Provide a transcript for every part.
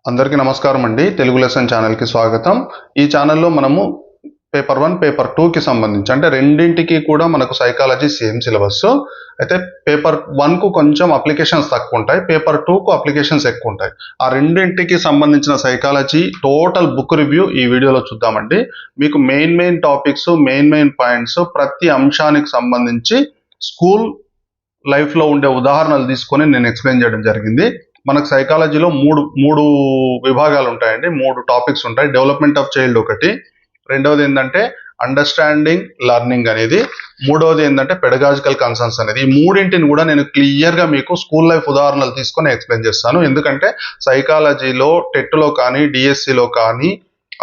అందరికీ నమస్కారం అండి. తెలుగు లెసన్ ఛానల్కి స్వాగతం. ఈ ఛానల్లో మనము పేపర్ 1, పేపర్ 2కి సంబంధించి అంటే రెండింటికి కూడా మనకు సైకాలజీ సేమ్ సిలబస్. అయితే పేపర్ 1కు కొంచెం అప్లికేషన్స్ తక్కువ ఉంటాయి, పేపర్ 2కు అప్లికేషన్స్ ఎక్కువ ఉంటాయి. ఆ రెండింటికి సంబంధించిన సైకాలజీ టోటల్ బుక్ రివ్యూ ఈ వీడియోలో చూద్దామండి. మీకు మెయిన్ టాపిక్స్, మెయిన్ పాయింట్స్, ప్రతి అంశానికి సంబంధించి స్కూల్ లైఫ్లో ఉండే ఉదాహరణలు తీసుకొని నేను ఎక్స్ప్లెయిన్ చేయడం జరిగింది. మనకు సైకాలజీలో మూడు విభాగాలు ఉంటాయండి, 3 టాపిక్స్ ఉంటాయి. డెవలప్మెంట్ ఆఫ్ చైల్డ్ ఒకటి, రెండవది ఏంటంటే అండర్స్టాండింగ్ లెర్నింగ్ అనేది, మూడవది ఏంటంటే పెడగాజికల్ కన్సర్న్స్ అనేది. ఈ మూడింటిని కూడా నేను క్లియర్గా మీకు స్కూల్ లైఫ్ ఉదాహరణలు తీసుకొని ఎక్స్ప్లెయిన్ చేస్తాను. ఎందుకంటే సైకాలజీలో టెట్లో కానీ డిఎస్సిలో కానీ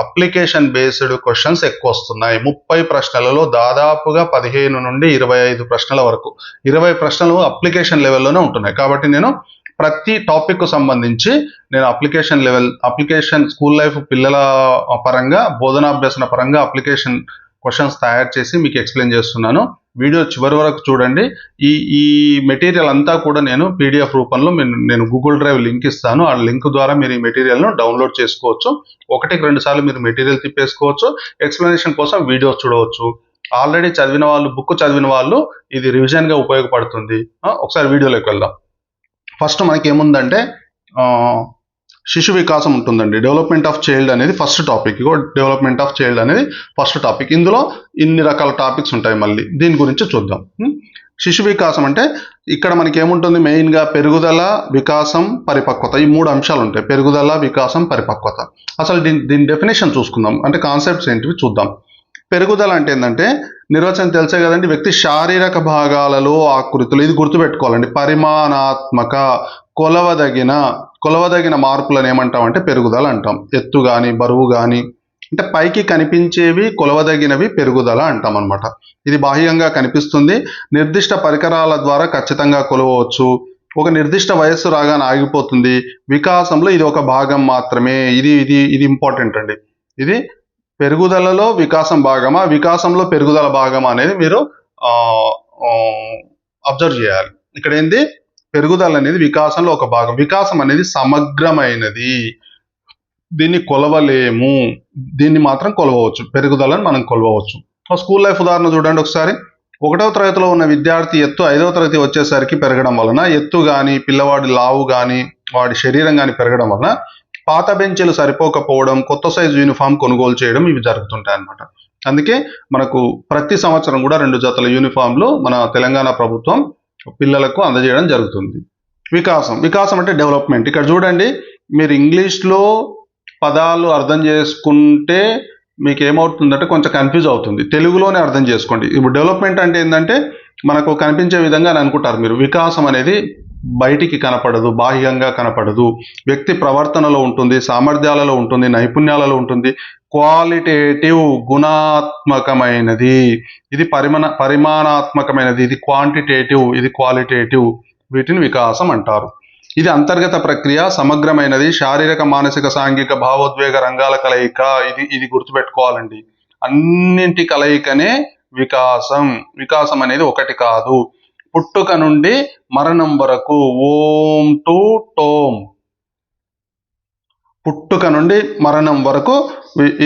అప్లికేషన్ బేస్డ్ క్వశ్చన్స్ ఎక్కువ వస్తున్నాయి. 30 ప్రశ్నలలో దాదాపుగా 15 నుండి 25 ప్రశ్నల వరకు, 20 ప్రశ్నలు అప్లికేషన్ లెవెల్లోనే ఉంటున్నాయి. కాబట్టి నేను ప్రతి టాపిక్ సంబంధించి నేను అప్లికేషన్ స్కూల్ లైఫ్ పిల్లల పరంగా, బోధనాభ్యసన పరంగా అప్లికేషన్ క్వశ్చన్స్ తయారు చేసి మీకు ఎక్స్ప్లెయిన్ చేస్తున్నాను. వీడియో చివరి వరకు చూడండి. ఈ మెటీరియల్ అంతా కూడా నేను పీడిఎఫ్ రూపంలో నేను గూగుల్ డ్రైవ్ లింక్ ఇస్తాను. ఆ లింక్ ద్వారా మీరు ఈ మెటీరియల్ను డౌన్లోడ్ చేసుకోవచ్చు. 1-2 సార్లు మీరు మెటీరియల్ తిప్పేసుకోవచ్చు. ఎక్స్ప్లెనేషన్ కోసం వీడియోస్ చూడవచ్చు. ఆల్రెడీ చదివిన వాళ్ళు, బుక్ చదివిన వాళ్ళు ఇది రివిజన్గా ఉపయోగపడుతుంది. ఒకసారి వీడియోలోకి వెళ్దాం. ఫస్ట్ మనకి ఏముందంటే శిశు వికాసం ఉంటుందండి. డెవలప్మెంట్ ఆఫ్ చైల్డ్ అనేది first topic. Development of child అనేది ఫస్ట్ టాపిక్. ఇందులో ఇన్ని రకాల టాపిక్స్ ఉంటాయి. మళ్ళీ దీని గురించి చూద్దాం. శిశు వికాసం అంటే ఇక్కడ మనకి ఏముంటుంది, మెయిన్గా పెరుగుదల, వికాసం, పరిపక్వత, ఈ 3 అంశాలు ఉంటాయి. పెరుగుదల, వికాసం, పరిపక్వత. అసలు దీని డెఫినేషన్ చూసుకుందాం. అంటే కాన్సెప్ట్స్ ఏంటివి చూద్దాం. పెరుగుదల అంటే ఏంటంటే నిర్వచనం తెలిసే కదండి, వ్యక్తి శారీరక భాగాలలో ఆకృతులు, ఇది గుర్తుపెట్టుకోవాలండి, పరిమాణాత్మక కొలవదగిన మార్పులను ఏమంటామంటే పెరుగుదల అంటాం. ఎత్తు కానీ, బరువు కానీ, అంటే పైకి కనిపించేవి కొలవదగినవి పెరుగుదల అంటాం అనమాట. ఇది బాహ్యంగా కనిపిస్తుంది. నిర్దిష్ట పరికరాల ద్వారా ఖచ్చితంగా కొలవచ్చు. ఒక నిర్దిష్ట వయస్సు రాగానే ఆగిపోతుంది. వికాసంలో ఇది ఒక భాగం మాత్రమే. ఇది ఇంపార్టెంట్ అండి. ఇది పెరుగుదలలో వికాసం భాగమా, వికాసంలో పెరుగుదల భాగమా అనేది మీరు అబ్జర్వ్ చేయాలి. ఇక్కడ ఏంది, పెరుగుదల అనేది వికాసంలో ఒక భాగం. వికాసం అనేది సమగ్రమైనది, దీన్ని కొలవలేము, దీన్ని మాత్రం కొలవచ్చు. పెరుగుదలను మనం కొలవచ్చు. స్కూల్ లైఫ్ ఉదాహరణ చూడండి ఒకసారి. 1వ తరగతిలో ఉన్న విద్యార్థి ఎత్తు 5వ తరగతి వచ్చేసరికి పెరగడం వలన, ఎత్తు కానీ, పిల్లవాడి లావు కానీ, వాడి శరీరం కానీ పెరగడం వలన పాత బెంచీలు సరిపోకపోవడం, కొత్త సైజు యూనిఫామ్ కొనుగోలు చేయడం, ఇవి జరుగుతుంటాయి అన్నమాట. అందుకే మనకు ప్రతి సంవత్సరం కూడా 2 జతల యూనిఫామ్లు మన తెలంగాణ ప్రభుత్వం పిల్లలకు అందజేయడం జరుగుతుంది. వికాసం అంటే డెవలప్మెంట్. ఇక్కడ చూడండి, మీరు ఇంగ్లీష్లో పదాలు అర్థం చేసుకుంటే మీకు ఏమవుతుందంటే కొంచెం కన్ఫ్యూజ్ అవుతుంది. తెలుగులోనే అర్థం చేసుకోండి. ఇప్పుడు డెవలప్మెంట్ అంటే ఏంటంటే మనకు కనిపించే విధంగా అని అనుకుంటారు మీరు. వికాసం అనేది బయటికి కనపడదు, బాహ్యంగా కనపడదు. వ్యక్తి ప్రవర్తనలో ఉంటుంది, సామర్థ్యాలలో ఉంటుంది, నైపుణ్యాలలో ఉంటుంది. క్వాలిటేటివ్, గుణాత్మకమైనది. ఇది పరిమాణాత్మకమైనది. ఇది క్వాంటిటేటివ్, ఇది క్వాలిటేటివ్. వీటిని వికాసం అంటారు. ఇది అంతర్గత ప్రక్రియ, సమగ్రమైనది, శారీరక, మానసిక, సాంఘిక, భావోద్వేగ రంగాల కలయిక. ఇది గుర్తుపెట్టుకోవాలండి. అన్నింటి కలయికనే వికాసం. వికాసం అనేది ఒకటి కాదు. పుట్టుక నుండి మరణం వరకు, ఓం టు టోమ్, పుట్టుక నుండి మరణం వరకు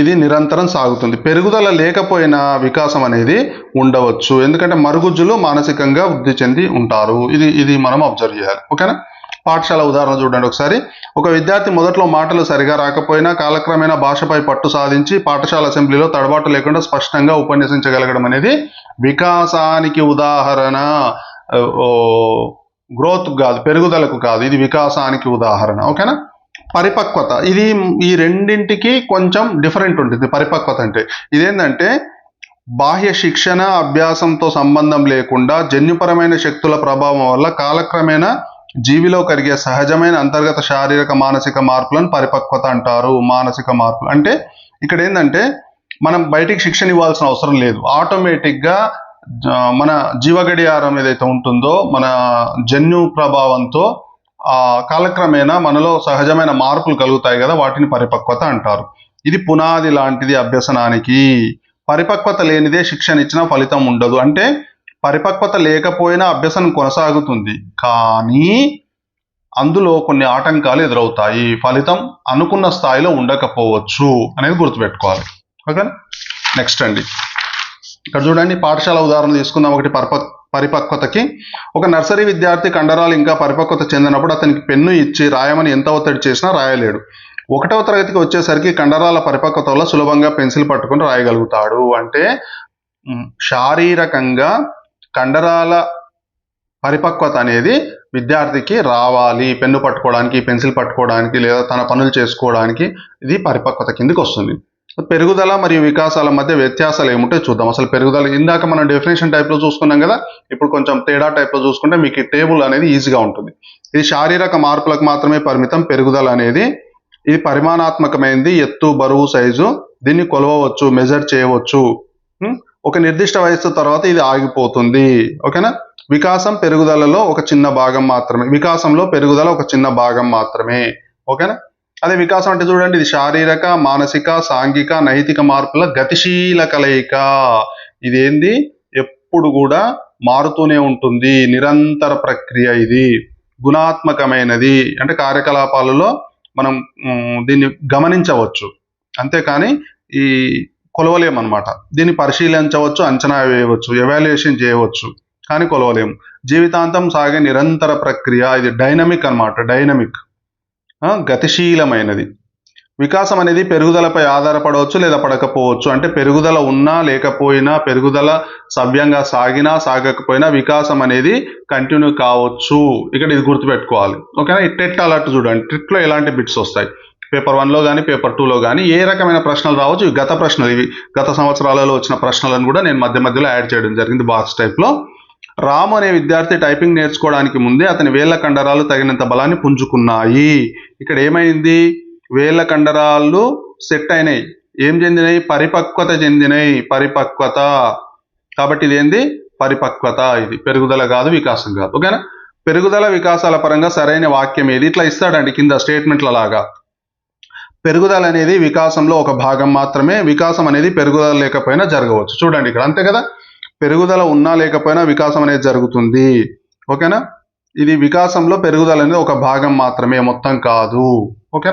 ఇది నిరంతరం సాగుతుంది. పెరుగుదల లేకపోయినా వికాసం అనేది ఉండవచ్చు. ఎందుకంటే మరుగుజ్జులు మానసికంగా వృద్ధి చెంది ఉంటారు. ఇది మనం అబ్జర్వ్ చేయాలి. ఓకేనా. పాఠశాల ఉదాహరణ చూడండి ఒకసారి. ఒక విద్యార్థి మొదట్లో మాటలు సరిగా రాకపోయినా కాలక్రమేణా భాషపై పట్టు సాధించి పాఠశాల అసెంబ్లీలో తడబాటు లేకుండా స్పష్టంగా ఉపన్యసించగలగడం అనేది వికాసానికి ఉదాహరణ. గ్రోత్ కాదు, పెరుగుదలకు కాదు, ఇది వికాసానికి ఉదాహరణ. ఓకేనా. పరిపక్వత, ఇది ఈ రెండింటికి కొంచెం డిఫరెంట్ ఉంటుంది. పరిపక్వత అంటే ఇదేంటంటే బాహ్య శిక్షణ, అభ్యాసంతో సంబంధం లేకుండా జన్యుపరమైన శక్తుల ప్రభావం వల్ల కాలక్రమేణా జీవిలో కలిగే సహజమైన అంతర్గత శారీరక, మానసిక మార్పులను పరిపక్వత అంటారు. మానసిక మార్పులు అంటే ఇక్కడ ఏంటంటే మనం బయటికి శిక్షణ ఇవ్వాల్సిన అవసరం లేదు. ఆటోమేటిక్గా మన జీవగడియారం ఏదైతే ఉంటుందో, మన జన్యు ప్రభావంతో కాలక్రమేణా మనలో సహజమైన మార్పులు కలుగుతాయి కదా, వాటిని పరిపక్వత అంటారు. ఇది పునాది లాంటిది అభ్యసనానికి. పరిపక్వత లేనిదే శిక్షణ ఇచ్చినా ఫలితం ఉండదు. అంటే పరిపక్వత లేకపోయినా అభ్యసనం కొనసాగుతుంది, కానీ అందులో కొన్ని ఆటంకాలు ఎదురవుతాయి, ఫలితం అనుకున్న స్థాయిలో ఉండకపోవచ్చు అనేది గుర్తుపెట్టుకోవాలి. ఓకే, నెక్స్ట్ అండి, ఇక్కడ చూడండి పాఠశాల ఉదాహరణ తీసుకుందాం. ఒకటి పరిపక్వతకి. ఒక నర్సరీ విద్యార్థి కండరాలు ఇంకా పరిపక్వత చెందినప్పుడు అతనికి పెన్ను ఇచ్చి రాయమని ఎంత ఒత్తిడి చేసినా రాయలేడు. 1వ తరగతికి వచ్చేసరికి కండరాల పరిపక్వత వల్ల సులభంగా పెన్సిల్ పట్టుకొని రాయగలుగుతాడు. అంటే శారీరకంగా కండరాల పరిపక్వత అనేది విద్యార్థికి రావాలి, పెన్ను పట్టుకోవడానికి, పెన్సిల్ పట్టుకోవడానికి, లేదా తన పనులు చేసుకోవడానికి. ఇది పరిపక్వత కిందకి వస్తుంది. పెరుగుదల మరియు వికాసాల మధ్య వ్యత్యాసాలు ఏమిటో చూద్దాం. అసలు పెరుగుదల ఇందాక మనం డెఫినేషన్ టైప్లో చూసుకున్నాం కదా, ఇప్పుడు కొంచెం తేడా టైప్లో చూసుకుంటే మీకు ఈ టేబుల్ అనేది ఈజీగా ఉంటుంది. ఇది శారీరక మార్పులకు మాత్రమే పరిమితం. పెరుగుదల అనేది ఇది పరిమాణాత్మకమైనది, ఎత్తు, బరువు, సైజు. దీన్ని కొలవవచ్చు, మెజర్ చేయవచ్చు. ఒక నిర్దిష్ట వయస్సు తర్వాత ఇది ఆగిపోతుంది. ఓకేనా. వికాసం పెరుగుదలలో ఒక చిన్న భాగం మాత్రమే. వికాసంలో పెరుగుదల ఒక చిన్న భాగం మాత్రమే. ఓకేనా. అదే వికాసం అంటే చూడండి, ఇది శారీరక, మానసిక, సాంఘిక, నైతిక మార్పుల గతిశీల కలయిక. ఇదేంది, ఎప్పుడు కూడా మారుతూనే ఉంటుంది, నిరంతర ప్రక్రియ. ఇది గుణాత్మకమైనది, అంటే కార్యకలాపాలలో మనం దీన్ని గమనించవచ్చు, అంతేకాని ఈ కొలవలేమన్నమాట. దీన్ని పరిశీలించవచ్చు, అంచనా వేయవచ్చు, ఎవాల్యుయేషన్ చేయవచ్చు, కానీ కొలవలేము. జీవితాంతం సాగే నిరంతర ప్రక్రియ. ఇది డైనమిక్ అన్నమాట, డైనమిక్, గతిశీలమైనది. వికాసం అనేది పెరుగుదలపై ఆధారపడవచ్చు లేదా పడకపోవచ్చు. అంటే పెరుగుదల ఉన్నా లేకపోయినా, పెరుగుదల సవ్యంగా సాగినా సాగకపోయినా వికాసం అనేది కంటిన్యూ కావచ్చు. ఇక్కడ ఇది గుర్తుపెట్టుకోవాలి. ఓకేనా. ఈ టెట్ అలర్ట్ చూడండి, టెట్లో ఎలాంటి బిట్స్ వస్తాయి, పేపర్ 1లో కానీ పేపర్ 2లో కానీ ఏ రకమైన ప్రశ్నలు రావచ్చు. గత ప్రశ్నలు, ఇవి గత సంవత్సరాలలో వచ్చిన ప్రశ్నలను కూడా నేను మధ్య మధ్యలో యాడ్ చేయడం జరిగింది బాక్స్ టైప్లో. రాము అనే విద్యార్థి టైపింగ్ నేర్చుకోవడానికి ముందే అతని వేళ్ల కండరాలు తగినంత బలాన్ని పుంజుకున్నాయి. ఇక్కడ ఏమైంది, వేళ్ల కండరాలు సెట్ అయినాయి, ఏం చెందినాయి, పరిపక్వత చెందినాయి, పరిపక్వత. కాబట్టి ఇది ఏంది, పరిపక్వత. ఇది పెరుగుదల కాదు, వికాసం కాదు. ఓకేనా. పెరుగుదల వికాసాల పరంగా సరైన వాక్యం ఏది, ఇట్లా ఇస్తాడండి కింద స్టేట్మెంట్ల లాగా. పెరుగుదల అనేది వికాసంలో ఒక భాగం మాత్రమే. వికాసం అనేది పెరుగుదల లేకపోయినా జరగవచ్చు. చూడండి ఇక్కడ, అంతే కదా. పెరుగుదల ఉన్నా లేకపోయినా వికాసం అనేది జరుగుతుంది. ఓకేనా. ఇది వికాసంలో పెరుగుదల అనేది ఒక భాగం మాత్రమే, మొత్తం కాదు. Okay,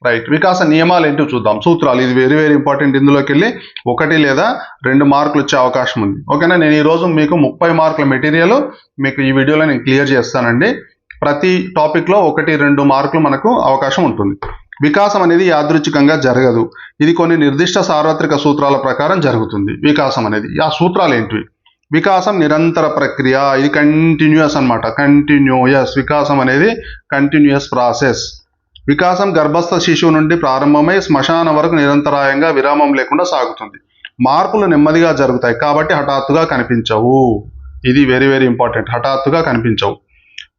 right. వికాస నియమాలు ఏంటో చూద్దాం, సూత్రాలు. ఇది వెరీ వెరీ ఇంపార్టెంట్. ఇందులోకి వెళ్ళి 1 లేదా 2 మార్కులు వచ్చే అవకాశం ఉంది. ఓకేనా. నేను ఈరోజు మీకు 30 మార్కుల మెటీరియల్ మీకు ఈ వీడియోలో నేను క్లియర్ చేస్తానండి. ప్రతి టాపిక్లో 1-2 మార్కులు మనకు అవకాశం ఉంటుంది. వికాసం అనేది యాదృచ్ఛికంగా జరగదు. ఇది కొన్ని నిర్దిష్ట సార్వత్రిక సూత్రాల ప్రకారం జరుగుతుంది. వికాసం అనేది, ఆ సూత్రాలు ఏంటివి, వికాసం నిరంతర ప్రక్రియ, ఇది కంటిన్యూస్ అన్నమాట, కంటిన్యూయస్. వికాసం అనేది కంటిన్యూయస్ ప్రాసెస్. వికాసం గర్భస్థ శిశువు నుండి ప్రారంభమై శ్మశానం వరకు నిరంతరాయంగా విరామం లేకుండా సాగుతుంది. మార్పులు నెమ్మదిగా జరుగుతాయి కాబట్టి హఠాత్తుగా కనిపించవు. ఇది వెరీ వెరీ ఇంపార్టెంట్, హఠాత్తుగా కనిపించవు.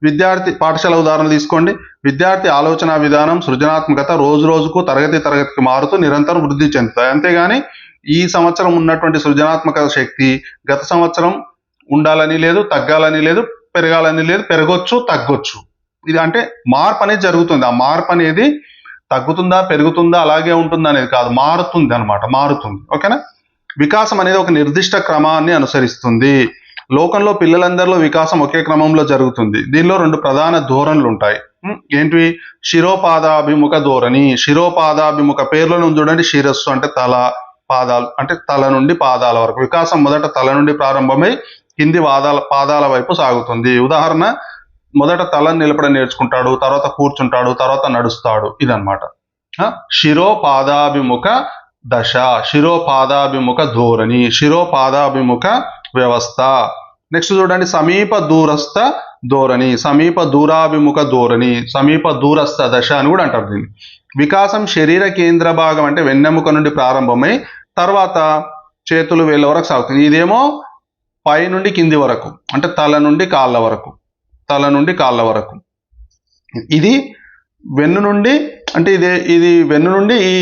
విద్యార్థి పాఠశాల ఉదాహరణ తీసుకోండి. విద్యార్థి ఆలోచన విధానం, సృజనాత్మకత రోజు రోజుకు, తరగతికి మారుతూ నిరంతరం వృద్ధి చెందుతాయి. అంతేగాని ఈ సంవత్సరం ఉన్నటువంటి సృజనాత్మక శక్తి గత సంవత్సరం ఉండాలని లేదు, తగ్గాలని లేదు, పెరగాలని లేదు, పెరగొచ్చు, తగ్గొచ్చు. ఇది అంటే మార్పు అనేది జరుగుతుంది. ఆ మార్పు అనేది తగ్గుతుందా, పెరుగుతుందా, అలాగే ఉంటుందా అనేది కాదు, మారుతుంది అన్నమాట, మారుతుంది. ఓకేనా. వికాసం అనేది ఒక నిర్దిష్ట క్రమాన్ని అనుసరిస్తుంది. లోకంలో పిల్లలందరిలో వికాసం ఒకే క్రమంలో జరుగుతుంది. దీనిలో 2 ప్రధాన ధోరణులు ఉంటాయి. ఏంటివి, శిరోపాదాభిముఖ ధోరణి. శిరోపాదాభిముఖ పేర్లను చూడండి, శిరస్సు అంటే తల, పాదాలు అంటే తల నుండి పాదాల వరకు. వికాసం మొదట తల నుండి ప్రారంభమై కింది పాదాల వైపు సాగుతుంది. ఉదాహరణ, మొదట తలను నిలపడం నేర్చుకుంటాడు, తర్వాత కూర్చుంటాడు, తర్వాత నడుస్తాడు. ఇదన్నమాట శిరోపాదాభిముఖ దశ, శిరోపాదాభిముఖ ధోరణి, శిరోపాదాభిముఖ వ్యవస్థ. నెక్స్ట్ చూడండి, సమీప దూరస్థ ధోరణి, సమీప దూరాభిముఖ ధోరణి, సమీప దూరస్థ దశ అని కూడా అంటారు దీన్ని. వికాసం శరీర కేంద్ర భాగం అంటే వెన్నెముక నుండి ప్రారంభమై తర్వాత చేతులు వేళ్ళ వరకు సాగుతుంది. ఇదేమో పై నుండి కింది వరకు, అంటే తల నుండి కాళ్ళ వరకు, తల నుండి కాళ్ళ వరకు. ఇది వెన్ను నుండి, అంటే ఇది వెన్ను నుండి ఈ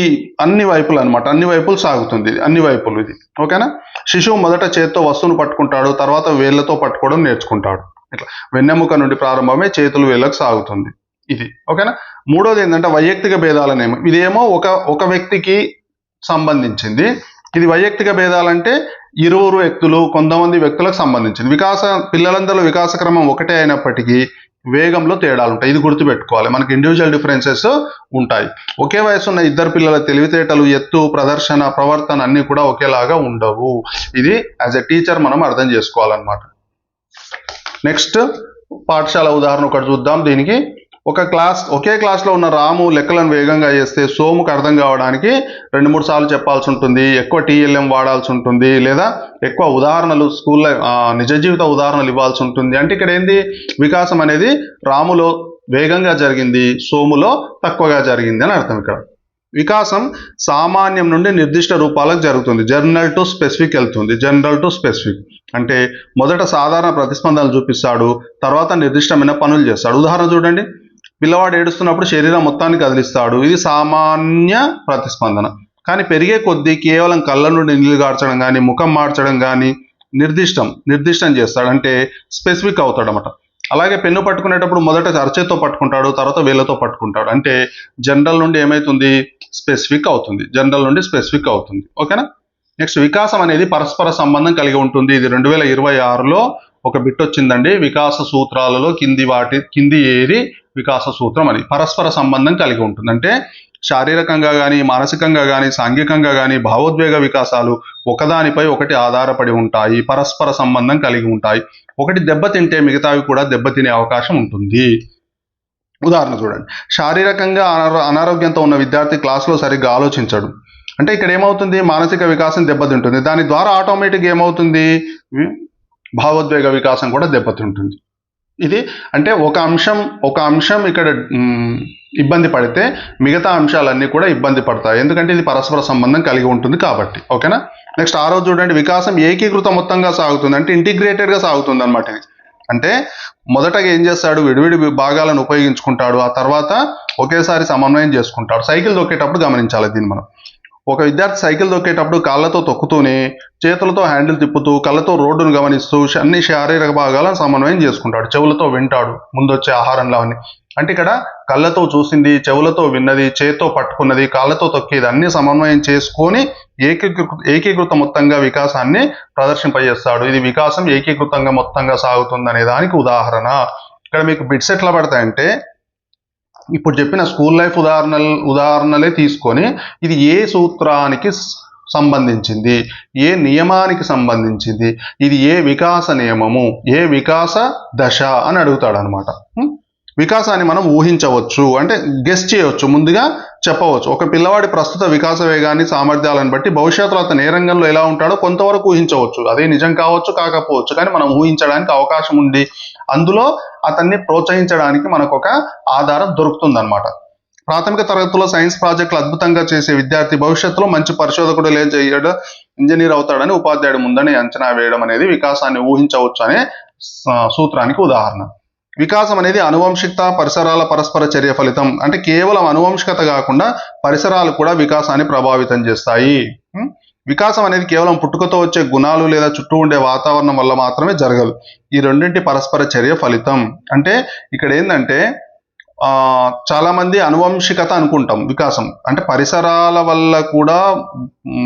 అన్ని వైపులు అనమాట, అన్ని వైపులు సాగుతుంది, అన్ని వైపులు ఇది. ఓకేనా. శిశువు మొదట చేత్తో వస్తువును పట్టుకుంటాడు, తర్వాత వేళ్లతో పట్టుకోవడం నేర్చుకుంటాడు. ఇట్లా వెన్నెముక నుండి ప్రారంభమై చేతులు వేళ్ళకు సాగుతుంది ఇది. ఓకేనా. మూడోది ఏంటంటే వైయక్తిక భేదాలనేమో, ఇదేమో ఒక వ్యక్తికి సంబంధించింది. ఇది వైయక్తిక భేదాలంటే ఇరువురు వ్యక్తులు, కొంతమంది వ్యక్తులకు సంబంధించింది. పిల్లలందరిలో వికాస క్రమం ఒకటే అయినప్పటికీ వేగంలో తేడాలు ఉంటాయి. ఇది గుర్తుపెట్టుకోవాలి. మనకి ఇండివిజువల్ డిఫరెన్సెస్ ఉంటాయి. ఒకే వయసు ఉన్న ఇద్దరు పిల్లల తెలివితేటలు, ఎత్తు, ప్రదర్శన, ప్రవర్తన అన్ని కూడా ఒకేలాగా ఉండవు. ఇది యాజ్ ఎ టీచర్ మనం అర్థం చేసుకోవాలన్నమాట. నెక్స్ట్ పాఠశాల ఉదాహరణ ఒకటి చూద్దాం. దీనికి ఒకే క్లాస్లో ఉన్న రాము లెక్కలను వేగంగా చేస్తే సోముకు అర్థం కావడానికి 2-3 సార్లు చెప్పాల్సి ఉంటుంది, ఎక్కువ టీఎల్ఎం వాడాల్సి ఉంటుంది, లేదా ఎక్కువ ఉదాహరణలు స్కూల్లో నిజ జీవిత ఉదాహరణలు ఇవ్వాల్సి ఉంటుంది. అంటే ఇక్కడ ఏంది, వికాసం అనేది రాములో వేగంగా జరిగింది, సోములో తక్కువగా జరిగింది అని అర్థం. ఇక్కడ వికాసం సామాన్యం నుండి నిర్దిష్ట రూపాలకు జరుగుతుంది. జనరల్ టు స్పెసిఫిక్ వెళ్తుంది. జనరల్ టు స్పెసిఫిక్ అంటే మొదట సాధారణ ప్రతిస్పందనలు చూపిస్తాడు, తర్వాత నిర్దిష్టమైన పనులు చేస్తాడు. ఉదాహరణ చూడండి, పిల్లవాడు ఏడుస్తున్నప్పుడు శరీరం మొత్తాన్ని కదిలిస్తాడు, ఇది సామాన్య ప్రతిస్పందన. కానీ పెరిగే కొద్దీ కేవలం కళ్ళ నుండి నీళ్లు గార్చడం కానీ, ముఖం మార్చడం కానీ నిర్దిష్టం చేస్తాడు, అంటే స్పెసిఫిక్ అవుతాడు అన్నమాట. అలాగే పెన్ను పట్టుకునేటప్పుడు మొదట అరచేత్తో పట్టుకుంటాడు, తర్వాత వేళ్ళతో పట్టుకుంటాడు, అంటే జనరల్ నుండి ఏమైతుంది, స్పెసిఫిక్ అవుతుంది. జనరల్ నుండి స్పెసిఫిక్ అవుతుంది. ఓకేనా. నెక్స్ట్ వికాసం అనేది పరస్పర సంబంధం కలిగి ఉంటుంది. ఇది 2026లో ఒక బిట్ వచ్చిందండి. వికాస సూత్రాలలో కింది ఏది వికాస సూత్రం అని. పరస్పర సంబంధం కలిగి ఉంటుంది అంటే శారీరకంగా కానీ, మానసికంగా కానీ, సాంఘికంగా కానీ భావోద్వేగ వికాసాలు ఒకదానిపై ఒకటి ఆధారపడి ఉంటాయి, పరస్పర సంబంధం కలిగి ఉంటాయి. ఒకటి దెబ్బతింటే మిగతావి కూడా దెబ్బతినే అవకాశం ఉంటుంది. ఉదాహరణ చూడండి, శారీరకంగా అనారోగ్యంతో ఉన్న విద్యార్థి క్లాసులో సరిగ్గా ఆలోచించడు, అంటే ఇక్కడ ఏమవుతుంది, మానసిక వికాసం దెబ్బతింటుంది. దాని ద్వారా ఆటోమేటిక్గా ఏమవుతుంది, భావోద్వేగ వికాసం కూడా దెబ్బతింటుంది. ఇది అంటే ఒక అంశం ఇక్కడ ఇబ్బంది పడితే మిగతా అంశాలన్నీ కూడా ఇబ్బంది పడతాయి, ఎందుకంటే ఇది పరస్పర సంబంధం కలిగి ఉంటుంది కాబట్టి. ఓకేనా. నెక్స్ట్ 6వ చూడండి, వికాసం ఏకీకృత మొత్తంగా సాగుతుంది, అంటే ఇంటిగ్రేటెడ్గా సాగుతుంది అనమాట. ఇది అంటే మొదటగా ఏం చేస్తాడు, విడివిడి భాగాలను ఉపయోగించుకుంటాడు, ఆ తర్వాత ఒకేసారి సమన్వయం చేసుకుంటాడు. సైకిల్ దొక్కేటప్పుడు గమనించాలి దీన్ని మనం. ఒక విద్యార్థి సైకిల్ దొక్కేటప్పుడు కాళ్ళతో తొక్కుతూనే, చేతులతో హ్యాండిల్ తిప్పుతూ, కళ్ళతో రోడ్డును గమనిస్తూ అన్ని శారీరక భాగాలను సమన్వయం చేసుకుంటాడు. చెవులతో వింటాడు ముందొచ్చే ఆహారంలో అన్ని. అంటే ఇక్కడ కళ్ళతో చూసింది, చెవులతో విన్నది, చేత్తో పట్టుకున్నది, కాళ్ళతో తొక్కేది అన్ని సమన్వయం చేసుకొని ఏకీకృత మొత్తంగా వికాసాన్ని ప్రదర్శింపజేస్తాడు. ఇది వికాసం ఏకీకృతంగా మొత్తంగా సాగుతుంది అనే దానికి ఉదాహరణ. ఇక్కడ మీకు బిట్స్ ఎట్లా పడతాయంటే, ఇప్పుడు చెప్పిన స్కూల్ లైఫ్ ఉదాహరణలే తీసుకొని ఇది ఏ సూత్రానికి సంబంధించింది, ఏ నియమానికి సంబంధించింది, ఇది ఏ వికాస నియమము, ఏ వికాస దశ అని అడుగుతాడు అనమాట. వికాసాన్ని మనం ఊహించవచ్చు, అంటే గెస్ చేయవచ్చు, ముందుగా చెప్పవచ్చు. ఒక పిల్లవాడి ప్రస్తుత వికాస వేగాన్ని, సామర్థ్యాలను బట్టి భవిష్యత్తులో అతను ఏ రంగంలో ఎలా ఉంటాడో కొంతవరకు ఊహించవచ్చు. అదే నిజం కావచ్చు, కాకపోవచ్చు, కానీ మనం ఊహించడానికి అవకాశం ఉంది. అందులో అతన్ని ప్రోత్సహించడానికి మనకు ఒక ఆధారం దొరుకుతుంది అనమాట. ప్రాథమిక తరగతిలో సైన్స్ ప్రాజెక్టులు అద్భుతంగా చేసే విద్యార్థి భవిష్యత్తులో మంచి పరిశోధకుడు లేదా ఇంజనీర్ అవుతాడని ఉపాధ్యాయుడు ముందని అంచనా వేయడం అనేది వికాసాన్ని ఊహించవచ్చు అనే సూత్రానికి ఉదాహరణ. వికాసం అనేది అనువంశికత, పరిసరాల పరస్పర చర్య ఫలితం. అంటే కేవలం అనువంశికత కాకుండా పరిసరాలు కూడా వికాసాన్ని ప్రభావితం చేస్తాయి. వికాసం అనేది కేవలం పుట్టుకతో వచ్చే గుణాలు లేదా చుట్టూ ఉండే వాతావరణం వల్ల మాత్రమే జరగదు. ఈ రెండింటి పరస్పర చర్య ఫలితం. అంటే ఇక్కడ ఏంటంటే చాలా మంది అనువంశికత అనుకుంటాం వికాసం అంటే పరిసరాల వల్ల కూడా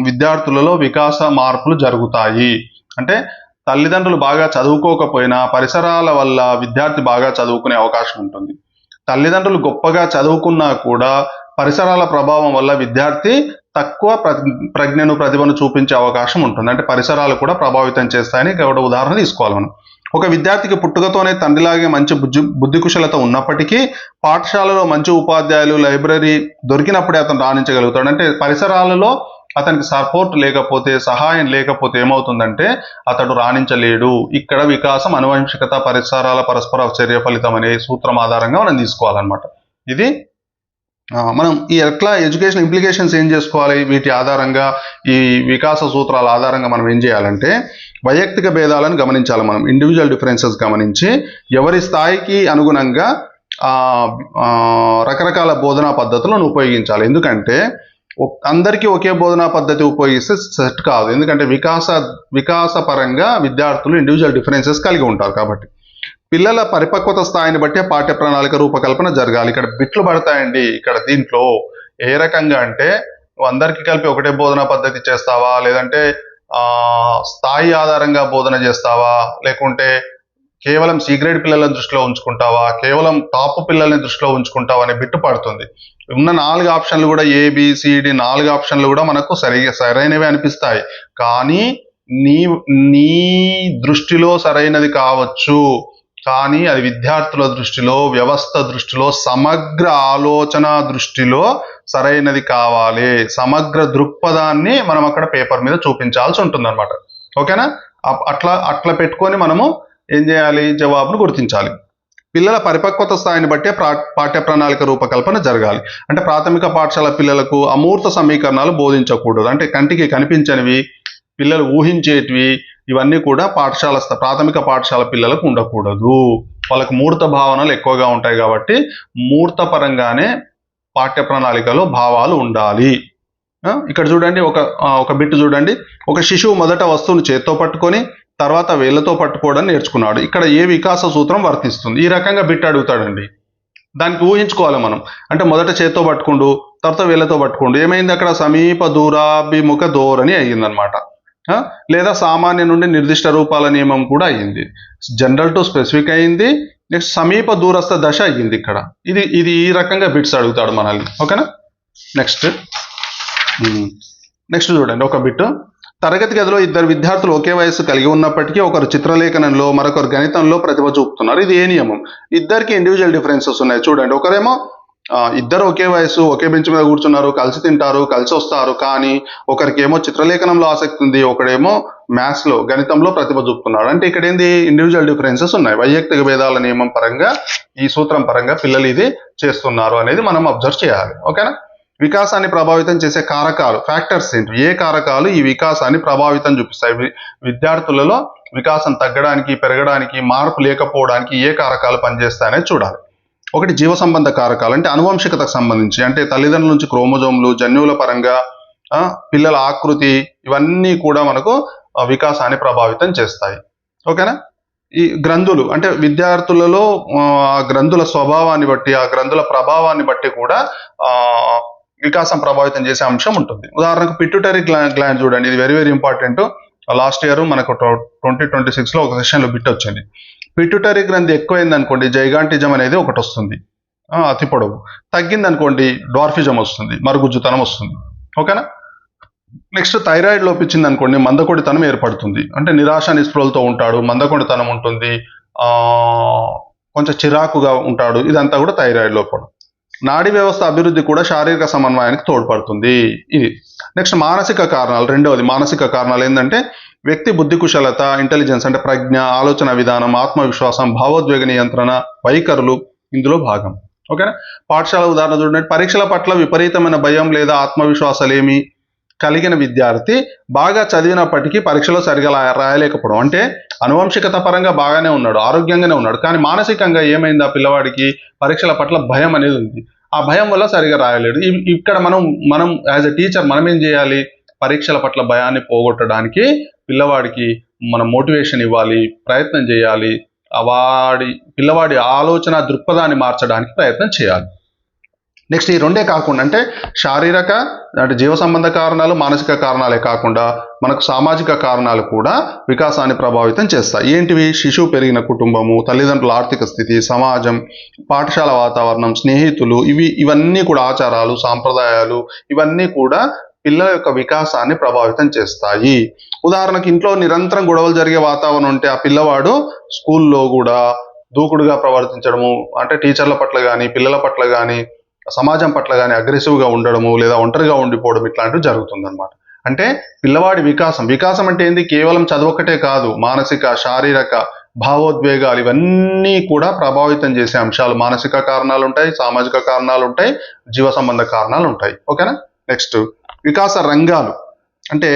విద్యార్థులలో వికాస మార్పులు జరుగుతాయి. అంటే తల్లిదండ్రులు బాగా చదువుకోకపోయినా పరిసరాల వల్ల విద్యార్థి బాగా చదువుకునే అవకాశం ఉంటుంది. తల్లిదండ్రులు గొప్పగా చదువుకున్నా కూడా పరిసరాల ప్రభావం వల్ల విద్యార్థి తక్కువ ప్రజ్ఞను, ప్రతిభను చూపించే అవకాశం ఉంటుంది. అంటే పరిసరాలు కూడా ప్రభావితం చేస్తాయని ఒక ఉదాహరణ తీసుకోవాలి మనం. ఒక విద్యార్థికి పుట్టుకతోనే తండ్రిలాగే మంచి బుద్ధి కుశలత ఉన్నప్పటికీ పాఠశాలలో మంచి ఉపాధ్యాయులు, లైబ్రరీ దొరికినప్పుడే అతను రాణించగలుగుతాడు. అంటే పరిసరాలలో అతనికి సపోర్ట్ లేకపోతే, సహాయం లేకపోతే ఏమవుతుందంటే అతడు రాణించలేడు. ఇక్కడ వికాసం అనువంశికత, పరిసరాల పరస్పర చర్య ఫలితం అనే సూత్రం ఆధారంగా మనం తీసుకోవాలన్నమాట. ఇది మనం ఈ ఎట్లా ఎడ్యుకేషన్ ఇంప్లికేషన్స్ ఏం చేసుకోవాలి, వీటి ఆధారంగా ఈ వికాస సూత్రాల ఆధారంగా మనం ఏం చేయాలంటే వైయక్తిక భేదాలను గమనించాలి. మనం ఇండివిజువల్ డిఫరెన్సెస్ గమనించి ఎవరి స్థాయికి అనుగుణంగా రకరకాల బోధనా పద్ధతులను ఉపయోగించాలి. ఎందుకంటే అందరికీ ఒకే బోధనా పద్ధతి ఉపయోగిస్తే సెట్ కాదు. ఎందుకంటే వికాస పరంగా విద్యార్థులు ఇండివిజువల్ డిఫరెన్సెస్ కలిగి ఉంటారు. కాబట్టి పిల్లల పరిపక్వత స్థాయిని బట్టి పాఠ్య ప్రణాళిక రూపకల్పన జరగాలి. ఇక్కడ బిట్లు పడతాయండి. ఇక్కడ దీంట్లో ఏ రకంగా అంటే అందరికీ కలిపి ఒకటే బోధనా పద్ధతి చేస్తావా, లేదంటే స్థాయి ఆధారంగా బోధన చేస్తావా, లేకుంటే కేవలం సి గ్రేడ్ పిల్లలను దృష్టిలో ఉంచుకుంటావా, కేవలం టాప్ పిల్లల్ని దృష్టిలో ఉంచుకుంటావా అనే బిట్టు పడుతుంది. ఉన్న 4 ఆప్షన్లు కూడా ఏబిసిడి 4 ఆప్షన్లు కూడా మనకు సరైనవి అనిపిస్తాయి. కానీ నీ దృష్టిలో సరైనది కావచ్చు, కానీ అది విద్యార్థుల దృష్టిలో, వ్యవస్థ దృష్టిలో, సమగ్ర ఆలోచన దృష్టిలో సరైనది కావాలి. సమగ్ర దృక్పథాన్ని మనం అక్కడ పేపర్ మీద చూపించాల్సి ఉంటుంది అనమాట. ఓకేనా? అట్లా పెట్టుకొని మనము ఏం చేయాలి, జవాబును గుర్తించాలి. పిల్లల పరిపక్వత స్థాయిని బట్టే పాఠ్య ప్రణాళిక రూపకల్పన జరగాలి. అంటే ప్రాథమిక పాఠశాల పిల్లలకు అమూర్త సమీకరణాలు బోధించకూడదు. అంటే కంటికి కనిపించనివి, పిల్లలు ఊహించేటివి, ఇవన్నీ కూడా ప్రాథమిక పాఠశాల పిల్లలకు ఉండకూడదు. వాళ్ళకు మూర్త భావనలు ఎక్కువగా ఉంటాయి కాబట్టి మూర్త పరంగానే పాఠ్య ప్రణాళికలో భావాలు ఉండాలి. ఇక్కడ చూడండి, ఒక బిట్ చూడండి. ఒక శిశువు మొదట వస్తువును చేత్తో పట్టుకొని తర్వాత వేళ్లతో పట్టుకోవడం నేర్చుకున్నాడు. ఇక్కడ ఏ వికాస సూత్రం వర్తిస్తుంది? ఈ రకంగా బిట్ అడుగుతాడండి. దానికి ఊహించుకోవాలి మనం. అంటే మొదట చేత్తో పట్టుకుండు, తర్వాత వేళ్లతో పట్టుకుండు, ఏమైంది అక్కడ? సమీప దూరాభిముఖ ధోరణి అయ్యిందనమాట. లేదా సామాన్య నుండి నిర్దిష్ట రూపాల నియమం కూడా అయ్యింది. జనరల్ టు స్పెసిఫిక్ అయ్యింది. నెక్స్ట్ సమీప దూరస్థ దశ అయ్యింది ఇక్కడ. ఇది ఈ రకంగా బిట్స్ అడుగుతాడు మనల్ని. ఓకేనా? నెక్స్ట్ చూడండి ఒక బిట్. తరగతి గదిలో 2 విద్యార్థులు ఒకే వయస్సు కలిగి ఉన్నప్పటికీ ఒకరు చిత్రలేఖనంలో మరొకరు గణితంలో ప్రతిభ చూపుతున్నారు. ఇది ఏ నియమం? ఇద్దరికి ఇండివిజువల్ డిఫరెన్సెస్ ఉన్నాయి. చూడండి, ఒకరేమో ఇద్దరు ఒకే వయసు, ఒకే బెంచ్ మీద కూర్చున్నారు, కలిసి తింటారు, కలిసి వస్తారు. కానీ ఒకరికేమో చిత్రలేఖనంలో ఆసక్తి ఉంది, ఒకడేమో మ్యాథ్స్ లో గణితంలో ప్రతిభ చూపుతున్నాడు. అంటే ఇక్కడ ఏంది? ఇండివిజువల్ డిఫరెన్సెస్ ఉన్నాయి. వైయక్తిక భేదాల నియమం పరంగా, ఈ సూత్రం పరంగా పిల్లలు ఇది చేస్తున్నారు అనేది మనం అబ్జర్వ్ చేయాలి. ఓకేనా? వికాసాన్ని ప్రభావితం చేసే కారకాలు, ఫ్యాక్టర్స్ ఏంటి? ఏ కారకాలు ఈ వికాసాన్ని ప్రభావితం చూపిస్తాయి? విద్యార్థులలో వికాసం తగ్గడానికి, పెరగడానికి, మార్పు లేకపోవడానికి ఏ కారకాలు పనిచేస్తాయనేది చూడాలి. ఒకటి జీవ సంబంధ కారకాలు, అంటే అనువంశికతకు సంబంధించి, అంటే తల్లిదండ్రుల నుంచి క్రోమోజోములు, జన్యువుల పరంగా పిల్లల ఆకృతి, ఇవన్నీ కూడా మనకు వికాసాన్ని ప్రభావితం చేస్తాయి. ఓకేనా? ఈ గ్రంథులు, అంటే విద్యార్థులలో ఆ గ్రంథుల స్వభావాన్ని బట్టి, ఆ గ్రంథుల ప్రభావాన్ని బట్టి కూడా వికాసం ప్రభావితం చేసే అంశం ఉంటుంది. ఉదాహరణకు పిట్యూటరీ గ్లాండ్ చూడండి, ఇది very very important. Last year మనకు 2026 లో ఒక సెషన్లో బిట్ వచ్చింది. పిట్యూటరీ గ్రంథి ఎక్కువైంది అనుకోండి, జైగాంటిజం అనేది ఒకటి వస్తుంది, అతి పొడవు. తగ్గింది అనుకోండి, డ్వార్ఫిజం వస్తుంది, మరుగుజ్జుతనం వస్తుంది. ఓకేనా? నెక్స్ట్ థైరాయిడ్ లోపించింది అనుకోండి, మందకొడితనం ఏర్పడుతుంది. అంటే నిరాశ నిస్పృహలతో ఉంటాడు, మందకొడితనం ఉంటుంది, కొంచెం చిరాకుగా ఉంటాడు. ఇదంతా కూడా థైరాయిడ్ లోపం. నాడీ వ్యవస్థ అభివృద్ధి కూడా శారీరక సమన్వయానికి తోడ్పడుతుంది. ఇది. నెక్స్ట్ మానసిక కారణాలు. రెండవది మానసిక కారణాలు ఏంటంటే వ్యక్తి బుద్ధి కుశలత, ఇంటెలిజెన్స్ అంటే ప్రజ్ఞ, ఆలోచన విధానం, ఆత్మవిశ్వాసం, భావోద్వేగ నియంత్రణ, వైఖరులు ఇందులో భాగం. ఓకేనా? పాఠశాల ఉదాహరణ చూడండి. పరీక్షల పట్ల విపరీతమైన భయం లేదా ఆత్మవిశ్వాసాలేమి కలిగిన విద్యార్థి బాగా చదివినప్పటికీ పరీక్షలో సరిగా రాయలేకపోవడం. అంటే అనువంశికత పరంగా బాగానే ఉన్నాడు, ఆరోగ్యంగానే ఉన్నాడు, కానీ మానసికంగా ఏమైంది? ఆ పిల్లవాడికి పరీక్షల పట్ల భయం అనేది ఉంది. ఆ భయం వల్ల సరిగా రాయలేడు. ఇక్కడ మనం యాజ్ ఎ టీచర్ మనం ఏం చేయాలి? పరీక్షల పట్ల భయాన్ని పోగొట్టడానికి పిల్లవాడికి మనం మోటివేషన్ ఇవ్వాలి, ప్రయత్నం చేయాలి. పిల్లవాడి ఆలోచన దృక్పథాన్ని మార్చడానికి ప్రయత్నం చేయాలి. నెక్స్ట్ ఈ రెండే కాకుండా, అంటే శారీరక, అంటే జీవ సంబంధ కారణాలు, మానసిక కారణాలే కాకుండా మనకు సామాజిక కారణాలు కూడా వికాసాన్ని ప్రభావితం చేస్తాయి. ఏంటివి? శిశువు పెరిగిన కుటుంబము, తల్లిదండ్రుల ఆర్థిక స్థితి, సమాజం, పాఠశాల వాతావరణం, స్నేహితులు, ఇవన్నీ కూడా ఆచారాలు, సాంప్రదాయాలు, ఇవన్నీ కూడా పిల్లల యొక్క వికాసాన్ని ప్రభావితం చేస్తాయి. ఉదాహరణకు ఇంట్లో నిరంతరం గొడవలు జరిగే వాతావరణం ఉంటే ఆ పిల్లవాడు స్కూల్లో కూడా దూకుడుగా ప్రవర్తించడము, అంటే టీచర్ల పట్ల కానీ, పిల్లల పట్ల కానీ, సమాజం పట్ల కానీ అగ్రెసివ్గా ఉండడము, లేదా ఒంటరిగా ఉండిపోవడం, ఇట్లాంటివి జరుగుతుందన్నమాట. అంటే పిల్లవాడి వికాసం అంటే ఏంది? కేవలం చదువొక్కటే కాదు, మానసిక, శారీరక, భావోద్వేగాలు ఇవన్నీ కూడా ప్రభావితం చేసే అంశాలు. మానసిక కారణాలు ఉంటాయి, సామాజిక కారణాలు ఉంటాయి, జీవ సంబంధ కారణాలు ఉంటాయి. ఓకేనా? నెక్స్ట్ వికాస రంగాలు, అంటే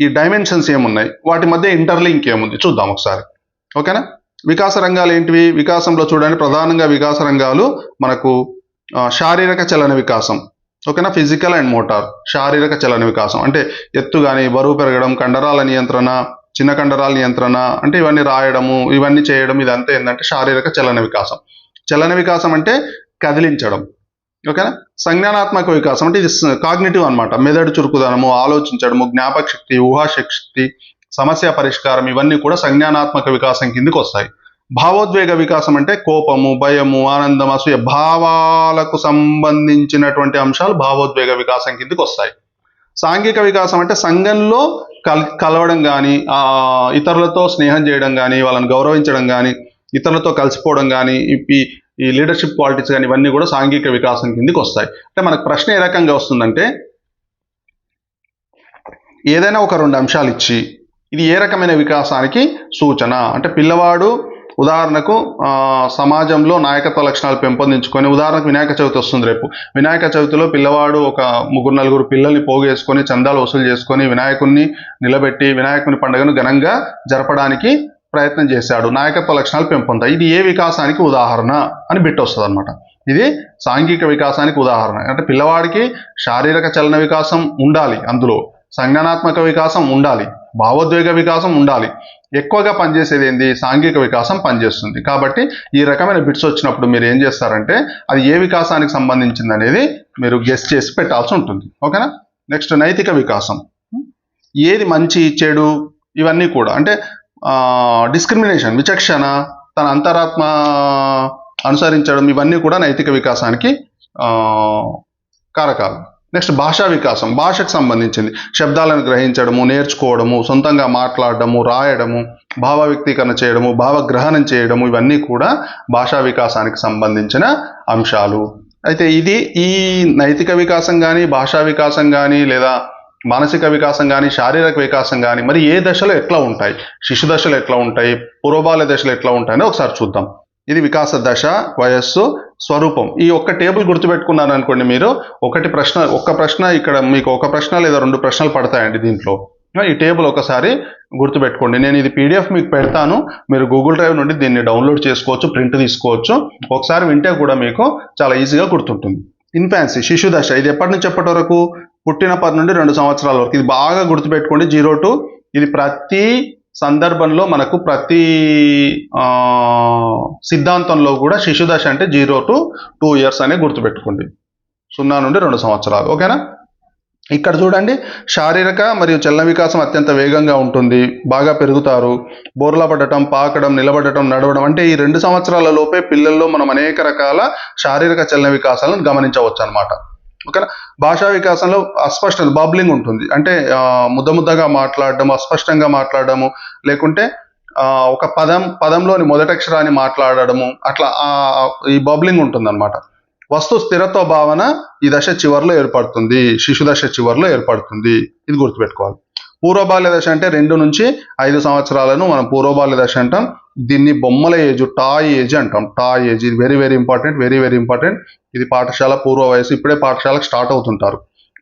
ఈ డైమెన్షన్స్ ఏమున్నాయి, వాటి మధ్య ఇంటర్లింక్ ఏముంది చూద్దాం ఒకసారి. ఓకేనా? వికాస రంగాలు ఏంటివి? వికాసంలో చూడండి, ప్రధానంగా వికాస రంగాలు మనకు శారీరక చలన వికాసం. ఓకేనా? Physical and motor. శారీరక చలన వికాసం అంటే ఎత్తు కానీ, బరువు పెరగడం, కండరాల నియంత్రణ, చిన్న కండరాల నియంత్రణ, అంటే ఇవన్నీ రాయడము, ఇవన్నీ చేయడం, ఇదంతా ఏంటంటే శారీరక చలన వికాసం. చలన వికాసం అంటే కదిలించడం. ఓకేనా? సంజ్ఞానాత్మక వికాసం అంటే ఇది కాగ్నిటివ్ అనమాట. మెదడు చురుకుదనము, ఆలోచించడము, జ్ఞాపక శక్తి, ఊహాశక్తి, సమస్య పరిష్కారం, ఇవన్నీ కూడా సంజ్ఞానాత్మక వికాసం కిందకి వస్తాయి. భావోద్వేగ వికాసం అంటే కోపము, భయము, ఆనందం, అసూయ భావాలకు సంబంధించినటువంటి అంశాలు భావోద్వేగ వికాసం కిందకి వస్తాయి. సాంఘిక వికాసం అంటే సంఘంలో కలవడం కానీ, ఇతరులతో స్నేహం చేయడం కానీ, వాళ్ళని గౌరవించడం కానీ, ఇతరులతో కలిసిపోవడం కానీ, ఈ లీడర్షిప్ క్వాలిటీస్ కానీ ఇవన్నీ కూడా సాంఘిక వికాసం కిందకి వస్తాయి. అంటే మనకు ప్రశ్న ఏ రకంగా వస్తుందంటే, ఏదైనా ఒక 2 అంశాలు ఇచ్చి ఇది ఏ రకమైన వికాసానికి సూచన అంటే, పిల్లవాడు ఉదాహరణకు సమాజంలో నాయకత్వ లక్షణాలు పెంపొందించుకొని, ఉదాహరణకు వినాయక చవితి వస్తుంది రేపు. వినాయక చవితిలో పిల్లవాడు ఒక 3-4 పిల్లల్ని పోగేసుకొని చందాలు వసూలు చేసుకొని వినాయకుడిని నిలబెట్టి వినాయకుని పండుగను ఘనంగా జరపడానికి ప్రయత్నం చేశాడు. నాయకత్వ లక్షణాలు పెంపొందాయి. ఇది ఏ వికాసానికి ఉదాహరణ అని బిట్ వస్తుంది అనమాట. ఇది సాంఘిక వికాసానికి ఉదాహరణ. అంటే పిల్లవాడికి శారీరక చలన వికాసం ఉండాలి, అందులో సంజ్ఞానాత్మక వికాసం ఉండాలి, భావోద్వేగ వికాసం ఉండాలి. ఎక్కువగా పనిచేసేది ఏంది? సాంఘిక వికాసం పనిచేస్తుంది. కాబట్టి ఈ రకమైన బిట్స్ వచ్చినప్పుడు మీరు ఏం చేస్తారంటే అది ఏ వికాసానికి సంబంధించింది అనేది మీరు గెస్ చేసి పెట్టాల్సి ఉంటుంది. ఓకేనా? నెక్స్ట్ నైతిక వికాసం. ఏది మంచి చెడు ఇవన్నీ కూడా అంటే డిస్క్రిమినేషన్, విచక్షణ, తన అంతరాత్మ అనుసరించడం ఇవన్నీ కూడా నైతిక వికాసానికి కారకాలు. నెక్స్ట్ భాషా వికాసం, భాషకు సంబంధించింది. శబ్దాలను గ్రహించడము, నేర్చుకోవడము, సొంతంగా మాట్లాడడము, రాయడము, భావ వ్యక్తీకరణ చేయడము, భావగ్రహణం చేయడము ఇవన్నీ కూడా భాషా వికాసానికి సంబంధించిన అంశాలు. అయితే ఈ నైతిక వికాసం కానీ, భాషా వికాసం కానీ, లేదా మానసిక వికాసం కానీ, శారీరక వికాసం కానీ మరి ఏ దశలో ఎట్లా ఉంటాయి, శిశు దశలో ఎట్లా ఉంటాయి, పూర్వబాల్య దశలో ఎట్లా ఉంటాయని ఒకసారి చూద్దాం. ఇది వికాస దశ, వయస్సు, స్వరూపం. ఈ ఒక్క టేబుల్ గుర్తుపెట్టుకున్నారు అనుకోండి, మీరు ఒక్క ప్రశ్న ఇక్కడ మీకు ఒక ప్రశ్న లేదా 2 ప్రశ్నలు పడతాయండి దీంట్లో. ఈ టేబుల్ ఒకసారి గుర్తుపెట్టుకోండి. నేను ఇది PDF మీకు పెడతాను, మీరు గూగుల్ డ్రైవ్ నుండి దీన్ని డౌన్లోడ్ చేసుకోవచ్చు, ప్రింట్ తీసుకోవచ్చు. ఒకసారి వింటే కూడా మీకు చాలా ఈజీగా గుర్తుంటుంది. ఇన్ఫాన్సీ, శిశు దశ. ఇది ఎప్పటి నుంచి ఎప్పటి వరకు? పుట్టినప్పటి నుండి 2 సంవత్సరాల వరకు. ఇది బాగా గుర్తుపెట్టుకోండి. 0 to ఇది ప్రతి సందర్భంలో మనకు ప్రతి సిద్ధాంతంలో కూడా శిశు దశ అంటే 0 to 2 years అనే గుర్తుపెట్టుకోండి. 0 నుండి 2 సంవత్సరాలు. ఓకేనా? ఇక్కడ చూడండి, శారీరక మరియు చలన వికాసం అత్యంత వేగంగా ఉంటుంది, బాగా పెరుగుతారు. బోర్లా పడటం, పాకడం, నిలబడటం, నడవడం అంటే ఈ 2 సంవత్సరాల లోపే పిల్లల్లో మనం అనేక రకాల శారీరక చలన వికాసాలను గమనించవచ్చు అనమాట. ఓకేనా? భాషా వికాసంలో అస్పష్టత, బబ్లింగ్ ఉంటుంది. అంటే ముద్దగా మాట్లాడడం, అస్పష్టంగా మాట్లాడడము, లేకుంటే ఒక పదంలోని మొదటి అక్షరాన్ని మాట్లాడడము, అట్లా ఈ బబ్లింగ్ ఉంటుంది అనమాట. వస్తు స్థిరత్వ భావన ఈ దశ చివరిలో ఏర్పడుతుంది, శిశు దశ చివరిలో ఏర్పడుతుంది. ఇది గుర్తుపెట్టుకోవాలి. పూర్వబాల్య దశ అంటే 2 నుంచి 5 సంవత్సరాలను మనం పూర్వబాల్య దశ అంటాం. దీన్ని బొమ్మల ఏజ్, టాయ్ ఏజ్ అంటాం. టాయ్ ఏజ్ ఇది very very important, very very important. ఇది పాఠశాల పూర్వ వయసు, ఇప్పుడే పాఠశాలకు స్టార్ట్ అవుతుంటారు.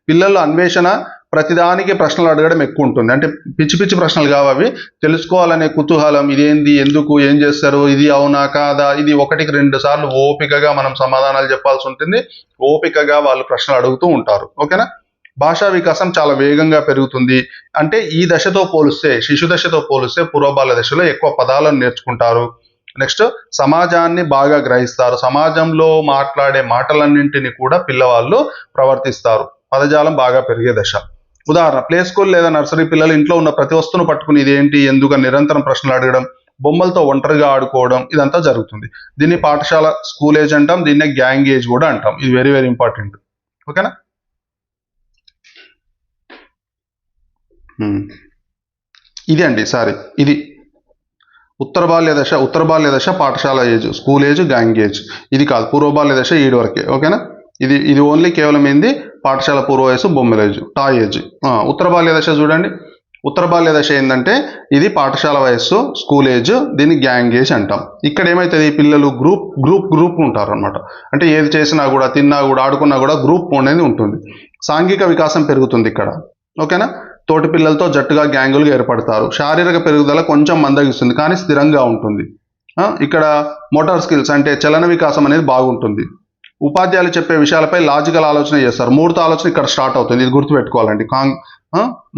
పిల్లలు అన్వేషణ, ప్రతిదానికి ప్రశ్నలు అడగడం ఎక్కువ ఉంటుంది. అంటే పిచ్చి పిచ్చి ప్రశ్నలు కావు అవి, తెలుసుకోవాలనే కుతూహలం, ఇదేంది, ఎందుకు, ఏం చేస్తారు, ఇది అవునా కాదా, ఇది 1-2 సార్లు ఓపికగా మనం సమాధానాలు చెప్పాల్సి ఉంటుంది. ఓపికగా వాళ్ళు ప్రశ్నలు అడుగుతూ ఉంటారు. ఓకేనా? భాషా వికాసం చాలా వేగంగా పెరుగుతుంది. అంటే ఈ దశతో పోలిస్తే, శిశు దశతో పోలిస్తే పూర్వబాల్య దశలో ఎక్కువ పదాలను నేర్చుకుంటారు. నెక్స్ట్ సమాజాన్ని బాగా గ్రహిస్తారు. సమాజంలో మాట్లాడే మాటలన్నింటినీ కూడా పిల్లవాళ్ళు ప్రవర్తిస్తారు. పదజాలం బాగా పెరిగే దశ. ఉదాహరణ, ప్లే స్కూల్ లేదా నర్సరీ పిల్లలు ఇంట్లో ఉన్న ప్రతి వస్తువును పట్టుకుని ఇదేంటి, ఎందుకు నిరంతరం ప్రశ్నలు అడగడం, బొమ్మలతో ఒంటరిగా ఆడుకోవడం ఇదంతా జరుగుతుంది. దీన్ని పాఠశాల స్కూల్ ఏజ్ అంటాం, దీన్నే గ్యాంగ్ ఏజ్ కూడా అంటాం. ఇది వెరీ వెరీ ఇంపార్టెంట్. ఓకేనా? ఇది అండి, సారీ, ఇది ఉత్తర బాల్య దశ పాఠశాల age, school age, gang age. ఇది కాదు, పూర్వబాల్య దశ 7 వరకే. ఓకేనా? ఇది ఓన్లీ కేవలం ఏంది, పాఠశాల పూర్వ వయసు, బొమ్మల ఏజ్, టాయ్ ఏజ్. ఉత్తర బాల్య దశ చూడండి, ఉత్తర బాల్య దశ ఏంటంటే ఇది పాఠశాల వయస్సు, స్కూల్ ఏజ్, దీన్ని గ్యాంగ్ ఏజ్ అంటాం. ఇక్కడ ఏమైతుంది, పిల్లలు గ్రూప్ ఉంటారు అనమాట. అంటే ఏది చేసినా కూడా, తిన్నా కూడా, ఆడుకున్నా కూడా గ్రూప్ అనేది ఉంటుంది. సాంఘిక వికాసం పెరుగుతుంది ఇక్కడ. ఓకేనా? తోటి పిల్లలతో జట్టుగా గ్యాంగులుగా ఏర్పడతారు. శారీరక పెరుగుదల కొంచెం మందగిస్తుంది కానీ స్థిరంగా ఉంటుంది. ఇక్కడ మోటార్ స్కిల్స్ అంటే చలన వికాసం అనేది బాగుంటుంది. ఉపాధ్యాయులు చెప్పే విషయాలపై లాజికల్ ఆలోచన చేస్తారు. మూడత ఆలోచన ఇక్కడ స్టార్ట్ అవుతుంది. ఇది గుర్తుపెట్టుకోవాలండి.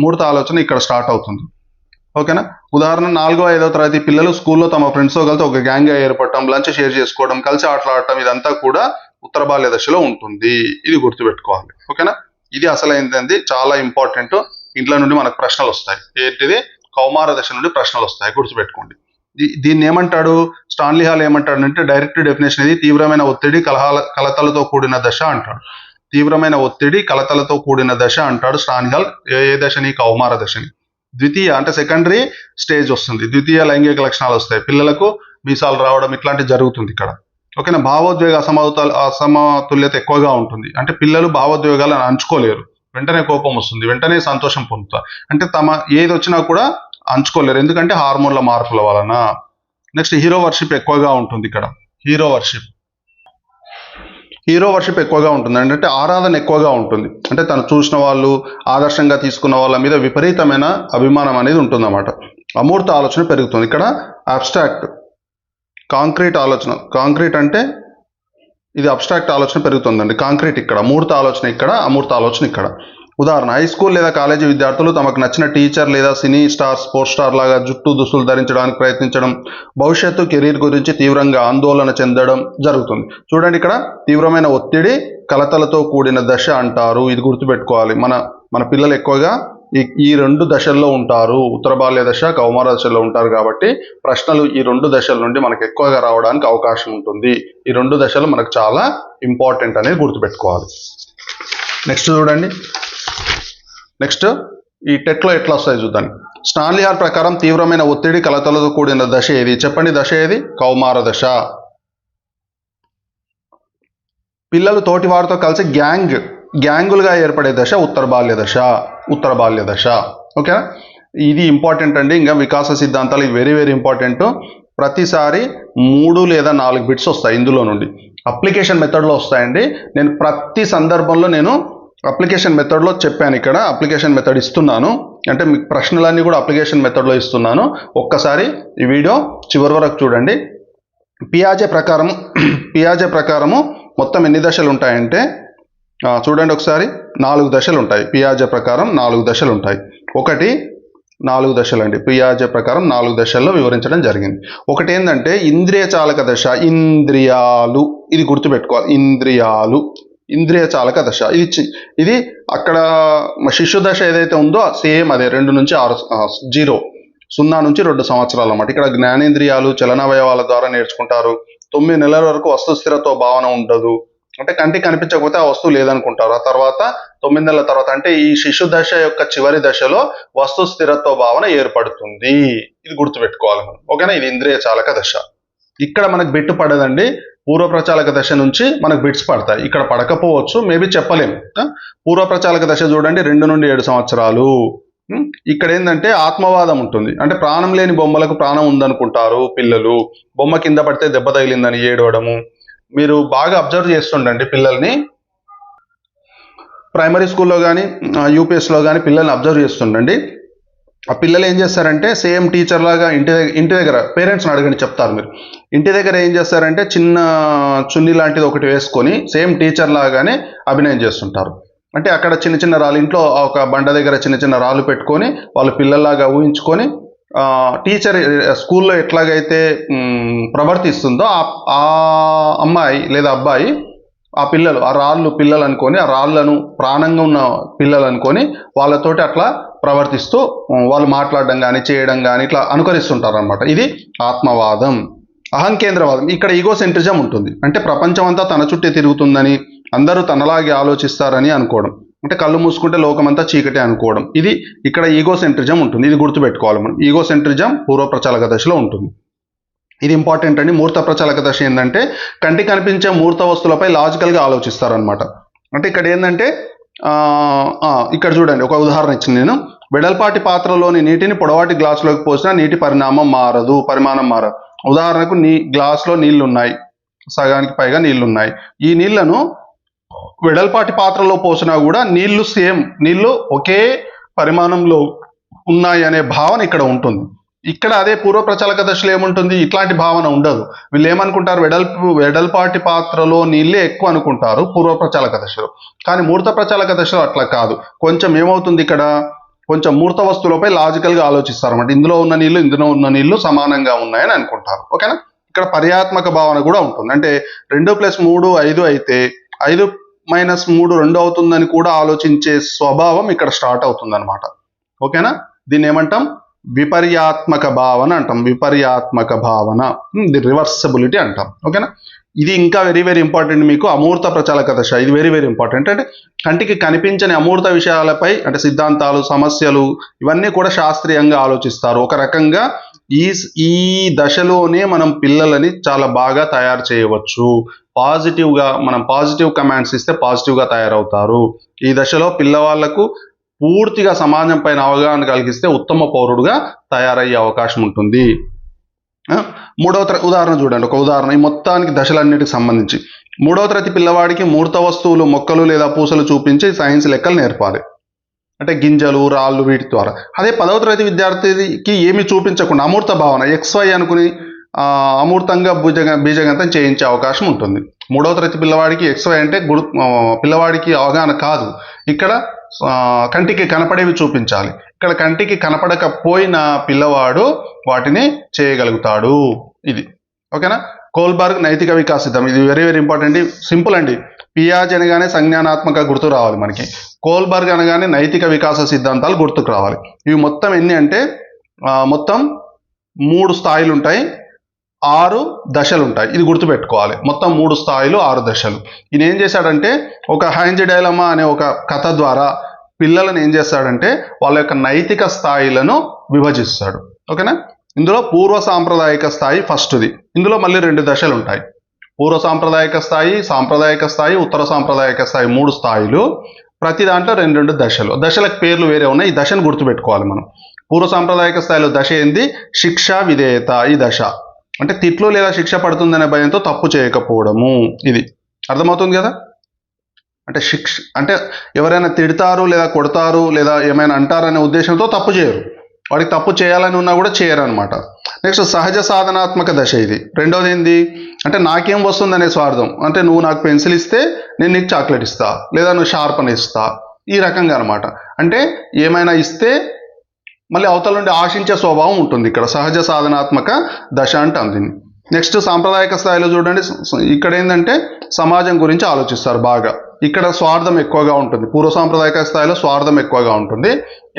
మూడత ఆలోచన ఇక్కడ స్టార్ట్ అవుతుంది. ఓకేనా? ఉదాహరణ, 4వ 5వ తరగతి పిల్లలు స్కూల్లో తమ ఫ్రెండ్స్తో కలిసి ఒక గ్యాంగ్గా ఏర్పడటం, లంచ్ షేర్ చేసుకోవడం, కలిసి ఆటలాడటం ఇదంతా కూడా ఉత్తర బాల్య దశలో ఉంటుంది. ఇది గుర్తుపెట్టుకోవాలి. ఓకేనా? ఇది అసలైంది, చాలా ఇంపార్టెంట్. ఇంట్లో నుండి మనకు ప్రశ్నలు వస్తాయి. ఏంటిది, కౌమార దశ నుండి ప్రశ్నలు వస్తాయి, గుర్తుపెట్టుకోండి. దీన్ని ఏమంటాడు స్టాన్లీ హాల్ ఏమంటాడు అంటే డైరెక్ట్ డెఫినేషన్ ఇది తీవ్రమైన ఒత్తిడి కలతలతో కూడిన దశ అంటాడు. తీవ్రమైన ఒత్తిడి కలతలతో కూడిన దశ అంటాడు స్టాన్లీ హాల్. ఏ దశని? కౌమార దశని. ద్వితీయ అంటే సెకండరీ స్టేజ్ వస్తుంది. ద్వితీయ లైంగిక లక్షణాలు వస్తాయి, పిల్లలకు మీసాలు రావడం ఇట్లాంటివి జరుగుతుంది ఇక్కడ. ఓకేనా. భావోద్వేగ అసమతుల్యత ఎక్కువగా ఉంటుంది. అంటే పిల్లలు భావోద్వేగాలను అంచుకోలేరు, వెంటనే కోపం వస్తుంది, వెంటనే సంతోషం పొందుతారు. అంటే ఏది వచ్చినా కూడా అంచుకోలేరు, ఎందుకంటే హార్మోన్ల మార్పుల వలన. నెక్స్ట్ హీరో వర్షిప్ ఎక్కువగా ఉంటుంది ఇక్కడ. హీరో వర్షిప్ ఎక్కువగా ఉంటుంది అంటే ఆరాధన ఎక్కువగా ఉంటుంది. అంటే తను చూసిన వాళ్ళు, ఆదర్శంగా తీసుకున్న వాళ్ళ మీద విపరీతమైన అభిమానం అనేది ఉంటుందన్నమాట. అమూర్త ఆలోచన పెరుగుతుంది. ఇక్కడ అబ్స్ట్రాక్ట్, కాంక్రీట్ ఆలోచన. కాంక్రీట్ అంటే ఇది అబ్స్ట్రాక్ట్ ఆలోచన పెరుగుతుందండి. కాంక్రీట్ ఇక్కడ, మూర్త ఆలోచన ఇక్కడ, అమూర్త ఆలోచన ఇక్కడ. ఉదాహరణ, హై స్కూల్ లేదా కాలేజీ విద్యార్థులు తమకు నచ్చిన టీచర్ లేదా సినీ స్టార్, స్పోర్ట్స్ స్టార్ లాగా జుట్టు దుస్తులు ధరించడానికి ప్రయత్నించడం, భవిష్యత్తు కెరీర్ గురించి తీవ్రంగా ఆందోళన చెందడం జరుగుతుంది. చూడండి ఇక్కడ తీవ్రమైన ఒత్తిడి కలతలతో కూడిన దశ అంటారు. ఇది గుర్తుపెట్టుకోవాలి. మన పిల్లలు ఎక్కువగా ఈ రెండు దశల్లో ఉంటారు. ఉత్తర బాల్య దశ, కౌమార దశల్లో ఉంటారు. కాబట్టి ప్రశ్నలు ఈ రెండు దశల నుండి మనకు ఎక్కువగా రావడానికి అవకాశం ఉంటుంది. ఈ రెండు దశలు మనకు చాలా ఇంపార్టెంట్ అనేది గుర్తుపెట్టుకోవాలి. నెక్స్ట్ చూడండి. నెక్స్ట్ ఈ టెట్లో ఎట్లా వస్తాయి చూద్దాం. స్టాన్లీ హాల్ ప్రకారం తీవ్రమైన ఒత్తిడి కలతలతో కూడిన దశ ఏది? చెప్పండి. దశ ఏది? కౌమార దశ. పిల్లలు తోటి వారితో కలిసి గ్యాంగులుగా ఏర్పడే దశ ఉత్తర బాల్య దశ. ఓకేనా. ఇది ఇంపార్టెంట్ అండి. ఇంకా వికాస సిద్ధాంతాలు ఇది వెరీ వెరీ ఇంపార్టెంట్. ప్రతిసారి 3 లేదా 4 బిట్స్ వస్తాయి ఇందులో నుండి. అప్లికేషన్ మెథడ్లో వస్తాయండి. నేను ప్రతి సందర్భంలో అప్లికేషన్ మెథడ్లో చెప్పాను. ఇక్కడ అప్లికేషన్ మెథడ్ ఇస్తున్నాను, అంటే మీకు ప్రశ్నలన్నీ కూడా అప్లికేషన్ మెథడ్లో ఇస్తున్నాను. ఒక్కసారి ఈ వీడియో చివరి వరకు చూడండి. పియాజే ప్రకారము మొత్తం ఎన్ని దశలు ఉంటాయంటే చూడండి ఒకసారి. 4 దశలు ఉంటాయి. పియాజే ప్రకారం 4 దశలు ఉంటాయి. 4 దశలు అండి. పియాజే ప్రకారం 4 దశల్లో వివరించడం జరిగింది. ఒకటి ఏంటంటే ఇంద్రియ చాలక దశ. ఇంద్రియాలు, ఇది గుర్తుపెట్టుకోవాలి. ఇంద్రియ చాలక దశ. ఇది అక్కడ శిశు దశ ఏదైతే ఉందో సేమ్ అదే 2 నుంచి 0 నుంచి 2 సంవత్సరాలు అన్నమాట. ఇక్కడ జ్ఞానేంద్రియాలు చలనావయవాల ద్వారా నేర్చుకుంటారు. 9 నెలల వరకు వస్తు స్థిరత్వ భావన ఉండదు. అంటే కంటికి కనిపించకపోతే ఆ వస్తువు లేదనుకుంటారు. ఆ తర్వాత 9 నెలల తర్వాత అంటే ఈ శిశు దశ యొక్క చివరి దశలో వస్తు స్థిరత్వ భావన ఏర్పడుతుంది. ఇది గుర్తుపెట్టుకోవాలి మనం. ఓకేనా. ఇది ఇంద్రియ చాలక దశ. ఇక్కడ మనకు బిట్టు పడదండి. పూర్వ ప్రచాలక దశ నుంచి మనకు బిట్స్ పడతాయి. ఇక్కడ పడకపోవచ్చు, మేబీ చెప్పలేము. పూర్వ ప్రచాలక దశ చూడండి 2 నుండి 7 సంవత్సరాలు. ఇక్కడ ఏంటంటే ఆత్మవాదం ఉంటుంది. అంటే ప్రాణం లేని బొమ్మలకు ప్రాణం ఉందనుకుంటారు పిల్లలు. బొమ్మ కింద పడితే దెబ్బ తగిలిందని ఏడవడము. మీరు బాగా అబ్జర్వ్ చేస్తుండండి పిల్లల్ని. ప్రైమరీ స్కూల్లో కానీ యూపీఎస్లో కానీ పిల్లల్ని అబ్జర్వ్ చేస్తుండండి. ఆ పిల్లలు ఏం చేస్తారంటే సేమ్ టీచర్ లాగా ఇంటి దగ్గర పేరెంట్స్ని అడగండి చెప్తారు. మీరు ఇంటి దగ్గర ఏం చేస్తారంటే చిన్న చున్నీ లాంటిది ఒకటి వేసుకొని సేమ్ టీచర్ లాగానే అభినయం చేస్తుంటారు. అంటే అక్కడ చిన్న చిన్న రాళ్ళు, ఇంట్లో ఒక బండ దగ్గర చిన్న చిన్న రాళ్ళు పెట్టుకొని వాళ్ళు పిల్లల్లాగా ఊహించుకొని టీచర్ స్కూల్లో ఎట్లాగైతే ప్రవర్తిస్తుందో ఆ అమ్మాయి లేదా అబ్బాయి ఆ పిల్లలు అనుకొని ఆ రాళ్ళను ప్రాణంగా ఉన్న పిల్లలు అనుకొని వాళ్ళతోటి అట్లా ప్రవర్తిస్తూ వాళ్ళు మాట్లాడడం కానీ చేయడం కానీ ఇట్లా అనుకరిస్తుంటారు అనమాట. ఇది ఆత్మవాదం. అహంకేంద్రవాదం. ఇక్కడ ఈగోసెంట్రిజం ఉంటుంది. అంటే ప్రపంచం అంతా తన చుట్టే తిరుగుతుందని, అందరూ తనలాగే ఆలోచిస్తారని అనుకోవడం. అంటే కళ్ళు మూసుకుంటే లోకమంతా చీకటే అనుకోవడం. ఇది ఇక్కడ ఈగోసెంట్రిజం ఉంటుంది. ఇది గుర్తుపెట్టుకోవాలి మనం. ఈగోసెంట్రిజం పూర్వ ప్రచాలక దశలో ఉంటుంది. ఇది ఇంపార్టెంట్ అండి. మూర్త ప్రచాలక దశ ఏంటంటే కంటికి కనిపించే మూర్త వస్తువులపై లాజికల్గా ఆలోచిస్తారనమాట. అంటే ఇక్కడ ఏంటంటే ఇక్కడ చూడండి ఒక ఉదాహరణ ఇచ్చింది నేను. వెడల్పాటి పాత్రలోని నీటిని పొడవాటి గ్లాసులోకి పోసినా నీటి పరిమాణం మారదు. ఉదాహరణకు గ్లాసులో నీళ్లు ఉన్నాయి, సగానికి పైగా నీళ్లు ఉన్నాయి. ఈ నీళ్లను వెడల్పాటి పాత్రలో పోసినా కూడా నీళ్లు ఒకే పరిమాణంలో ఉన్నాయి అనే భావన ఇక్కడ ఉంటుంది. ఇక్కడ అదే పూర్వ ప్రచాలక దశలో ఏముంటుంది? ఇట్లాంటి భావన ఉండదు. వీళ్ళు ఏమనుకుంటారు? వెడల్పాటి పాత్రలో నీళ్ళే ఎక్కువ అనుకుంటారు పూర్వ ప్రచాలక దశలో. కానీ మూర్త ప్రచాలక దశలో అట్లా కాదు. కొంచెం ఏమవుతుంది ఇక్కడ? కొంచెం మూర్త వస్తువులపై లాజికల్గా ఆలోచిస్తారు అన్నమాట. ఇందులో ఉన్న నీళ్లు సమానంగా ఉన్నాయని అనుకుంటారు. ఓకేనా. ఇక్కడ పర్యాత్మక భావన కూడా ఉంటుంది. అంటే 2 + 3 5 అయితే 5 - 3 2 అవుతుందని కూడా ఆలోచించే స్వభావం ఇక్కడ స్టార్ట్ అవుతుంది అనమాట. ఓకేనా. దీన్ని ఏమంటాం? విపర్యాత్మక భావన అంటాం. విపర్యాత్మక భావన, ది రివర్సబిలిటీ అంటాం. ఓకేనా. ఇది ఇంకా వెరీ వెరీ ఇంపార్టెంట్ మీకు. అమూర్త ప్రచాలక దశ, ఇది వెరీ వెరీ ఇంపార్టెంట్. అంటే కంటికి కనిపించని అమూర్త విషయాలపై అంటే సిద్ధాంతాలు, సమస్యలు ఇవన్నీ కూడా శాస్త్రీయంగా ఆలోచిస్తారు. ఒక రకంగా ఈ ఈ దశలోనే మనం పిల్లలని చాలా బాగా తయారు చేయవచ్చు. పాజిటివ్గా మనం పాజిటివ్ కమాండ్స్ ఇస్తే పాజిటివ్గా తయారవుతారు. ఈ దశలో పిల్లవాళ్లకు పూర్తిగా సమాజం పైన అవగాహన కలిగిస్తే ఉత్తమ పౌరుడుగా తయారయ్యే అవకాశం ఉంటుంది. మూడవ ఉదాహరణ చూడండి, ఒక ఉదాహరణ ఈ మొత్తానికి దశలన్నిటికి సంబంధించి. మూడవ తరగతి పిల్లవాడికి మూర్త వస్తువులు, మొక్కలు లేదా పూసలు చూపించి సైన్స్ లెక్కలు నేర్పాలి. అంటే గింజలు, రాళ్ళు వీటి ద్వారా. అదే 10వ తరగతి విద్యార్థికి ఏమి చూపించకుండా అమూర్త భావన XY అనుకుని అమూర్తంగా బీజగంతం చేయించే అవకాశం ఉంటుంది. 3వ తరగతి పిల్లవాడికి XY అంటే పిల్లవాడికి అవగాహన కాదు. ఇక్కడ కంటికి కనపడేవి చూపించాలి. ఇక్కడ కంటికి కనపడకపోయిన పిల్లవాడు వాటిని చేయగలుగుతాడు. ఇది ఓకేనా. కోల్బర్గ్ నైతిక వికాస సిద్ధాంతం, ఇది వెరీ వెరీ ఇంపార్టెంట్. సింపుల్ అండి. పియాజ్ అనగానే సంజ్ఞానాత్మక గుర్తు రావాలి మనకి. కోల్బర్గ్ అనగానే నైతిక వికాస సిద్ధాంతాలు గుర్తుకు రావాలి. ఇవి మొత్తం ఎన్ని అంటే మొత్తం 3 స్థాయిలు ఉంటాయి, 6 దశలు ఉంటాయి. ఇది గుర్తుపెట్టుకోవాలి. మొత్తం 3 స్థాయిలు, 6 దశలు. ఈయన ఏం చేశాడంటే ఒక హైంజ్ డైలమా అనే ఒక కథ ద్వారా పిల్లలను ఏం చేస్తాడంటే వాళ్ళ యొక్క నైతిక స్థాయిలను విభజిస్తాడు. ఓకేనా. ఇందులో పూర్వ సాంప్రదాయిక స్థాయి ఫస్ట్ది. ఇందులో మళ్ళీ 2 దశలు ఉంటాయి. పూర్వ సాంప్రదాయిక స్థాయి, సాంప్రదాయిక స్థాయి, ఉత్తర సాంప్రదాయిక స్థాయి, 3 స్థాయిలు. ప్రతి దాంట్లో 2 దశలు. దశలకు పేర్లు వేరే ఉన్నాయి. ఈ దశను గుర్తుపెట్టుకోవాలి మనం. పూర్వ సాంప్రదాయిక స్థాయిలో దశ ఏంది? శిక్ష విధేయత. ఈ దశ అంటే తిట్లు లేదా శిక్ష పడుతుందనే భయంతో తప్పు చేయకపోవడము. ఇది అర్థమవుతుంది కదా. అంటే శిక్ష అంటే ఎవరైనా తిడతారు లేదా కొడతారు లేదా ఏమైనా అంటారనే ఉద్దేశంతో తప్పు చేయరు. వాడికి తప్పు చేయాలని ఉన్నా కూడా చేయరు అనమాట. నెక్స్ట్ సహజ సాధనాత్మక దశ. ఇది రెండోది ఏంది అంటే నాకేం వస్తుందనే స్వార్థం. అంటే నువ్వు నాకు పెన్సిల్ ఇస్తే నేను నీకు చాక్లెట్ ఇస్తా, లేదా నువ్వు షార్పన్ ఇస్తా, ఈ రకంగా అనమాట. అంటే ఏమైనా ఇస్తే మళ్ళీ అవతల నుండి ఆశించే స్వభావం ఉంటుంది. ఇక్కడ సహజ సాధనాత్మక దశ అంటాం దీన్ని. నెక్స్ట్ సాంప్రదాయిక స్థాయిలో చూడండి, ఇక్కడ ఏంటంటే సమాజం గురించి ఆలోచిస్తారు బాగా. ఇక్కడ స్వార్థం ఎక్కువగా ఉంటుంది. పూర్వ సాంప్రదాయిక స్థాయిలో స్వార్థం ఎక్కువగా ఉంటుంది.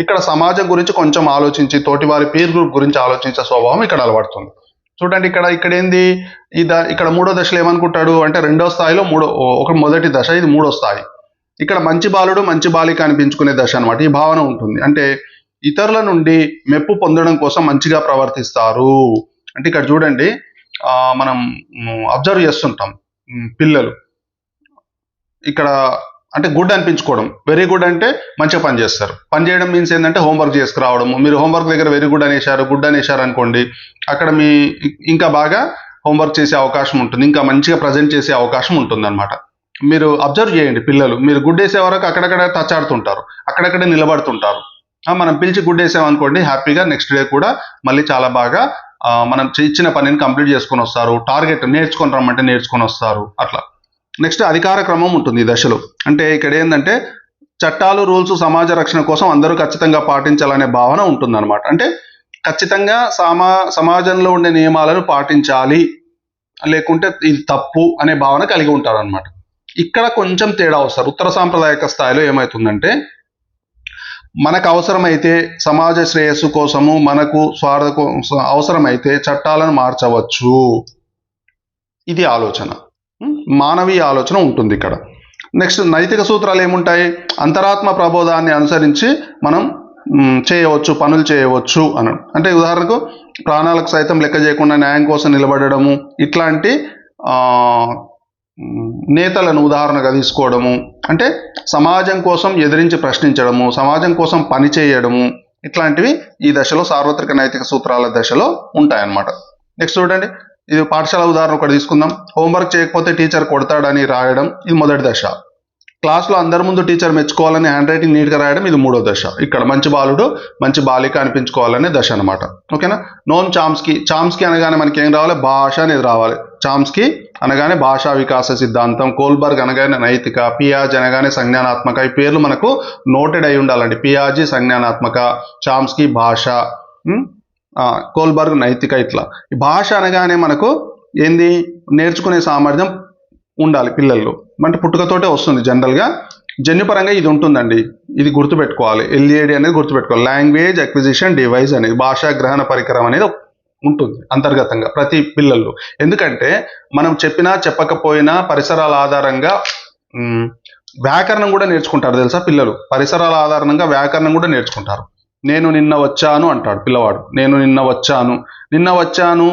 ఇక్కడ సమాజం గురించి కొంచెం ఆలోచించి తోటి వారి పీర్ గ్రూప్ గురించి ఆలోచించే స్వభావం ఇక్కడ అలవడుతుంది. చూడండి ఇక్కడ ఏంది ఇక్కడ 3వ దశలో ఏమనుకుంటాడు అంటే 2వ స్థాయిలో మొదటి దశ, ఇది 3వ స్థాయి. ఇక్కడ మంచి బాలుడు మంచి బాలిక అనిపించుకునే దశ అనమాట. ఈ భావన ఉంటుంది. అంటే ఇతరుల నుండి మెప్పు పొందడం కోసం మంచిగా ప్రవర్తిస్తారు. అంటే ఇక్కడ చూడండి మనం అబ్జర్వ్ చేస్తుంటాం పిల్లలు ఇక్కడ అంటే గుడ్ అనిపించుకోవడం. వెరీ గుడ్ అంటే మంచిగా పని చేస్తారు. పని చేయడం మీన్స్ ఏంటంటే హోంవర్క్ చేసుకురావడము. మీరు హోంవర్క్ దగ్గర వెరీ గుడ్ అనేసారు, గుడ్ అనేసారు అనుకోండి, అక్కడ మీ ఇంకా బాగా హోంవర్క్ చేసే అవకాశం ఉంటుంది, ఇంకా మంచిగా ప్రజెంట్ చేసే అవకాశం ఉంటుంది అనమాట. మీరు అబ్జర్వ్ చేయండి పిల్లలు, మీరు గుడ్ వేసే వరకు అక్కడక్కడ తచ్చాడుతుంటారు, అక్కడక్కడే నిలబడుతుంటారు. మనం పిలిచి గుడ్ వేసామనుకోండి హ్యాపీగా నెక్స్ట్ డే కూడా మళ్ళీ చాలా బాగా మనం ఇచ్చిన పనిని కంప్లీట్ చేసుకొని వస్తారు. టార్గెట్ నేర్చుకొని రమ్మంటే నేర్చుకొని వస్తారు. అట్లా నెక్స్ట్ అధికార క్రమం ఉంటుంది ఈ దశలో. అంటే ఇక్కడ ఏంటంటే చట్టాలు, రూల్స్ సమాజ రక్షణ కోసం అందరూ ఖచ్చితంగా పాటించాలనే భావన ఉంటుంది అనమాట. అంటే ఖచ్చితంగా సమాజంలో ఉండే నియమాలను పాటించాలి, లేకుంటే ఇది తప్పు అనే భావన కలిగి ఉంటారు అనమాట. ఇక్కడ కొంచెం తేడా వస్తారు. ఉత్తర సాంప్రదాయక స్థాయిలో ఏమవుతుందంటే మనకు అవసరమైతే సమాజ శ్రేయస్సు కోసము మనకు అవసరమైతే చట్టాలను మార్చవచ్చు. ఇది ఆలోచన, మానవీయ ఆలోచన ఉంటుంది ఇక్కడ. నెక్స్ట్ నైతిక సూత్రాలు ఏముంటాయి? అంతరాత్మ ప్రబోధాన్ని అనుసరించి మనం చేయవచ్చు, పనులు చేయవచ్చు అని. అంటే ఉదాహరణకు ప్రాణాలకు సైతం లెక్క చేయకుండా న్యాయం కోసం నిలబడము, ఇట్లాంటి నేతలను ఉదాహరణగా తీసుకోవడము, అంటే సమాజం కోసం ఎదిరించి ప్రశ్నించడము, సమాజం కోసం పని చేయడము, ఇట్లాంటివి ఈ దశలో సార్వత్రిక నైతిక సూత్రాల దశలో ఉంటాయన్నమాట. నెక్స్ట్ చూడండి, ఇది పాఠశాల ఉదాహరణ ఒకటి తీసుకుందాం. హోంవర్క్ చేయకపోతే టీచర్ కొడతాడని రాయడం, ఇది మొదటి దశ. క్లాస్లో అందరి ముందు టీచర్ మెచ్చుకోవాలని హ్యాండ్ రైటింగ్ నీట్గా రాయడం, ఇది 3వ దశ. ఇక్కడ మంచి బాలుడు మంచి బాలిక అనిపించుకోవాలనే దశ అనమాట. ఓకేనా. నోమ్ చామ్స్కీ. చామ్స్కీ అనగానే మనకి ఏం రావాలి? భాష అనేది రావాలి. చామ్స్కీ అనగానే భాషా వికాస సిద్ధాంతం, కోల్బర్గ్ అనగానే నైతిక, పియాజ్ అనగానే సంజ్ఞానాత్మక. ఈ పేర్లు మనకు నోటెడ్ అయి ఉండాలండి. పియాజీ సంజ్ఞానాత్మక, చామ్స్కీ భాష, కోల్బర్గ్ నైతిక. ఇట్లా ఈ భాష అనగానే మనకు ఏంది? నేర్చుకునే సామర్థ్యం ఉండాలి పిల్లల్లో. అంటే పుట్టుకతోటే వస్తుంది. జనరల్గా జన్యుపరంగా ఇది ఉంటుందండి. ఇది గుర్తుపెట్టుకోవాలి. ఎల్ఏడి అనేది గుర్తుపెట్టుకోవాలి. లాంగ్వేజ్ అక్విజిషన్ డివైస్ అనేది భాషా గ్రహణ పరికరం అనేది ఉంటుంది అంతర్గతంగా ప్రతి పిల్లల్లో. ఎందుకంటే మనం చెప్పినా చెప్పకపోయినా పరిసరాల ఆధారంగా వ్యాకరణం కూడా నేర్చుకుంటారు తెలుసా పిల్లలు. పరిసరాల ఆధారంగా వ్యాకరణం కూడా నేర్చుకుంటారు. నేను నిన్న వచ్చాను అంటాడు పిల్లవాడు. నేను నిన్న వచ్చాను,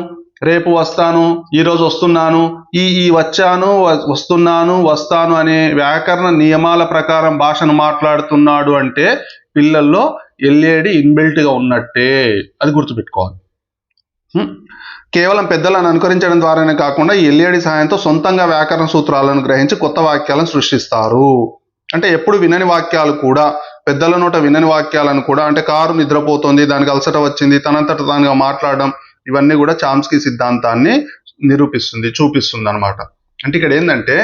రేపు వస్తాను, ఈరోజు వస్తున్నాను, ఈ వచ్చాను, వస్తాను అనే వ్యాకరణ నియమాల ప్రకారం భాషను మాట్లాడుతున్నాడు అంటే పిల్లల్లో ఎల్ఏడి ఇన్బిల్ట్గా ఉన్నట్టే. అది గుర్తుపెట్టుకోవాలి. కేవలం పెద్దలను అనుకరించడం ద్వారానే కాకుండా ఈ ఎల్ఏడి సహాయంతో సొంతంగా వ్యాకరణ సూత్రాలను గ్రహించి కొత్త వాక్యాలను సృష్టిస్తారు. అంటే ఎప్పుడు వినని వాక్యాలు కూడా, పెద్దల నోట వినని వాక్యాలను కూడా, అంటే కారు నిద్రపోతుంది, దానికి అలసట వచ్చింది, తనంతట తానుగా మాట్లాడడం, ఇవన్నీ కూడా చామ్స్కీ సిద్ధాంతాన్ని చూపిస్తుంది అనమాట. అంటే ఇక్కడ ఏంటంటే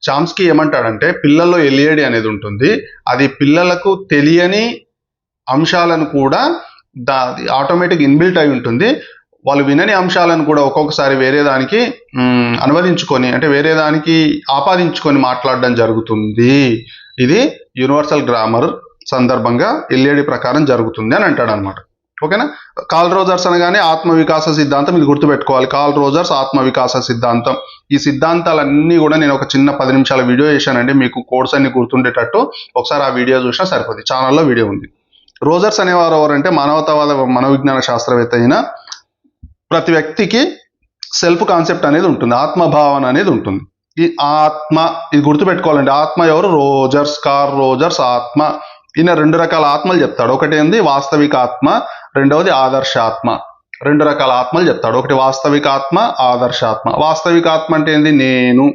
చామ్స్కీ ఏమంటాడంటే పిల్లల్లో ఎల్ఏడి అనేది ఉంటుంది. అది పిల్లలకు తెలియని అంశాలను కూడా ఆటోమేటిక్ ఇన్బిల్ట్ అయి ఉంటుంది. వాళ్ళు వినని అంశాలను కూడా ఒక్కొక్కసారి వేరే దానికి అనువదించుకొని, అంటే వేరే దానికి ఆపాదించుకొని మాట్లాడడం జరుగుతుంది. ఇది యూనివర్సల్ గ్రామర్ సందర్భంగా ఎల్ఏడి ప్రకారం జరుగుతుంది అని అంటాడు అనమాట. ఓకేనా. కార్ల్ రోజర్స్ అనగానే ఆత్మ వికాస సిద్ధాంతం, ఇది గుర్తుపెట్టుకోవాలి. కార్ల్ రోజర్స్ ఆత్మ వికాస సిద్ధాంతం. ఈ సిద్ధాంతాలన్నీ కూడా నేను ఒక చిన్న 10 నిమిషాల వీడియో చేశానండి, మీకు కోడ్స్ అన్ని గుర్తుండేటట్టు ఒకసారి ఆ వీడియో చూసినా సరిపోతుంది. ఛానల్లో వీడియో ఉంది. రోజర్స్ అనేవారు ఎవరంటే మానవతావాద మనోవిజ్ఞాన శాస్త్రవేత్త అయిన. ప్రతి వ్యక్తికి సెల్ఫ్ కాన్సెప్ట్ అనేది ఉంటుంది, ఆత్మభావన అనేది ఉంటుంది. ఈ ఆత్మ, ఇది గుర్తుపెట్టుకోవాలండి. ఆత్మ ఎవరు? రోజర్స్, కార్ల్ రోజర్స్ ఆత్మ. ఈయన 2 రకాల ఆత్మలు చెప్తాడు. ఒకటి ఏంది వాస్తవిక ఆత్మ, రెండవది ఆదర్శాత్మ. 2 రకాల ఆత్మలు చెప్తాడు. ఒకటి వాస్తవిక ఆత్మ, ఆదర్శాత్మ. వాస్తవిక ఆత్మ అంటే ఏంది? నేను.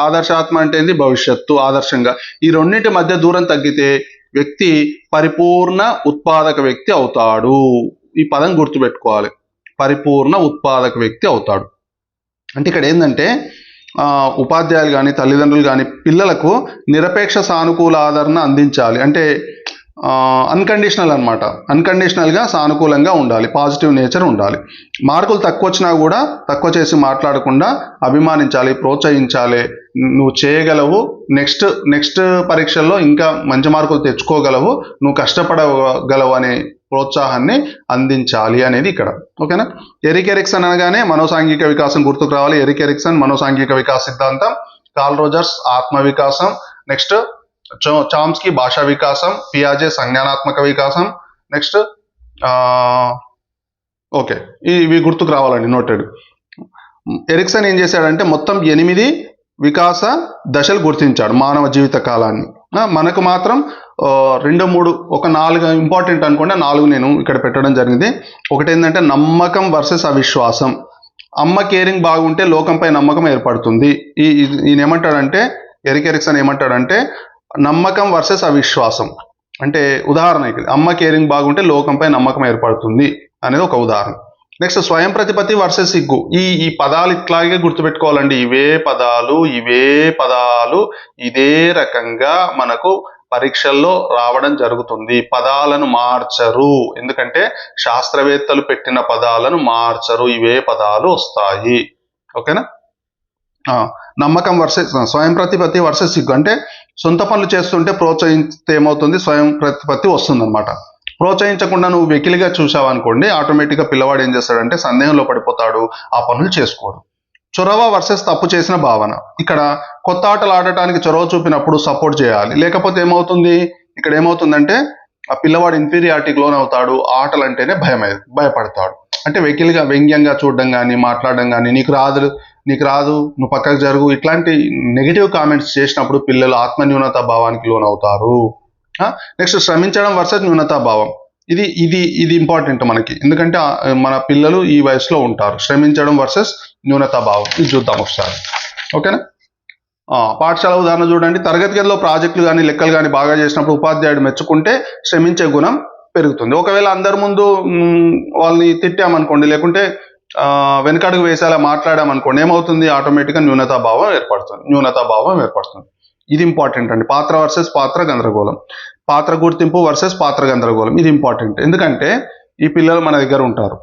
ఆదర్శాత్మ అంటే ఏంది? భవిష్యత్తు, ఆదర్శంగా. ఈ రెండింటి మధ్య దూరం తగ్గితే వ్యక్తి పరిపూర్ణ ఉత్పాదక వ్యక్తి అవుతాడు. ఈ పదం గుర్తుపెట్టుకోవాలి, పరిపూర్ణ ఉత్పాదక వ్యక్తి అవుతాడు. అంటే ఇక్కడ ఏంటంటే ఉపాధ్యాయులు కానీ తల్లిదండ్రులు కానీ పిల్లలకు నిరపేక్ష సానుకూల ఆదరణ అందించాలి. అంటే అన్కండిషనల్ అనమాట. అన్కండిషనల్గా సానుకూలంగా ఉండాలి, పాజిటివ్ నేచర్ ఉండాలి. మార్కులు తక్కువ వచ్చినా కూడా తక్కువ చేసి మాట్లాడకుండా అభిమానించాలి, ప్రోత్సహించాలి. నువ్వు చేయగలవు, నెక్స్ట్ పరీక్షల్లో ఇంకా మంచి మార్కులు తెచ్చుకోగలవు, నువ్వు కష్టపడగలవు అనే ప్రోత్సాహాన్ని అందించాలి అనేది ఇక్కడ. ఓకేనా. ఎరిక్ ఎరిక్సన్ అనగానే మనోసాంఘిక వికాసం గుర్తుకు రావాలి. ఎరిక్ ఎరిక్సన్ మనోసాంఘిక వికాస సిద్ధాంతం, కార్ల్ రోజర్స్ ఆత్మ వికాసం, నెక్స్ట్ చామ్స్కీ భాషా వికాసం, పియాజే సంజ్ఞానాత్మక వికాసం, నెక్స్ట్ ఓకే ఇవి గుర్తుకు రావాలండి, నోటెడ్. ఎరిక్సన్ ఏం చేశాడంటే మొత్తం 8 వికాస దశలు గుర్తించాడు మానవ జీవిత కాలాన్ని. మనకు మాత్రం 2, 3 ఒక 4 ఇంపార్టెంట్ అనుకోండి, 4 నేను ఇక్కడ పెట్టడం జరిగింది. ఒకటి ఏంటంటే నమ్మకం వర్సెస్ అవిశ్వాసం. అమ్మ కేరింగ్ బాగుంటే లోకంపై నమ్మకం ఏర్పడుతుంది. ఈయన ఏమంటాడంటే, ఎరిక్ ఎరిక్సన్ ఏమంటాడంటే నమ్మకం వర్సెస్ అవిశ్వాసం. అంటే ఉదాహరణకి అమ్మ కేరింగ్ బాగుంటే లోకంపై నమ్మకం ఏర్పడుతుంది అనేది ఒక ఉదాహరణ. నెక్స్ట్ స్వయం ప్రతిపత్తి వర్సెస్ సిగ్గు. ఈ పదాలు ఇట్లాగే గుర్తుపెట్టుకోవాలండి. ఇవే పదాలు ఇదే రకంగా మనకు పరీక్షల్లో రావడం జరుగుతుంది. పదాలను మార్చరు, ఎందుకంటే శాస్త్రవేత్తలు పెట్టిన పదాలను మార్చరు, ఇవే పదాలు వస్తాయి. ఓకేనా. నమ్మకం వర్సెస్ స్వయం ప్రతిపత్తి వర్సెస్ సిగ్గు. అంటే సొంత పనులు చేస్తుంటే ప్రోత్సహిస్తే ఏమవుతుంది? స్వయం ప్రతిపత్తి వస్తుంది అనమాట. ప్రోత్సహించకుండా నువ్వు వెకిలిగా చూసావు అనుకోండి, ఆటోమేటిక్గా పిల్లవాడు ఏం చేస్తాడంటే సందేహంలో పడిపోతాడు, ఆ పనులు చేసుకోడు. చొరవ వర్సెస్ తప్పు చేసిన భావన. ఇక్కడ కొత్త ఆటలు ఆడటానికి చొరవ చూపినప్పుడు సపోర్ట్ చేయాలి, లేకపోతే ఏమవుతుంది? ఇక్కడ ఏమవుతుందంటే ఆ పిల్లవాడు ఇన్ఫీరియారిటీకి లోన్ అవుతాడు, ఆటలు అంటేనే భయపడతాడు. అంటే వెకిలిగా వ్యంగ్యంగా చూడడం కానీ మాట్లాడడం కానీ, నీకు రాదు నువ్వు పక్కకు జరుగు, ఇట్లాంటి నెగిటివ్ కామెంట్స్ చేసినప్పుడు పిల్లలు ఆత్మన్యూనత భావానికి లోన్ అవుతారు. నెక్స్ట్ శ్రమించడం వర్సెస్ న్యూనతా భావం. ఇది ఇంపార్టెంట్ మనకి, ఎందుకంటే మన పిల్లలు ఈ వయసులో ఉంటారు. శ్రమించడం వర్సెస్ న్యూనతా భావం, ఇది చూద్దాం ఒకసారి. ఓకేనా. పాఠశాల ఉదాహరణ చూడండి. తరగతి గదిలో ప్రాజెక్టులు కానీ లెక్కలు కానీ బాగా చేసినప్పుడు ఉపాధ్యాయుడు మెచ్చుకుంటే శ్రమించే గుణం పెరుగుతుంది. ఒకవేళ అందరి ముందు వాళ్ళని తిట్టామనుకోండి, లేకుంటే వెనకడుగు వేసేలా మాట్లాడామనుకోండి, ఏమవుతుంది? ఆటోమేటిక్గా న్యూనతా భావం ఏర్పడుతుంది. ఇది ఇంపార్టెంట్ అండి. పాత్ర వర్సెస్ పాత్ర గందరగోళం. పాత్ర గుర్తింపు వర్సెస్ పాత్ర గందరగోళం, ఇది ఇంపార్టెంట్. ఎందుకంటే ఈ పిల్లలు మన దగ్గర ఉంటారు.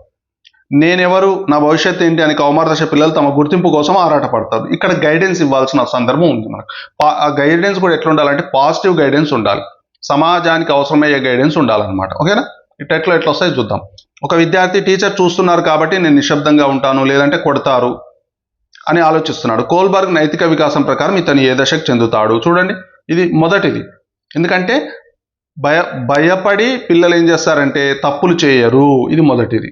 నేనెవరు, నా భవిష్యత్తు ఏంటి అని కౌమారదశ పిల్లలు తమ గుర్తింపు కోసం ఆరాటపడతారు. ఇక్కడ గైడెన్స్ ఇవ్వాల్సిన సందర్భం ఉంది మనకు. ఆ గైడెన్స్ కూడా ఎట్లా ఉండాలంటే పాజిటివ్ గైడెన్స్ ఉండాలి. సమాజానికి అవసరమయ్యే గైడెన్స్ ఉండాలన్నమాట. ఓకేనా? ఈ టెట్లో ఎట్లా వస్తాయి చూద్దాం. ఒక విద్యార్థి టీచర్ చూస్తున్నారు కాబట్టి నేను నిశ్శబ్దంగా ఉంటాను, లేదంటే కొడతారు అని ఆలోచిస్తున్నాడు. కోల్బర్గ్ నైతిక వికాసం ప్రకారం ఇతను ఏ దశకు చెందుతాడు? చూడండి, ఇది మొదటిది. ఎందుకంటే భయపడి పిల్లలు ఏం చేస్తారంటే తప్పులు చేయరు. ఇది మొదటిది.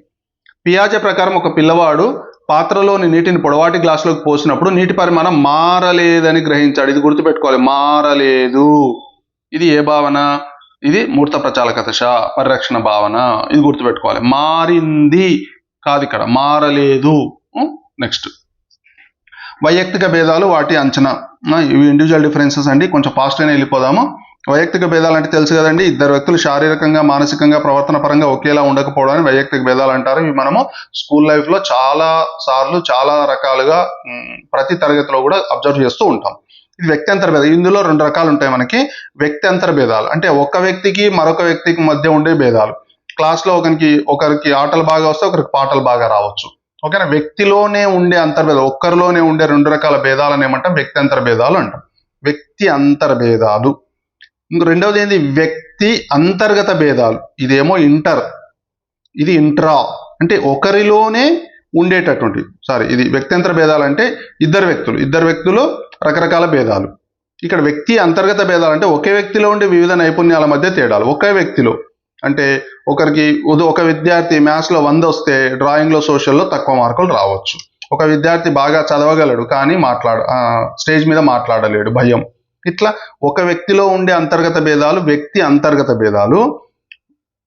పియాజే ప్రకారం ఒక పిల్లవాడు పాత్రలోని నీటిని పొడవాటి గ్లాసులోకి పోసినప్పుడు నీటి పరిమాణం మారలేదని గ్రహించాడు. ఇది గుర్తుపెట్టుకోవాలి, మారలేదు. ఇది ఏ భావన? ఇది మూర్త ప్రచాలక దశ, పరిరక్షణ భావన. ఇది గుర్తుపెట్టుకోవాలి. మారింది కాదు, ఇక్కడ మారలేదు. నెక్స్ట్, వైయక్తిక భేదాలు, వాటి అంచనా. ఇవి ఇండివిజువల్ డిఫరెన్సెస్ అండి. కొంచెం ఫాస్ట్గానే వెళ్ళిపోదాము. వైయక్తిక భేదాలు అంటే తెలుసు కదండి, ఇద్దరు వ్యక్తులు శారీరకంగా, మానసికంగా, ప్రవర్తన పరంగా ఒకేలా ఉండకపోవడాన్ని వైయక్తిక భేదాలు అంటారు. ఇవి మనము స్కూల్ లైఫ్లో చాలా సార్లు చాలా రకాలుగా ప్రతి తరగతిలో కూడా అబ్జర్వ్ చేస్తూ ఉంటాం. ఇది వ్యక్త్యంతర భేదాలు. ఇందులో 2 రకాలు ఉంటాయి మనకి. వ్యక్త్యంతర భేదాలు అంటే ఒక వ్యక్తికి మరొక వ్యక్తికి మధ్య ఉండే భేదాలు. క్లాస్లో ఒకరికి ఆటలు బాగా వస్తే ఒకరికి పాటలు బాగా రావచ్చు. ఓకేనా? వ్యక్తిలోనే ఉండే అంతర్భేదాలు, ఒక్కరిలోనే ఉండే 2 రకాల భేదాలను ఏమంటాం? వ్యక్త్యంతర భేదాలు అంటాం. వ్యక్తి అంతర భేదాలు. రెండవది ఏంది? వ్యక్తి అంతర్గత భేదాలు. ఇదేమో ఇంటర్, ఇది ఇంట్రా, అంటే ఒకరిలోనే ఉండేటటువంటి. ఇది వ్యక్త్యంతర భేదాలు అంటే ఇద్దరు వ్యక్తులు రకరకాల భేదాలు. ఇక్కడ వ్యక్తి అంతర్గత భేదాలు అంటే ఒకే వ్యక్తిలో ఉండే వివిధ నైపుణ్యాల మధ్య తేడాలు. ఒకే వ్యక్తిలో అంటే ఒక విద్యార్థి మ్యాథ్స్లో 100 వస్తే డ్రాయింగ్లో, సోషల్లో తక్కువ మార్కులు రావచ్చు. ఒక విద్యార్థి బాగా చదవగలడు కానీ స్టేజ్ మీద మాట్లాడలేడు, భయం. ఇట్లా ఒక వ్యక్తిలో ఉండే అంతర్గత భేదాలు వ్యక్తి అంతర్గత భేదాలు.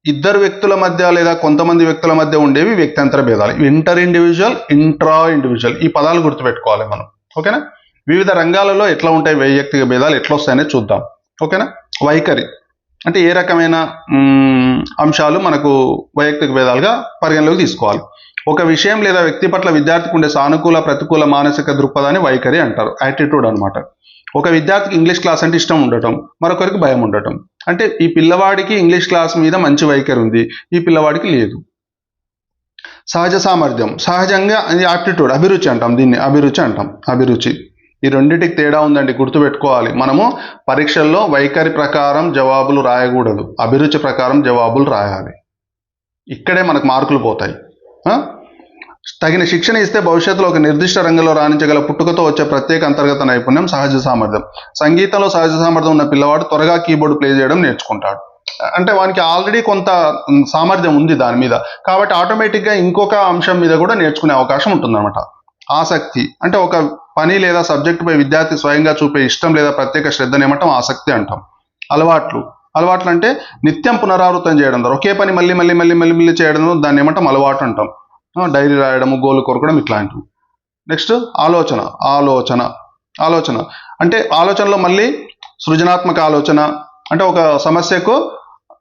ఇద్దరు వ్యక్తుల మధ్య లేదా కొంతమంది వ్యక్తుల మధ్య ఉండేవి వ్యక్త్యంతర భేదాలు. ఇంటర్ ఇండివిజువల్, ఇంట్రా ఇండివిజువల్, ఈ పదాలు గుర్తుపెట్టుకోవాలి మనం. ఓకేనా? వివిధ రంగాలలో ఎట్లా ఉంటాయి వైయక్తిక భేదాలు, ఎట్లా వస్తాయనే చూద్దాం. ఓకేనా? వైఖరి అంటే ఏ రకమైన అంశాలు మనకు వైయక్తిక భేదాలుగా పరిగణలోకి తీసుకోవాలి. ఒక విషయం లేదా వ్యక్తి పట్ల విద్యార్థికి ఉండే సానుకూల, ప్రతికూల మానసిక దృక్పథాన్ని వైఖరి అంటారు. యాటిట్యూడ్ అనమాట. ఒక విద్యార్థికి ఇంగ్లీష్ క్లాస్ అంటే ఇష్టం ఉండటం, మరొకరికి భయం ఉండటం. అంటే ఈ పిల్లవాడికి ఇంగ్లీష్ క్లాస్ మీద మంచి వైఖరి ఉంది, ఈ పిల్లవాడికి లేదు. సహజ సామర్థ్యం, సహజంగా అది యాప్టిట్యూడ్, అభిరుచి అంటాం. దీన్ని అభిరుచి అంటాం. అభిరుచి. ఈ రెండింటికి తేడా ఉందండి, గుర్తుపెట్టుకోవాలి. మనము పరీక్షల్లో వైఖరి ప్రకారం జవాబులు రాయకూడదు, అభిరుచి ప్రకారం జవాబులు రాయాలి. ఇక్కడే మనకు మార్కులు పోతాయి. తగిన శిక్షణ ఇస్తే భవిష్యత్తులో ఒక నిర్దిష్ట రంగంలో రాణించగల పుట్టుకతో వచ్చే ప్రత్యేక అంతర్గత నైపుణ్యం సహజ సామర్థ్యం. సంగీతంలో సహజ సామర్థ్యం ఉన్న పిల్లవాడు త్వరగా కీబోర్డ్ ప్లే చేయడం నేర్చుకుంటాడు. అంటే వానికి ఆల్రెడీ కొంత సామర్థ్యం ఉంది దాని మీద, కాబట్టి ఆటోమేటిక్గా ఇంకొక అంశం మీద కూడా నేర్చుకునే అవకాశం ఉంటుందన్నమాట. ఆసక్తి అంటే ఒక పని లేదా సబ్జెక్టుపై విద్యార్థి స్వయంగా చూపే ఇష్టం లేదా ప్రత్యేక శ్రద్ధను ఏమంటాం? ఆసక్తి అంటాం. అలవాట్లు అంటే నిత్యం పునరావృతం చేయడం, ఒకే పని మళ్ళీ మళ్ళీ మళ్ళీ మళ్ళీ మళ్ళీ చేయడం, దాన్ని ఏమంటాం? అలవాటు అంటాం. డైరీ రాయడము, గోలు కొరకడం, ఇట్లాంటివి. నెక్స్ట్, ఆలోచన అంటే ఆలోచనలో మళ్ళీ సృజనాత్మక ఆలోచన అంటే ఒక సమస్యకు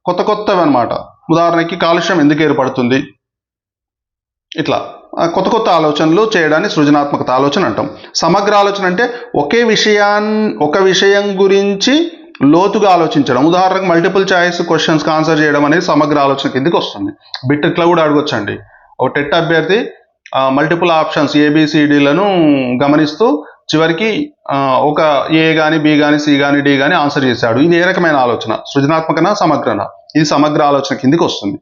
కొత్తవి అనమాట. ఉదాహరణకి కాలుష్యం ఎందుకు ఏర్పడుతుంది, ఇట్లా కొత్త ఆలోచనలు చేయడాన్ని సృజనాత్మకత ఆలోచన అంటాం. సమగ్ర ఆలోచన అంటే ఒక విషయం గురించి లోతుగా ఆలోచించడం. ఉదాహరణకు మల్టిపుల్ చాయిస్ క్వశ్చన్స్కి ఆన్సర్ చేయడం అనేది సమగ్ర ఆలోచన కిందకి వస్తుంది. బిట్ ఇట్లా కూడా అడగొచ్చండి. ఒక టెట్ అభ్యర్థి మల్టిపుల్ ఆప్షన్స్ ఏబిసిడీలను గమనిస్తూ చివరికి ఒక ఏ కానీ, బి కానీ, సి కానీ, డి కానీ ఆన్సర్ చేశాడు. ఇది ఏ రకమైన ఆలోచన? సృజనాత్మకనా, సమగ్రనా? ఇది సమగ్ర ఆలోచన కిందికి వస్తుంది.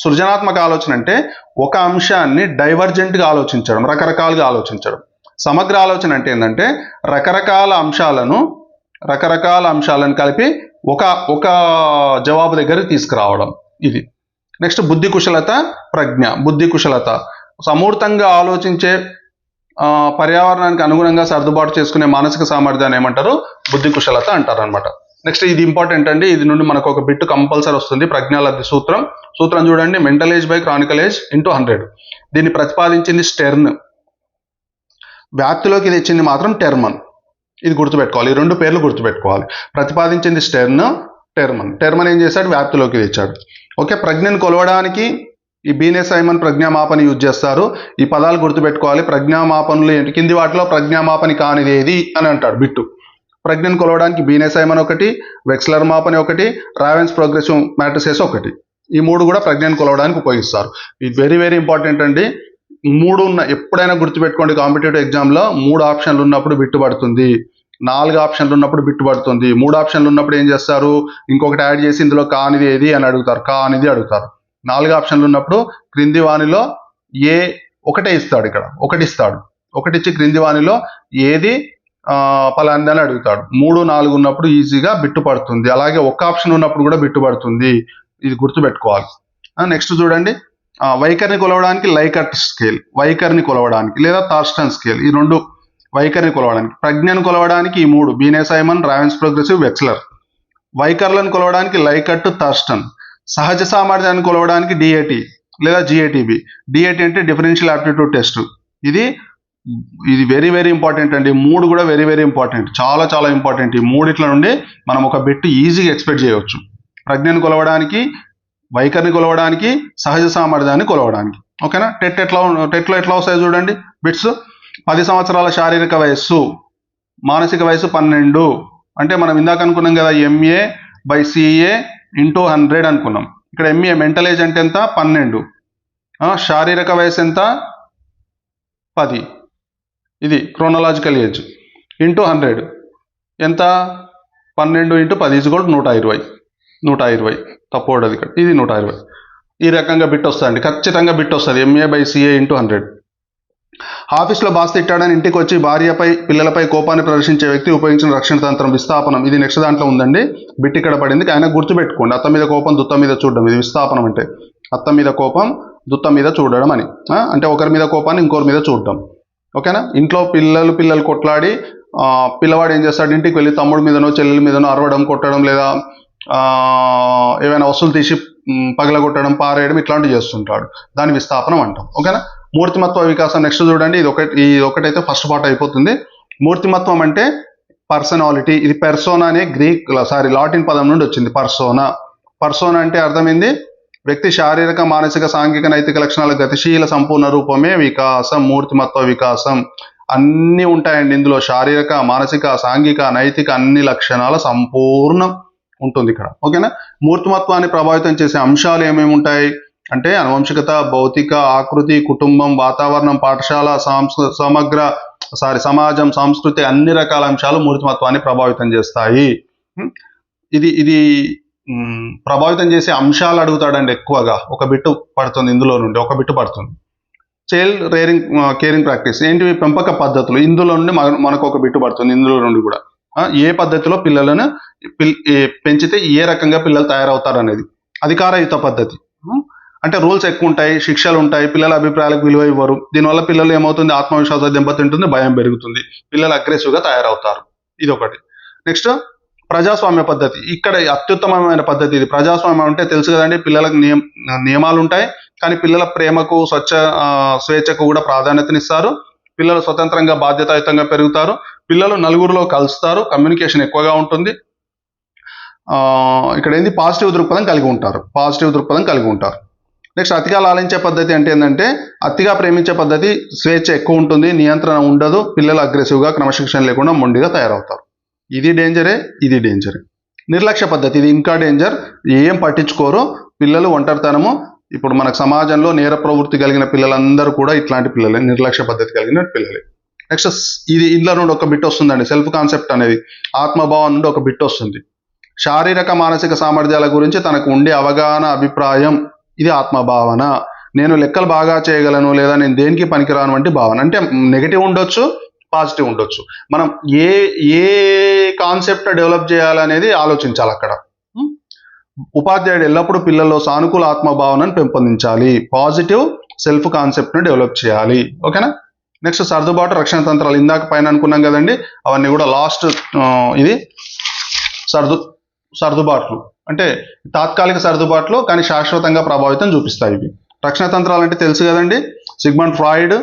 సృజనాత్మక ఆలోచన అంటే ఒక అంశాన్ని డైవర్జెంట్గా ఆలోచించడం, రకరకాలుగా ఆలోచించడం. సమగ్ర ఆలోచన అంటే ఏంటంటే రకరకాల అంశాలను కలిపి ఒక జవాబు దగ్గరికి తీసుకురావడం. ఇది. నెక్స్ట్, బుద్ధి కుశలత, ప్రజ్ఞ. బుద్ధి కుశలత సమూర్తంగా ఆలోచించే, పర్యావరణానికి అనుగుణంగా సర్దుబాటు చేసుకునే మానసిక సామర్థ్యాన్ని ఏమంటారు? బుద్ధి కుశలత అంటారు అనమాట. నెక్స్ట్, ఇది ఇంపార్టెంట్ అండి. ఇది నుండి మనకు ఒక బిట్ కంపల్సరీ వస్తుంది. ప్రజ్ఞాలబ్ధి సూత్రం చూడండి. Mental age by Chronicle age into 100. దీన్ని ప్రతిపాదించింది స్టెర్న్, వ్యాప్తిలోకి తెచ్చింది మాత్రం టెర్మన్. ఇది గుర్తుపెట్టుకోవాలి. ఈ 2 పేర్లు గుర్తుపెట్టుకోవాలి. ప్రతిపాదించింది స్టెర్న్, టెర్మన్ ఏం చేశాడు? వ్యాప్తిలోకి తెచ్చాడు. ఓకే. ప్రజ్ఞను కొలవడానికి ఈ బీనే సైమన్ ప్రజ్ఞామాపన యూజ్ చేస్తారు. ఈ పదాలు గుర్తుపెట్టుకోవాలి. ప్రజ్ఞామాపనలు ఏంటి? కింది వాటిలో ప్రజ్ఞామాపని కానిది ఏది అని అంటాడు బిట్టు. ప్రజ్ఞను కొలవడానికి బీనే సైమన్ ఒకటి, వెక్స్లర్ మాపని ఒకటి, రావెన్స్ ప్రోగ్రెసివ్ మ్యాట్రిసెస్ ఒకటి. ఈ 3 కూడా ప్రజ్ఞను కొలవడానికి ఉపయోగిస్తారు. ఇది వెరీ వెరీ ఇంపార్టెంట్ అండి. 3 ఎప్పుడైనా గుర్తుపెట్టుకోండి. కాంపిటేటివ్ ఎగ్జామ్లో 3 ఆప్షన్లు ఉన్నప్పుడు బిట్టు పడుతుంది. 4 ఆప్షన్లు ఉన్నప్పుడు బిట్టు పడుతుంది. 3 ఆప్షన్లు ఉన్నప్పుడు ఏం చేస్తారు, ఇంకొకటి యాడ్ చేసి ఇందులో కానిది ఏది అని అడుగుతారు, కానిది అడుగుతారు. 4 ఆప్షన్లు ఉన్నప్పుడు క్రింది వానిలో ఏ ఒకటే ఇస్తాడు, ఇక్కడ ఒకటి ఇస్తాడు, ఒకటి ఇచ్చి క్రింది వానిలో ఏది పలాంది అని అడుగుతాడు. 3, 4 ఉన్నప్పుడు ఈజీగా బిట్టు పడుతుంది. అలాగే ఒక్క ఆప్షన్ ఉన్నప్పుడు కూడా బిట్టు పడుతుంది. ఇది గుర్తుపెట్టుకోవాలి. నెక్స్ట్ చూడండి, వైఖరిని కొలవడానికి లైకర్ట్ స్కేల్, వైఖరిని కొలవడానికి లేదా థార్స్టన్ స్కేల్, ఈ రెండు వైఖరిని కొలవడానికి. ప్రజ్ఞను కొలవడానికి ఈ 3 బీనే సైమన్, రావెన్స్ ప్రోగ్రెసివ్, వెక్స్లర్. వైఖరులను కొలవడానికి లైకర్ట్, థార్స్టన్. సహజ సామర్థ్యాన్ని కొలవడానికి డిఏటి లేదా జిఏటిబి. డిఏటి అంటే డిఫరెన్షియల్ ఆప్టిట్యూడ్ టెస్ట్. ఇది వెరీ వెరీ ఇంపార్టెంట్ అండి. 3 కూడా వెరీ వెరీ ఇంపార్టెంట్, చాలా చాలా ఇంపార్టెంట్. ఈ 3 నుండి మనం ఒక బిట్ ఈజీగా ఎక్స్పెక్ట్ చేయవచ్చు. ప్రజ్ఞను కొలవడానికి, వైఖరిని కొలవడానికి, సహజ సామర్థ్యాన్ని కొలవడానికి. ఓకేనా. టెట్లో ఎట్లా వస్తాయి చూడండి బిట్స్. 10 సంవత్సరాల శారీరక వయస్సు, మానసిక వయసు 12. అంటే మనం ఇందాక అనుకున్నాం కదా, MA/CA × 100 అనుకున్నాం. ఇక్కడ MA మెంటల్ ఏజ్ అంటే ఎంత, 12. శారీరక వయసు ఎంత, 10. ఇది క్రోనలాజికల్ ఏజ్ × 100 ఎంత, 12 × 10 = 120. తప్పకూడదు ఇక్కడ, ఇది 120. ఈ రకంగా బిట్ వస్తుందండి, ఖచ్చితంగా బిట్ వస్తుంది. MA/CA × 100. ఆఫీస్లో బాస్ తిట్టాడని ఇంటికి వచ్చి భార్యపై, పిల్లలపై కోపాన్ని ప్రదర్శించే వ్యక్తి ఉపయోగించిన రక్షణ తంత్రం విస్థాపనం. ఇది నెక్స్ట్ దాంట్లో ఉందండి, బిట్ ఇక్కడ పడింది. ఆయన గుర్తుపెట్టుకోండి, అత్త మీద కోపం దుత్త మీద చూడడం. ఇది విస్థాపనం అంటే అత్త మీద కోపం దుత్త మీద చూడడం అని. అంటే ఒకరి మీద కోపాన్ని ఇంకొకరి మీద చూడడం. ఓకేనా. ఇంట్లో పిల్లలు కొట్లాడి పిల్లవాడు ఏం చేస్తాడు, ఇంటికి వెళ్ళి తమ్ముడి మీదనో చెల్లెల మీదనో అరవడం, కొట్టడం, లేదా ఏవైనా వస్తువులు తీసి పగలగొట్టడం, పారేయడం, ఇట్లాంటివి చేస్తుంటాడు. దాని విస్థాపనం అంటాం. ఓకేనా. మూర్తిమత్వ వికాసం నెక్స్ట్ చూడండి. ఇది ఒకటైతే ఫస్ట్ పార్ట్ అయిపోతుంది. మూర్తిమత్వం అంటే పర్సనాలిటీ. ఇది పెర్సోనా అనే లాటిన్ పదం నుండి వచ్చింది. పర్సోనా అంటే అర్థమైంది, వ్యక్తి శారీరక, మానసిక, సాంఘిక, నైతిక లక్షణాల గతిశీల సంపూర్ణ రూపమే వికాసం. మూర్తిమత్వ వికాసం అన్నీ ఉంటాయండి ఇందులో. శారీరక, మానసిక, సాంఘిక, నైతిక అన్ని లక్షణాల సంపూర్ణం ఉంటుంది ఇక్కడ. ఓకేనా. మూర్తిమత్వాన్ని ప్రభావితం చేసే అంశాలు ఏమేమి ఉంటాయి అంటే అనువంశికత, భౌతిక ఆకృతి, కుటుంబం, వాతావరణం, పాఠశాల, సమాజం, సంస్కృతి, అన్ని రకాల అంశాలు మూర్తిమత్వాన్ని ప్రభావితం చేస్తాయి. ఇది ప్రభావితం చేసే అంశాలు అడుగుతాడండి ఎక్కువగా. ఒక బిట్టు పడుతుంది ఇందులో నుండి, ఒక బిట్టు పడుతుంది. చైల్డ్ కేరింగ్ ప్రాక్టీస్ ఏంటివి, పెంపక పద్ధతులు. ఇందులో నుండి మనకు ఒక బిట్టు పడుతుంది. ఇందులో నుండి కూడా ఏ పద్ధతిలో పిల్లలను పెంచితే ఏ రకంగా పిల్లలు తయారవుతారు అనేది. అధికారయుత పద్ధతి అంటే రూల్స్ ఎక్కువ ఉంటాయి, శిక్షలు ఉంటాయి, పిల్లల అభిప్రాయాలకు విలువ ఇవ్వరు. దీనివల్ల పిల్లలు ఏమవుతుంది, ఆత్మవిశ్వాసం దెబ్బతింటుంది, భయం పెరుగుతుంది, పిల్లలు అగ్రెసివ్గా తయారవుతారు. ఇది ఒకటి. నెక్స్ట్ ప్రజాస్వామ్య పద్ధతి. ఇక్కడ అత్యుత్తమమైన పద్ధతి ఇది. ప్రజాస్వామ్యం అంటే తెలుసు కదండి, పిల్లలకు నియమాలు ఉంటాయి, కానీ పిల్లల ప్రేమకు, స్వేచ్ఛకు కూడా ప్రాధాన్యతనిస్తారు. పిల్లలు స్వతంత్రంగా, బాధ్యతాయుతంగా పెరుగుతారు. పిల్లలు నలుగురిలో కలుస్తారు, కమ్యూనికేషన్ ఎక్కువగా ఉంటుంది. ఇక్కడ ఏంది, పాజిటివ్ దృక్పథం కలిగి ఉంటారు. నెక్స్ట్ అతిగా లాలించే పద్ధతి అంటే ఏంటంటే, అతిగా ప్రేమించే పద్ధతి. స్వేచ్ఛ ఎక్కువ ఉంటుంది, నియంత్రణ ఉండదు, పిల్లలు అగ్రెసివ్గా, క్రమశిక్షణ లేకుండా మొండిగా తయారవుతారు. ఇది డేంజరే. నిర్లక్ష్య పద్ధతి, ఇది ఇంకా డేంజర్. ఏం పట్టించుకోరు పిల్లలు, ఒంటరితనము. ఇప్పుడు మనకు సమాజంలో నేర ప్రవృత్తి కలిగిన పిల్లలందరూ కూడా ఇట్లాంటి పిల్లలే, నిర్లక్ష్య పద్ధతి కలిగిన పిల్లలే. నెక్స్ట్ ఇందులో నుండి ఒక బిట్ వస్తుందండి, సెల్ఫ్ కాన్సెప్ట్ అనేది. ఆత్మభావం నుండి ఒక బిట్ వస్తుంది. శారీరక, మానసిక సామర్థ్యాల గురించి తనకు ఉండే అవగాహన, అభిప్రాయం, ఇది ఆత్మభావన. నేను లెక్కలు బాగా చేయగలను, లేదా నేను దేనికి పనికిరాను వంటి భావన. అంటే నెగిటివ్ ఉండొచ్చు, పాజిటివ్ ఉండొచ్చు. మనం ఏ కాన్సెప్ట్ డెవలప్ చేయాలనేది ఆలోచించాలి అక్కడ. ఉపాధ్యాయుడు ఎల్లప్పుడూ పిల్లల్లో సానుకూల ఆత్మభావనను పెంపొందించాలి, పాజిటివ్ సెల్ఫ్ కాన్సెప్ట్ను డెవలప్ చేయాలి. ఓకేనా. నెక్స్ట్ సర్దుబాటు, రక్షణ తంత్రాలు. ఇందాక పైన అనుకున్నాం కదండి, అవన్నీ కూడా లాస్ట్. ఇది సర్దుబాట్లు అంటే తాత్కాలిక సర్దుబాట్లు, కానీ శాశ్వతంగా ప్రభావితం చూపిస్తాయి ఇవి. రక్షణ తంత్రాలు అంటే తెలుసు కదండి, సిగ్మండ్ ఫ్రాయిడ్,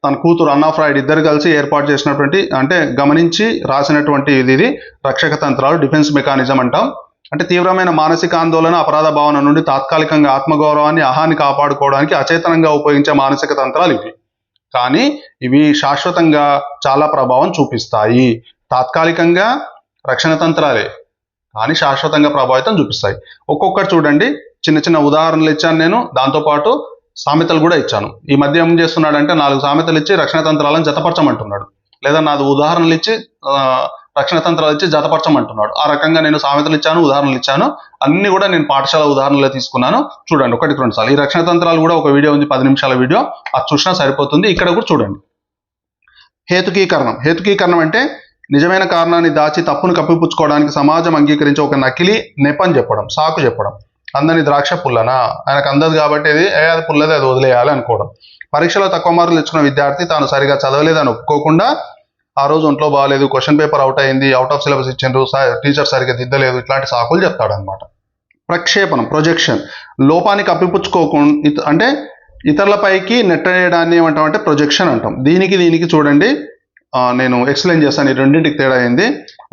తన కూతురు అన్నా ఫ్రాయిడ్ ఇద్దరు కలిసి ఏర్పాటు చేసినటువంటి, అంటే గమనించి రాసినటువంటి ఇది రక్షక తంత్రాలు, డిఫెన్స్ మెకానిజం అంటాం. అంటే తీవ్రమైన మానసిక ఆందోళన, అపరాధ భావన నుండి తాత్కాలికంగా ఆత్మగౌరవాన్ని, అహాన్ని కాపాడుకోవడానికి అచేతనంగా ఉపయోగించే మానసిక తంత్రాలు ఇవి. కానీ ఇవి శాశ్వతంగా చాలా ప్రభావం చూపిస్తాయి. తాత్కాలికంగా రక్షణ తంత్రాలే, కానీ శాశ్వతంగా ప్రభావితం చూపిస్తాయి. ఒక్కొక్కటి చూడండి, చిన్న చిన్న ఉదాహరణలు ఇచ్చాను నేను, దాంతోపాటు సామెతలు కూడా ఇచ్చాను. ఈ మధ్య ఏం చేస్తున్నాడంటే 4 సామెతలు ఇచ్చి రక్షణ తంత్రాలను జతపరచమంటున్నాడు, లేదా 4 ఉదాహరణలు ఇచ్చి రక్షణ తంత్రాలు ఇచ్చి జతపరచమంటున్నాడు. ఆ రకంగా నేను సామెతలు ఇచ్చాను, ఉదాహరణలు ఇచ్చాను. అన్ని కూడా నేను పాఠశాల ఉదాహరణలో తీసుకున్నాను. చూడండి 1-2 సార్లు. ఈ రక్షణ తంత్రాలు కూడా ఒక వీడియో ఉంది, 10 నిమిషాల వీడియో, అది చూసినా సరిపోతుంది. ఇక్కడ కూడా చూడండి. హేతుకీకరణం అంటే నిజమైన కారణాన్ని దాచి తప్పును కప్పిపుచ్చుకోవడానికి సమాజం అంగీకరించే ఒక నకిలీ నెపం చెప్పడం, సాకు చెప్పడం. అందని ద్రాక్ష పుల్లనా, ఆయనకు అందదు కాబట్టి అది పుల్లది, అది వదిలేయాలి అనుకోవడం. పరీక్షలో తక్కువ మార్కులు తెచ్చుకున్న విద్యార్థి తాను సరిగా చదవలేదని ఒప్పుకోకుండా ఆ రోజు ఒంట్లో బాగాలేదు, క్వశ్చన్ పేపర్ అవుట్ అయింది, అవుట్ ఆఫ్ సిలబస్ ఇచ్చిండ్రు, టీచర్ సరిగ్గా దిద్దలేదు, ఇట్లాంటి సాకులు చెప్తాడనమాట. ప్రక్షేపణం, ప్రొజెక్షన్, లోపాన్ని కప్పిపుచ్చుకోకుండా అంటే ఇతరులపైకి నెట్టేయడాన్ని ఏమంటామంటే ప్రొజెక్షన్ అంటాం. దీనికి చూడండి, నేను ఎక్స్ప్లెయిన్ చేస్తాను. ఈ రెండింటికి తేడా అయింది.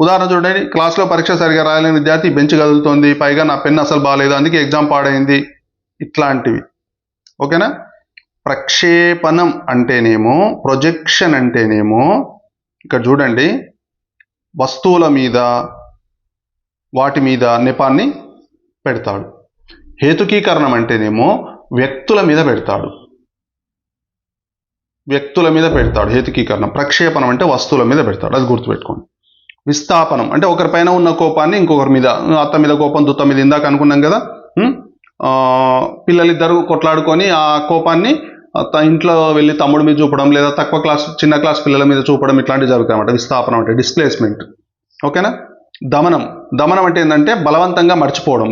ఉదాహరణ చూడండి, క్లాస్లో పరీక్ష సరిగా రాయలేని విద్యార్థి బెంచ్ కదులుతోంది, పైగా నా పెన్ అసలు బాగాలేదు, అందుకే ఎగ్జామ్ పాడైంది, ఇట్లాంటివి. ఓకేనా. ప్రక్షేపణం అంటేనేమో, ప్రొజెక్షన్ అంటేనేమో ఇక్కడ చూడండి, వస్తువుల మీద వాటి మీద నెపాన్ని పెడతాడు. హేతుకీకరణం అంటేనేమో వ్యక్తుల మీద పెడతాడు. హేతుకీకరణం. ప్రక్షేపణం అంటే వస్తువుల మీద పెడతాడు, అది గుర్తుపెట్టుకోండి. విస్థాపనం అంటే ఒకరిపైన ఉన్న కోపాన్ని ఇంకొకరి మీద, అత్త మీద కోపం, దుత్త మీద, ఇందాక అనుకున్నాం కదా, పిల్లలిద్దరూ కొట్లాడుకొని ఆ కోపాన్ని ఇంట్లో వెళ్ళి తమ్ముడి మీద చూపడం, లేదా చిన్న క్లాస్ పిల్లల మీద చూపడం, ఇట్లాంటివి జరుగుతాయి అన్నమాట. విస్థాపనం అంటే డిస్ప్లేస్మెంట్. ఓకేనా. దమనం అంటే ఏంటంటే బలవంతంగా మర్చిపోవడం.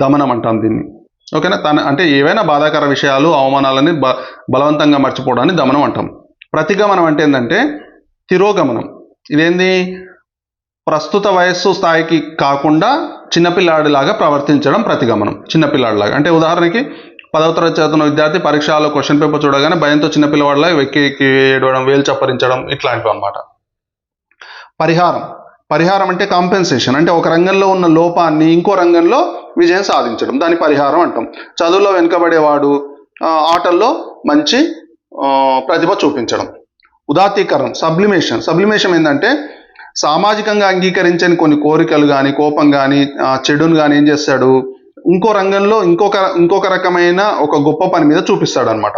దమనం అంటాం దీన్ని. ఓకేనా. అంటే ఏవైనా బాధాకర విషయాలు, అవమానాలని బలవంతంగా మర్చిపోవడాన్ని దమనం అంటాం. ప్రతిగమనం అంటే ఏంటంటే తిరోగమనం. ఇదేంది, ప్రస్తుత వయస్సు స్థాయికి కాకుండా చిన్నపిల్లాడిలాగా ప్రవర్తించడం ప్రతిగమనం. చిన్నపిల్లాడిలాగా అంటే ఉదాహరణకి 10వ తరగతి చదువుతున్న విద్యార్థి పరీక్షలో క్వశ్చన్ పేపర్ చూడగానే భయంతో చిన్నపిల్లవాడిలాగా వెక్కి ఏడవడం, వేలు చప్పరించడం, ఇట్లాంటివి అన్నమాట. పరిహారం అంటే కాంపెన్సేషన్. అంటే ఒక రంగంలో ఉన్న లోపాన్ని ఇంకో రంగంలో విజయం సాధించడం, దాని పరిహారం అంటాం. చదువులో వెనుకబడేవాడు ఆటల్లో మంచి ప్రతిభ చూపించడం. ఉదాత్తీకరణం, సబ్లిమేషన్ ఏంటంటే సామాజికంగా అంగీకరించని కొన్ని కోరికలు కానీ, కోపం కానీ, చెడును కానీ ఏం చేస్తాడు, ఇంకో రంగంలో ఇంకొక రకమైన ఒక గొప్ప పని మీద చూపిస్తాడు అనమాట.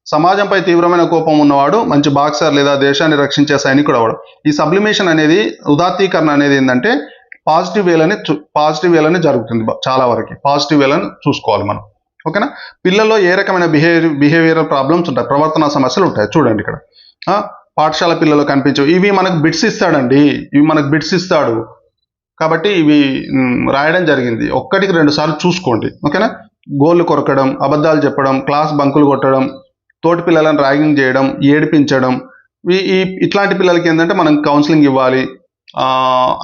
సమాజంపై తీవ్రమైన కోపం ఉన్నవాడు మంచి బాక్సర్ లేదా దేశాన్ని రక్షించే సైనికుడు అవ్వడం. ఈ సబ్లిమేషన్ అనేది, ఉదాత్తీకరణ అనేది ఏంటంటే పాజిటివ్ వేలని జరుగుతుంది. చాలా వరకు పాజిటివ్ వేలని చూసుకోవాలి మనం. ఓకేనా. పిల్లల్లో ఏ రకమైన బిహేవియరల్ ప్రాబ్లమ్స్ ఉంటాయి, ప్రవర్తన సమస్యలు ఉంటాయి. చూడండి ఇక్కడ పాఠశాల పిల్లలు కనిపించవు. ఇవి మనకు బిట్స్ ఇస్తాడు కాబట్టి ఇవి రాయడం జరిగింది. 1-2 సార్లు చూసుకోండి. ఓకేనా. గోళ్ళు కొరకడం, అబద్ధాలు చెప్పడం, క్లాస్ బంకులు కొట్టడం, తోటి పిల్లలను ర్యాగింగ్ చేయడం, ఏడిపించడం, ఇట్లాంటి పిల్లలకి ఏంటంటే మనం కౌన్సిలింగ్ ఇవ్వాలి.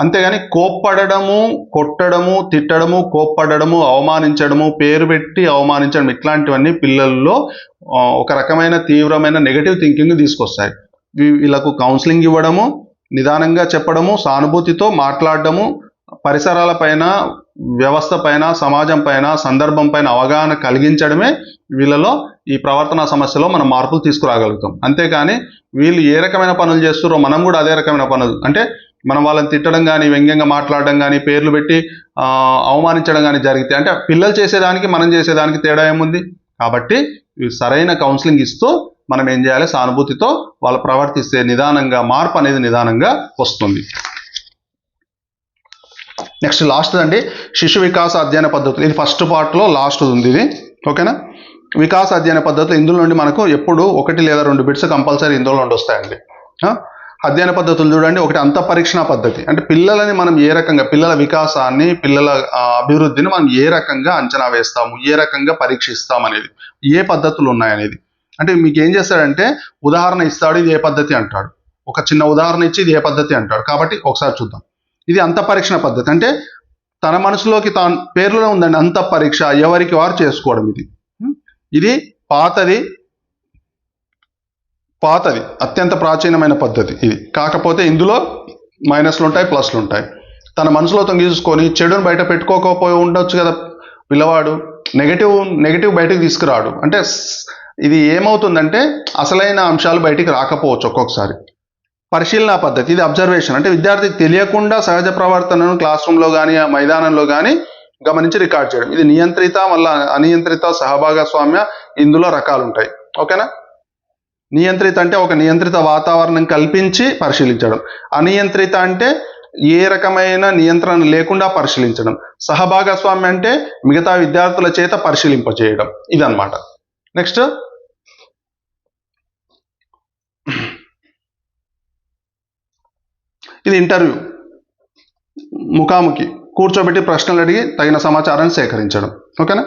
అంతేగాని కోప్పడము, కొట్టడము, తిట్టడము, కోప్పడము, అవమానించడము, పేరు పెట్టి అవమానించడం, ఇట్లాంటివన్నీ పిల్లల్లో ఒక రకమైన తీవ్రమైన నెగటివ్ థింకింగ్ తీసుకొస్తాయి. వీళ్ళకు కౌన్సిలింగ్ ఇవ్వడము, నిదానంగా చెప్పడము, సానుభూతితో మాట్లాడడము, పరిసరాల పైన, వ్యవస్థ పైన, సమాజం పైన, సందర్భం పైన అవగాహన కలిగించడమే వీళ్ళలో ఈ ప్రవర్తన సమస్యలో మనం మార్పులు తీసుకురాగలుగుతాం. అంతేకాని వీళ్ళు ఏ రకమైన పనులు చేస్తారో మనం కూడా అదే రకమైన పనులు, అంటే మనం వాళ్ళని తిట్టడం కానీ, వ్యంగ్యంగా మాట్లాడడం కానీ, పేర్లు పెట్టి అవమానించడం కానీ జరిగితే, అంటే పిల్లలు చేసేదానికి మనం చేసేదానికి తేడా ఏముంది? కాబట్టి సరైన కౌన్సిలింగ్ ఇస్తూ మనం ఏం చేయాలి, సానుభూతితో వాళ్ళు ప్రవర్తిస్తే నిదానంగా మార్పు అనేది నిదానంగా వస్తుంది. నెక్స్ట్ లాస్ట్ అండి, శిశు వికాస అధ్యయన పద్ధతులు. ఇది ఫస్ట్ పార్ట్లో లాస్ట్ ఉంది ఇది. ఓకేనా. వికాస అధ్యయన పద్ధతులు, ఇందులో నుండి మనకు ఎప్పుడు 1 లేదా 2 బిట్స్ కంపల్సరీ ఇందులో నుండి వస్తాయండి. అధ్యయన పద్ధతులు చూడండి. ఒకటి అంతఃపరీక్షణ పద్ధతి. అంటే పిల్లలని మనం ఏ రకంగా, పిల్లల వికాసాన్ని, పిల్లల అభివృద్ధిని మనం ఏ రకంగా అంచనా వేస్తాము, ఏ రకంగా పరీక్షిస్తాం అనేది, ఏ పద్ధతులు ఉన్నాయనేది. అంటే మీకు ఏం చేస్తాడంటే ఉదాహరణ ఇస్తాడు, ఇది ఏ పద్ధతి అంటాడు. ఒక చిన్న ఉదాహరణ ఇచ్చి ఇది ఏ పద్ధతి అంటాడు. కాబట్టి ఒకసారి చూద్దాం. ఇది అంతఃపరీక్షణ పద్ధతి. అంటే తన మనసులోకి పేరులో ఉందండి అంతఃపరీక్ష, ఎవరికి వారు చేసుకోవడం. ఇది పాతది, అత్యంత ప్రాచీనమైన పద్ధతి ఇది. కాకపోతే ఇందులో మైనస్లు ఉంటాయి, ప్లస్లు ఉంటాయి. తన మనసులో తొంగి చూసుకొని చెడును బయట పెట్టుకోకపోయి ఉండొచ్చు కదా పిల్లవాడు, నెగటివ్ బయటకు తీసుకురాడు. అంటే ఇది ఏమవుతుందంటే అసలైన అంశాలు బయటికి రాకపోవచ్చు ఒక్కొక్కసారి. పరిశీలన పద్ధతి, ఇది అబ్జర్వేషన్. అంటే విద్యార్థికి తెలియకుండా సహజ ప్రవర్తనను క్లాస్ రూమ్లో కానీ, మైదానంలో కానీ గమనించి రికార్డ్ చేయడం. ఇది నియంత్రిత, మళ్ళీ అనియంత్రిత, సహభాగస్వామ్య, ఇందులో రకాలు ఉంటాయి. ఓకేనా. నియంత్రిత అంటే ఒక నియంత్రిత వాతావరణం కల్పించి పరిశీలించడం. అనియంత్రిత అంటే ఏ రకమైన నియంత్రణ లేకుండా పరిశీలించడం. సహభాగస్వామ్యం అంటే మిగతా విద్యార్థుల చేత పరిశీలింపజేయడం. ఇదన్నమాట. నెక్స్ట్ ఇది ఇంటర్వ్యూ, ముఖాముఖి, కూర్చోబెట్టి ప్రశ్నలు అడిగి తగిన సమాచారాన్ని సేకరించడం. ఓకేనా.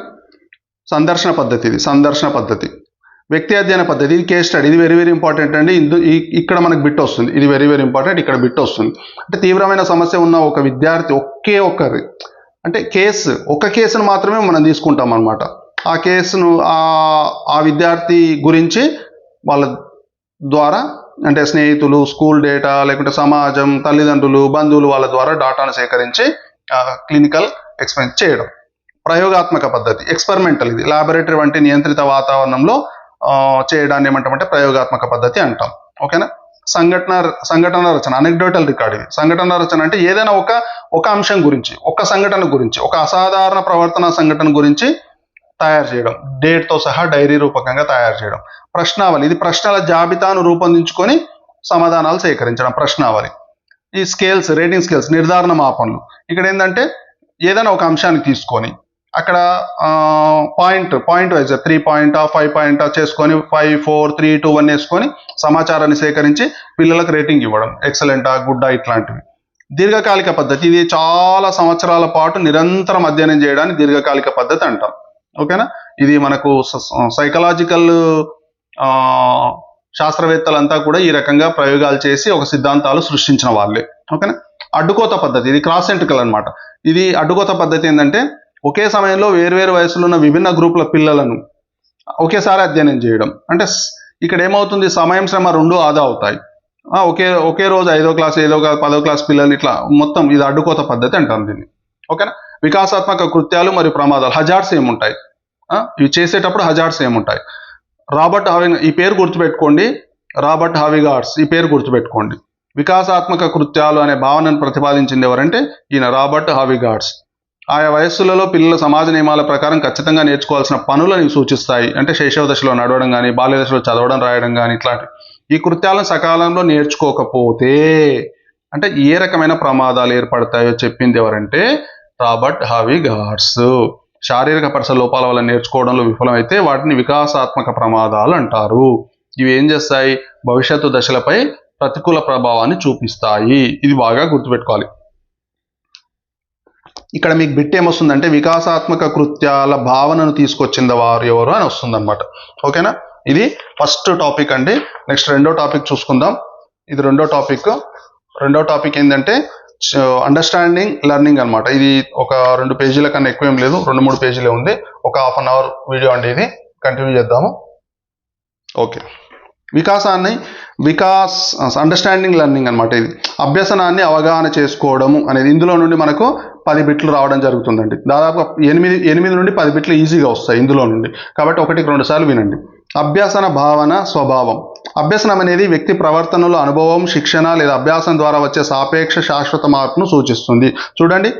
సందర్శన పద్ధతి, ఇది సందర్శన పద్ధతి. వ్యక్తి అధ్యయన పద్ధతి, ఇది కేస్ స్టడీ. ఇది వెరీ వెరీ ఇంపార్టెంట్ అండి. ఇక్కడ మనకు బిట్ వస్తుంది, ఇది వెరీ వెరీ ఇంపార్టెంట్. ఇక్కడ బిట్ వస్తుంది. అంటే తీవ్రమైన సమస్య ఉన్న ఒక విద్యార్థి ఒక్కరి అంటే ఒక కేసును మాత్రమే మనం తీసుకుంటాం అనమాట. ఆ కేసును ఆ విద్యార్థి గురించి వాళ్ళ ద్వారా అంటే స్నేహితులు, స్కూల్ డేటా, లేకుంటే సమాజం, తల్లిదండ్రులు, బంధువులు వాళ్ళ ద్వారా డాటాను సేకరించి క్లినికల్ ఎక్స్పెరిమెంట్ చేయడం. ప్రయోగాత్మక పద్ధతి, ఎక్స్పెరిమెంటల్. ఇది లాబొరేటరీ వంటి నియంత్రిత వాతావరణంలో చేయడాన్ని ఏమంటామంటే ప్రయోగాత్మక పద్ధతి అంటాం. ఓకేనా. సంఘటన రచన, అనెక్డోటల్ రికార్డ్. ఇది సంఘటన రచన అంటే ఏదైనా ఒక అంశం గురించి, ఒక సంఘటన గురించి, ఒక అసాధారణ ప్రవర్తన సంఘటన గురించి తయారు చేయడం, డేట్తో సహా డైరీ రూపకంగా తయారు చేయడం. ప్రశ్నావళి, ఇది ప్రశ్నల జాబితాను రూపొందించుకొని సమాధానాలు సేకరించడం, ప్రశ్నావళి. ఈ స్కేల్స్, రేటింగ్ స్కేల్స్, నిర్ధారణ మాపనలు. ఇక్కడ ఏంటంటే ఏదైనా ఒక అంశాన్ని తీసుకొని అక్కడ పాయింట్ వైజ్ 3 పాయింట్ 5 పాయింట్ చేసుకొని 5, 4, 3, 2, 1 వేసుకొని సమాచారాన్ని సేకరించి పిల్లలకు రేటింగ్ ఇవ్వడం, ఎక్సలెంటా, గుడ్డా, ఇట్లాంటివి. దీర్ఘకాలిక పద్ధతి, ఇది చాలా సంవత్సరాల పాటు నిరంతరం అధ్యయనం చేయడాన్ని దీర్ఘకాలిక పద్ధతి అంటాం. ఓకేనా. ఇది మనకు సైకలాజికల్ శాస్త్రవేత్తలంతా కూడా ఈ రకంగా ప్రయోగాలు చేసి ఒక సిద్ధాంతాలు సృష్టించిన వాళ్ళే. ఓకేనా. అడ్డుకోత పద్ధతి, ఇది క్రాస్ సెంట్రికల్ అనమాట. ఇది అడ్డుకోత పద్ధతి ఏంటంటే ఒకే సమయంలో వేరువేరు వయసులో ఉన్న విభిన్న గ్రూపుల పిల్లలను ఒకేసారి అధ్యయనం చేయడం. అంటే ఇక్కడ ఏమవుతుంది, సమయం, శ్రమ రెండు ఆదా అవుతాయి. ఒకే రోజు 5వ క్లాస్ 10వ క్లాస్ పిల్లలు ఇట్లా మొత్తం, ఇది అడ్డుకోత పద్ధతి అంటాం దీన్ని. ఓకేనా. వికాసాత్మక కృత్యాలు మరియు ప్రమాదాలు, హజార్డ్స్ ఏముంటాయి, ఇవి చేసేటప్పుడు హజార్డ్స్ ఏముంటాయి. రాబర్ట్ హావింగ్, ఈ పేరు గుర్తుపెట్టుకోండి, రాబర్ట్ హావిగార్డ్స్, ఈ పేరు గుర్తుపెట్టుకోండి. వికాసాత్మక కృత్యాలు అనే భావనను ప్రతిపాదించింది ఎవరంటే ఈయన రాబర్ట్ హావిగార్డ్స్. ఆయా వయస్సులలో పిల్లల సమాజ నియమాల ప్రకారం ఖచ్చితంగా నేర్చుకోవాల్సిన పనులను సూచిస్తాయి. అంటే శైశవ దశలో నడవడం కానీ, బాల్య దశలో చదవడం, రాయడం కానీ ఇట్లాంటి. ఈ కృత్యాలను సకాలంలో నేర్చుకోకపోతే అంటే ఏ రకమైన ప్రమాదాలు ఏర్పడతాయో చెప్పింది ఎవరంటే రాబర్ట్ హావిగార్డ్స్. శారీరక పరిసర లోపాల వల్ల నేర్చుకోవడంలో విఫలమైతే వాటిని వికాసాత్మక ప్రమాదాలు అంటారు. ఇవి ఏం చేస్తాయి, భవిష్యత్తు దశలపై ప్రతికూల ప్రభావాన్ని చూపిస్తాయి. ఇది బాగా గుర్తుపెట్టుకోవాలి. ఇక్కడ మీకు బిట్ ఏమొస్తుందంటే వికాసాత్మక కృత్యాల భావనను తీసుకొచ్చింది వారు ఎవరు అని వస్తుందన్నమాట. ఓకేనా. ఇది ఫస్ట్ టాపిక్ అండి. నెక్స్ట్ రెండో టాపిక్ చూసుకుందాం. ఇది రెండో టాపిక్ ఏంటంటే అండర్స్టాండింగ్ లెర్నింగ్ అనమాట. ఇది ఒక 2 పేజీల కన్నా ఎక్కువ ఏం లేదు, 2-3 పేజీలే ఉంది. ఒక ½ అన్ అవర్ వీడియో అండి. ఇది కంటిన్యూ చేద్దాము. ఓకే. అండర్స్టాండింగ్ లెర్నింగ్ అనమాట. ఇది అభ్యసనాన్ని అవగాహన చేసుకోవడము అనేది. ఇందులో నుండి మనకు 10 బిట్లు రావడం జరుగుతుందండి. దాదాపు 8 నుండి 10 బిట్లు ఈజీగా వస్తాయి ఇందులో నుండి. కాబట్టి 1-2 సార్లు వినండి. అభ్యసన భావన, స్వభావం. అభ్యసనం అనేది వ్యక్తి ప్రవర్తనలో అనుభవం, శిక్షణ లేదా అభ్యాసం ద్వారా వచ్చే సాపేక్ష శాశ్వత మార్పును సూచిస్తుంది. చూడండి,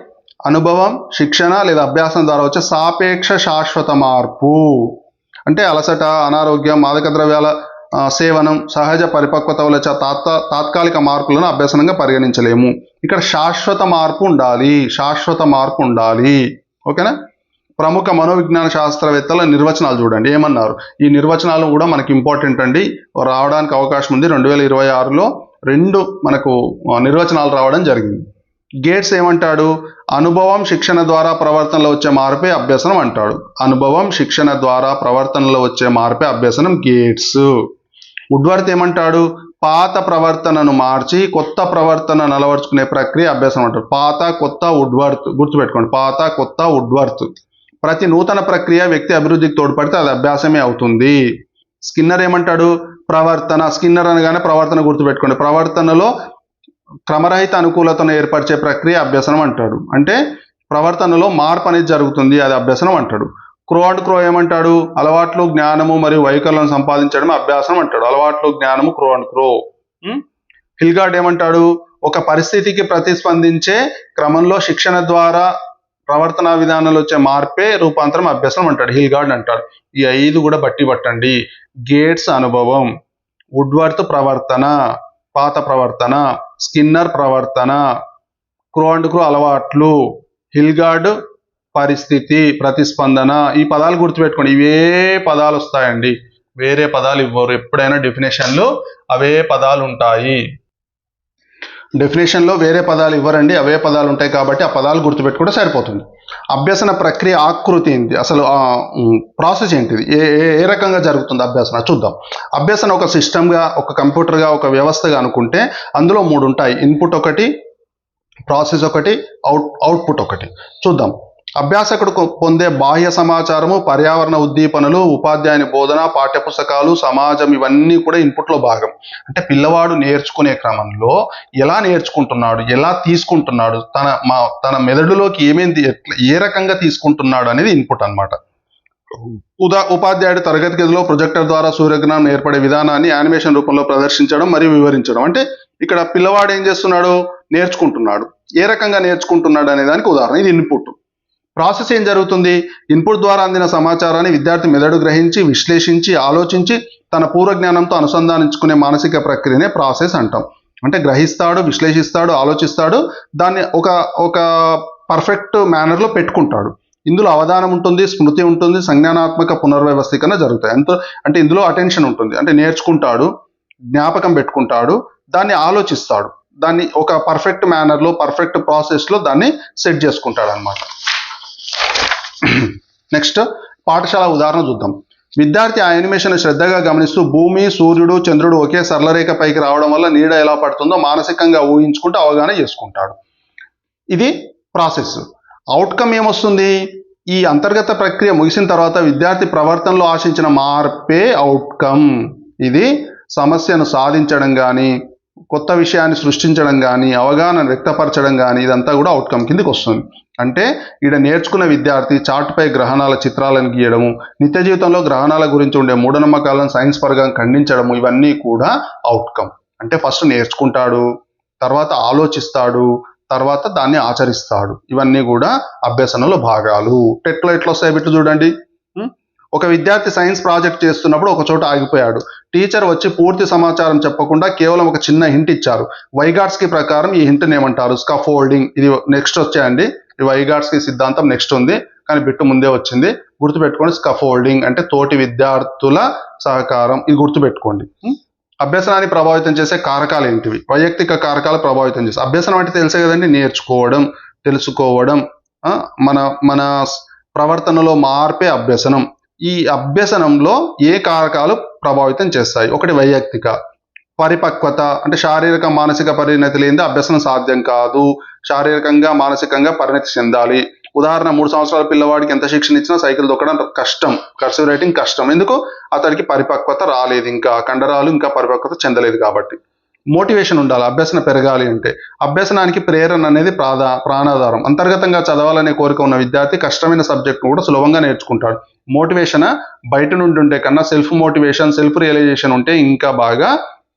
అనుభవం, శిక్షణ లేదా అభ్యాసం ద్వారా వచ్చే సాపేక్ష శాశ్వత మార్పు అంటే అలసట, అనారోగ్యం, మాదక ద్రవ్యాల సేవనం, సహజ పరిపక్వత వల్ల తాత్కాలిక మార్పులను అభ్యసనంగా పరిగణించలేము. ఇక్కడ శాశ్వత మార్పు ఉండాలి. ఓకేనా. ప్రముఖ మనోవిజ్ఞాన శాస్త్రవేత్తల నిర్వచనాలు చూడండి ఏమన్నారు. ఈ నిర్వచనాలు కూడా మనకి ఇంపార్టెంట్ అండి, రావడానికి అవకాశం ఉంది. 2026లో 2 మనకు నిర్వచనాలు రావడం జరిగింది. గేట్స్ ఏమంటాడు, అనుభవం, శిక్షణ ద్వారా ప్రవర్తనలో వచ్చే మార్పే అభ్యసనం అంటాడు. అనుభవం, శిక్షణ ద్వారా ప్రవర్తనలో వచ్చే మార్పే అభ్యసనం, గేట్స్. వుడ్వర్త్ ఏమంటాడు, పాత ప్రవర్తనను మార్చి కొత్త ప్రవర్తన అలవర్చుకునే ప్రక్రియ అభ్యాసం అంటారు. పాత కొత్త వుడ్వర్త్, గుర్తుపెట్టుకోండి, పాత కొత్త వుడ్వర్త్. ప్రతి నూతన ప్రక్రియ వ్యక్తి అభివృద్ధికి తోడ్పడితే అది అభ్యాసమే అవుతుంది. స్కిన్నర్ ఏమంటాడు, స్కిన్నర్ అనగానే ప్రవర్తన గుర్తుపెట్టుకోండి, ప్రవర్తనలో క్రమరహిత అనుకూలతను ఏర్పరిచే ప్రక్రియ అభ్యసనం అంటాడు. అంటే ప్రవర్తనలో మార్పు అనేది జరుగుతుంది, అది అభ్యసనం అంటాడు. క్రో ఏమంటాడు, అలవాట్లు, జ్ఞానము మరియు వైఖరులను సంపాదించడం అభ్యాసం అంటాడు. అలవాట్లు, జ్ఞానము, క్రో. హిల్గార్డ్ ఏమంటాడు, ఒక పరిస్థితికి ప్రతిస్పందించే క్రమంలో శిక్షణ ద్వారా ప్రవర్తన విధానంలో వచ్చే మార్పే రూపాంతరం అభ్యసనం అంటాడు. హిల్గార్డ్ అంటాడు. ఈ 5 కూడా బట్టి పట్టండి. గేట్స్ అనుభవం, వుడ్వర్త్ ప్రవర్తన, పాత ప్రవర్తన, స్కిన్నర్ ప్రవర్తన, క్రో అండ్ క్రో అలవాట్లు, హిల్గార్డ్ పరిస్థితి, ప్రతిస్పందన. ఈ పదాలు గుర్తుపెట్టుకోండి. ఇవే పదాలు వస్తాయండి, వేరే పదాలు ఇవ్వరు. ఎప్పుడైనా డెఫినేషన్లో అవే పదాలు ఉంటాయి. డెఫినేషన్లో వేరే పదాలు ఇవ్వరండి, అవే పదాలు ఉంటాయి. కాబట్టి ఆ పదాలు గుర్తుపెట్టుకుంటే సరిపోతుంది. అభ్యసన ప్రక్రియ ఆకృతి ఏంటి, అసలు ప్రాసెస్ ఏంటిది, ఏ ఏ రకంగా జరుగుతుంది అభ్యసన చూద్దాం. అభ్యసన ఒక సిస్టమ్గా, ఒక కంప్యూటర్గా, ఒక వ్యవస్థగా అనుకుంటే అందులో 3 ఉంటాయి. ఇన్పుట్ ఒకటి, ప్రాసెస్ ఒకటి, అవుట్పుట్ ఒకటి. చూద్దాం. అభ్యాసకుడు పొందే బాహ్య సమాచారము, పర్యావరణ ఉద్దీపనలు, ఉపాధ్యాయుని బోధన, పాఠ్యపుస్తకాలు, సమాజం, ఇవన్నీ కూడా ఇన్పుట్లో భాగం. అంటే పిల్లవాడు నేర్చుకునే క్రమంలో ఎలా నేర్చుకుంటున్నాడు, ఎలా తీసుకుంటున్నాడు, తన మెదడులోకి ఏమేంది, ఏ రకంగా తీసుకుంటున్నాడు అనేది ఇన్పుట్ అన్నమాట. ఉపాధ్యాయుడు తరగతి గదిలో ప్రొజెక్టర్ ద్వారా సూర్యగ్రహణం ఏర్పడే విధానాన్ని యానిమేషన్ రూపంలో ప్రదర్శించడం మరియు వివరించడం. అంటే ఇక్కడ పిల్లవాడు ఏం చేస్తున్నాడు, నేర్చుకుంటున్నాడు. ఏ రకంగా నేర్చుకుంటున్నాడు అనే దానికి ఉదాహరణ ఇది ఇన్పుట్. ప్రాసెస్ ఏం జరుగుతుంది, ఇన్పుట్ ద్వారా అందిన సమాచారాన్ని విద్యార్థి మెదడు గ్రహించి, విశ్లేషించి, ఆలోచించి తన పూర్వజ్ఞానంతో అనుసంధానించుకునే మానసిక ప్రక్రియనే ప్రాసెస్ అంటాం. అంటే గ్రహిస్తాడు, విశ్లేషిస్తాడు, ఆలోచిస్తాడు, దాన్ని ఒక పర్ఫెక్ట్ మేనర్లో పెట్టుకుంటాడు. ఇందులో అవధానం ఉంటుంది, స్మృతి ఉంటుంది, సంజ్ఞానాత్మక పునర్వ్యవస్థీకరణ జరుగుతాయి. అంటే ఇందులో అటెన్షన్ ఉంటుంది. అంటే నేర్చుకుంటాడు, జ్ఞాపకం పెట్టుకుంటాడు, దాన్ని ఆలోచిస్తాడు, దాన్ని ఒక పర్ఫెక్ట్ మేనర్లో, పర్ఫెక్ట్ ప్రాసెస్లో దాన్ని సెట్ చేసుకుంటాడు అనమాట. నెక్స్ట్ పాఠశాల ఉదాహరణ చూద్దాం. విద్యార్థి ఆ యానిమేషన్ శ్రద్ధగా గమనిస్తూ భూమి, సూర్యుడు, చంద్రుడు ఒకే సరళరేఖ పైకి రావడం వల్ల నీడ ఎలా పడుతుందో మానసికంగా ఊహించుకుంటూ అవగాహన చేసుకుంటాడు. ఇది ప్రాసెస్. అవుట్కమ్ ఏమొస్తుంది, ఈ అంతర్గత ప్రక్రియ ముగిసిన తర్వాత విద్యార్థి ప్రవర్తనలో ఆశించిన మార్పే అవుట్కమ్. ఇది సమస్యను సాధించడం కానీ, కొత్త విషయాన్ని సృష్టించడం కానీ, అవగాహన వ్యక్తపరచడం కానీ, ఇదంతా కూడా అవుట్కమ్ కిందకి వస్తుంది. అంటే ఈడ నేర్చుకున్న విద్యార్థి చార్ట్పై గ్రహణాల చిత్రాలను గీయడము, నిత్య జీవితంలో గ్రహణాల గురించి ఉండే మూఢనమ్మకాలను సైన్స్ పరంగా ఖండించడము, ఇవన్నీ కూడా అవుట్కమ్. అంటే ఫస్ట్ నేర్చుకుంటాడు, తర్వాత ఆలోచిస్తాడు, తర్వాత దాన్ని ఆచరిస్తాడు. ఇవన్నీ కూడా అభ్యసనలో భాగాలు. టెట్లో ఎట్లా వస్తాయి బిట్లు చూడండి. ఒక విద్యార్థి సైన్స్ ప్రాజెక్ట్ చేస్తున్నప్పుడు ఒక చోట ఆగిపోయాడు. టీచర్ వచ్చి పూర్తి సమాచారం చెప్పకుండా కేవలం ఒక చిన్న హింట్ ఇచ్చారు. వైగాట్స్కి ప్రకారం ఈ హింట్ని ఏమంటారు, స్కాఫోల్డింగ్. ఇది నెక్స్ట్ వచ్చాయండి. ఈ వైగాట్స్కి సిద్ధాంతం నెక్స్ట్ ఉంది, కానీ బిట్టు ముందే వచ్చింది. గుర్తుపెట్టుకోండి, స్కాఫోల్డింగ్ అంటే తోటి విద్యార్థుల సహకారం. ఇది గుర్తుపెట్టుకోండి. అభ్యసనాన్ని ప్రభావితం చేసే కారకాలు ఏంటివి, వైయక్తిక కారకాలు ప్రభావితం చేసే. అభ్యసనం అంటే తెలుసే కదండి, నేర్చుకోవడం, తెలుసుకోవడం, మన ప్రవర్తనలో మార్పే అభ్యసనం. ఈ అభ్యసనంలో ఏ కారకాలు ప్రభావితం చేస్తాయి, ఒకటి వైయక్తిక. పరిపక్వత అంటే శారీరక మానసిక పరిణతి లేనిదే అభ్యసనం సాధ్యం కాదు. శారీరకంగా మానసికంగా పరిణతి చెందాలి. ఉదాహరణ, 3 సంవత్సరాల పిల్లవాడికి ఎంత శిక్షణ ఇచ్చినా సైకిల్ తొక్కడం కష్టం, కర్సివ్ రైటింగ్ కష్టం. ఎందుకు, అతడికి పరిపక్వత రాలేదు, ఇంకా కండరాలు ఇంకా పరిపక్వత చెందలేదు. కాబట్టి మోటివేషన్ ఉండాలి అభ్యసన పెరగాలి అంటే. అభ్యసనానికి ప్రేరణ అనేది ప్రాణాధారం. అంతర్గతంగా చదవాలనే కోరిక ఉన్న విద్యార్థి కష్టమైన సబ్జెక్ట్ను కూడా సులభంగా నేర్చుకుంటాడు. మోటివేషన్ బయట నుండి ఉంటే కన్నా సెల్ఫ్ మోటివేషన్, సెల్ఫ్ రియలైజేషన్ ఉంటే ఇంకా బాగా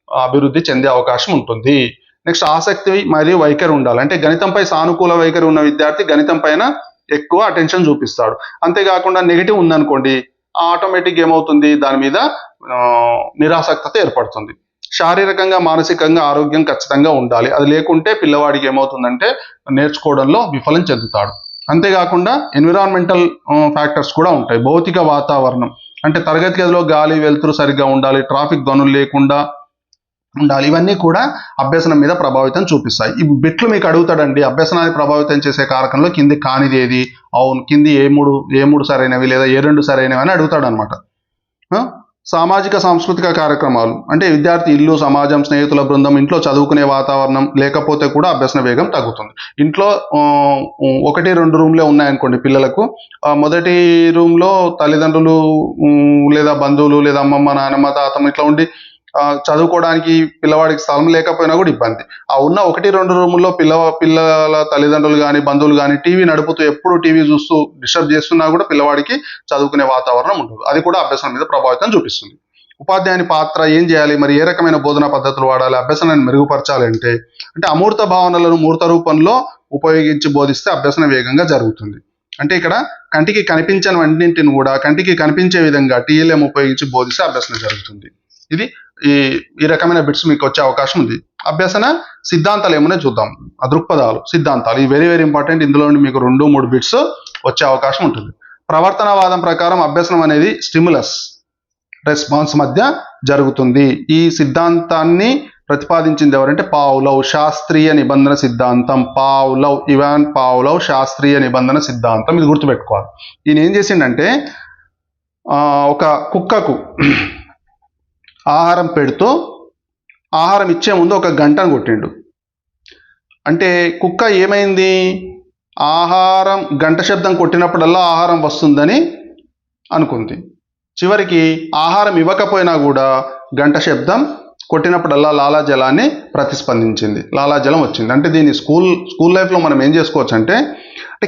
అభివృద్ధి చెందే అవకాశం ఉంటుంది. నెక్స్ట్ ఆసక్తి మరియు వైఖరి ఉండాలి. అంటే గణితంపై సానుకూల వైఖరి ఉన్న విద్యార్థి గణితం పైన ఎక్కువ అటెన్షన్ చూపిస్తాడు. అంతేకాకుండా నెగిటివ్ ఉందనుకోండి, ఆటోమేటిక్ ఏమవుతుంది, దాని మీద నిరాసక్తత ఏర్పడుతుంది. శారీరకంగా మానసికంగా ఆరోగ్యం ఖచ్చితంగా ఉండాలి. అది లేకుంటే పిల్లవాడికి ఏమవుతుందంటే నేర్చుకోవడంలో విఫలం చెందుతాడు. అంతేకాకుండా ఎన్విరాన్మెంటల్ ఫ్యాక్టర్స్ కూడా ఉంటాయి. భౌతిక వాతావరణం అంటే తరగతి గదిలో గాలి, వెలుతురు సరిగ్గా ఉండాలి, ట్రాఫిక్ ధ్వనులు లేకుండా ఉండాలి. ఇవన్నీ కూడా అభ్యసనం మీద ప్రభావితం చూపిస్తాయి. ఈ బిట్లు మీకు అడుగుతాడండి, అభ్యసనాన్ని ప్రభావితం చేసే కారకంలో కింది కానిది ఏది, అవును కింది ఏ మూడు సరైనవి లేదా ఏ 2 సరైనవి అని అడుగుతాడు అనమాట. సామాజిక సాంస్కృతిక కార్యక్రమాలు అంటే విద్యార్థి ఇల్లు, సమాజం, స్నేహితుల బృందం, ఇంట్లో చదువుకునే వాతావరణం లేకపోతే కూడా అభ్యసన వేగం తగ్గుతుంది. ఇంట్లో 1-2 రూమ్లే ఉన్నాయనుకోండి పిల్లలకు, మొదటి రూమ్లో తల్లిదండ్రులు లేదా బంధువులు లేదా అమ్మమ్మ, నాన్నమ్మ, తాతమ్మ ఇట్లా ఉండి చదువుకోవడానికి పిల్లవాడికి స్థలం లేకపోయినా కూడా ఇబ్బంది. ఆ ఉన్న 1-2 రూముల్లో పిల్లల తల్లిదండ్రులు కానీ బంధువులు కానీ టీవీ నడుపుతూ ఎప్పుడు టీవీ చూస్తూ డిస్టర్బ్ చేస్తున్నా కూడా పిల్లవాడికి చదువుకునే వాతావరణం ఉండదు. అది కూడా అభ్యసనం మీద ప్రభావితం చూపిస్తుంది. ఉపాధ్యాయుని పాత్ర ఏం చేయాలి, మరి ఏ రకమైన బోధనా పద్ధతులు వాడాలి, అభ్యసనాన్ని మెరుగుపరచాలి అంటే అమూర్త భావనలను మూర్త రూపంలో ఉపయోగించి బోధిస్తే అభ్యసనం వేగంగా జరుగుతుంది. అంటే ఇక్కడ కంటికి కనిపించని అన్నింటిని కూడా కంటికి కనిపించే విధంగా TLM ఉపయోగించి బోధిస్తే అభ్యసనం జరుగుతుంది. ఇది ఈ ఈ రకమైన బిట్స్ మీకు వచ్చే అవకాశం ఉంది. అభ్యసన సిద్ధాంతాలు ఏమన్నా చూద్దాం. ఆ దృక్పథాలు, సిద్ధాంతాలు, ఈ వెరీ వెరీ ఇంపార్టెంట్. ఇందులో నుండి మీకు 2-3 బిట్స్ వచ్చే అవకాశం ఉంటుంది. ప్రవర్తనవాదం ప్రకారం అభ్యసనం అనేది స్టిమ్యులస్ రెస్పాన్స్ మధ్య జరుగుతుంది. ఈ సిద్ధాంతాన్ని ప్రతిపాదించింది ఎవరంటే పావ్లవ్, శాస్త్రీయ నిబంధన సిద్ధాంతం. పావ్లవ్, ఇవాన్ పావ్లవ్ శాస్త్రీయ నిబంధన సిద్ధాంతం. ఇది గుర్తుపెట్టుకోవాలి. ఈయన ఏం చేసిండంటే ఒక కుక్కకు ఆహారం పెడుతూ ఆహారం ఇచ్చే ముందు ఒక గంటను కొట్టిండు. అంటే కుక్క ఏమైంది, ఆహారం గంట శబ్దం కొట్టినప్పుడల్లా ఆహారం వస్తుందని అనుకుంది. చివరికి ఆహారం ఇవ్వకపోయినా కూడా గంట శబ్దం కొట్టినప్పుడల్లా లాలాజలాన్ని ప్రతిస్పందించింది, లాలాజలం వచ్చింది. అంటే దీన్ని స్కూల్ లైఫ్లో మనం ఏం చేసుకోవచ్చు అంటే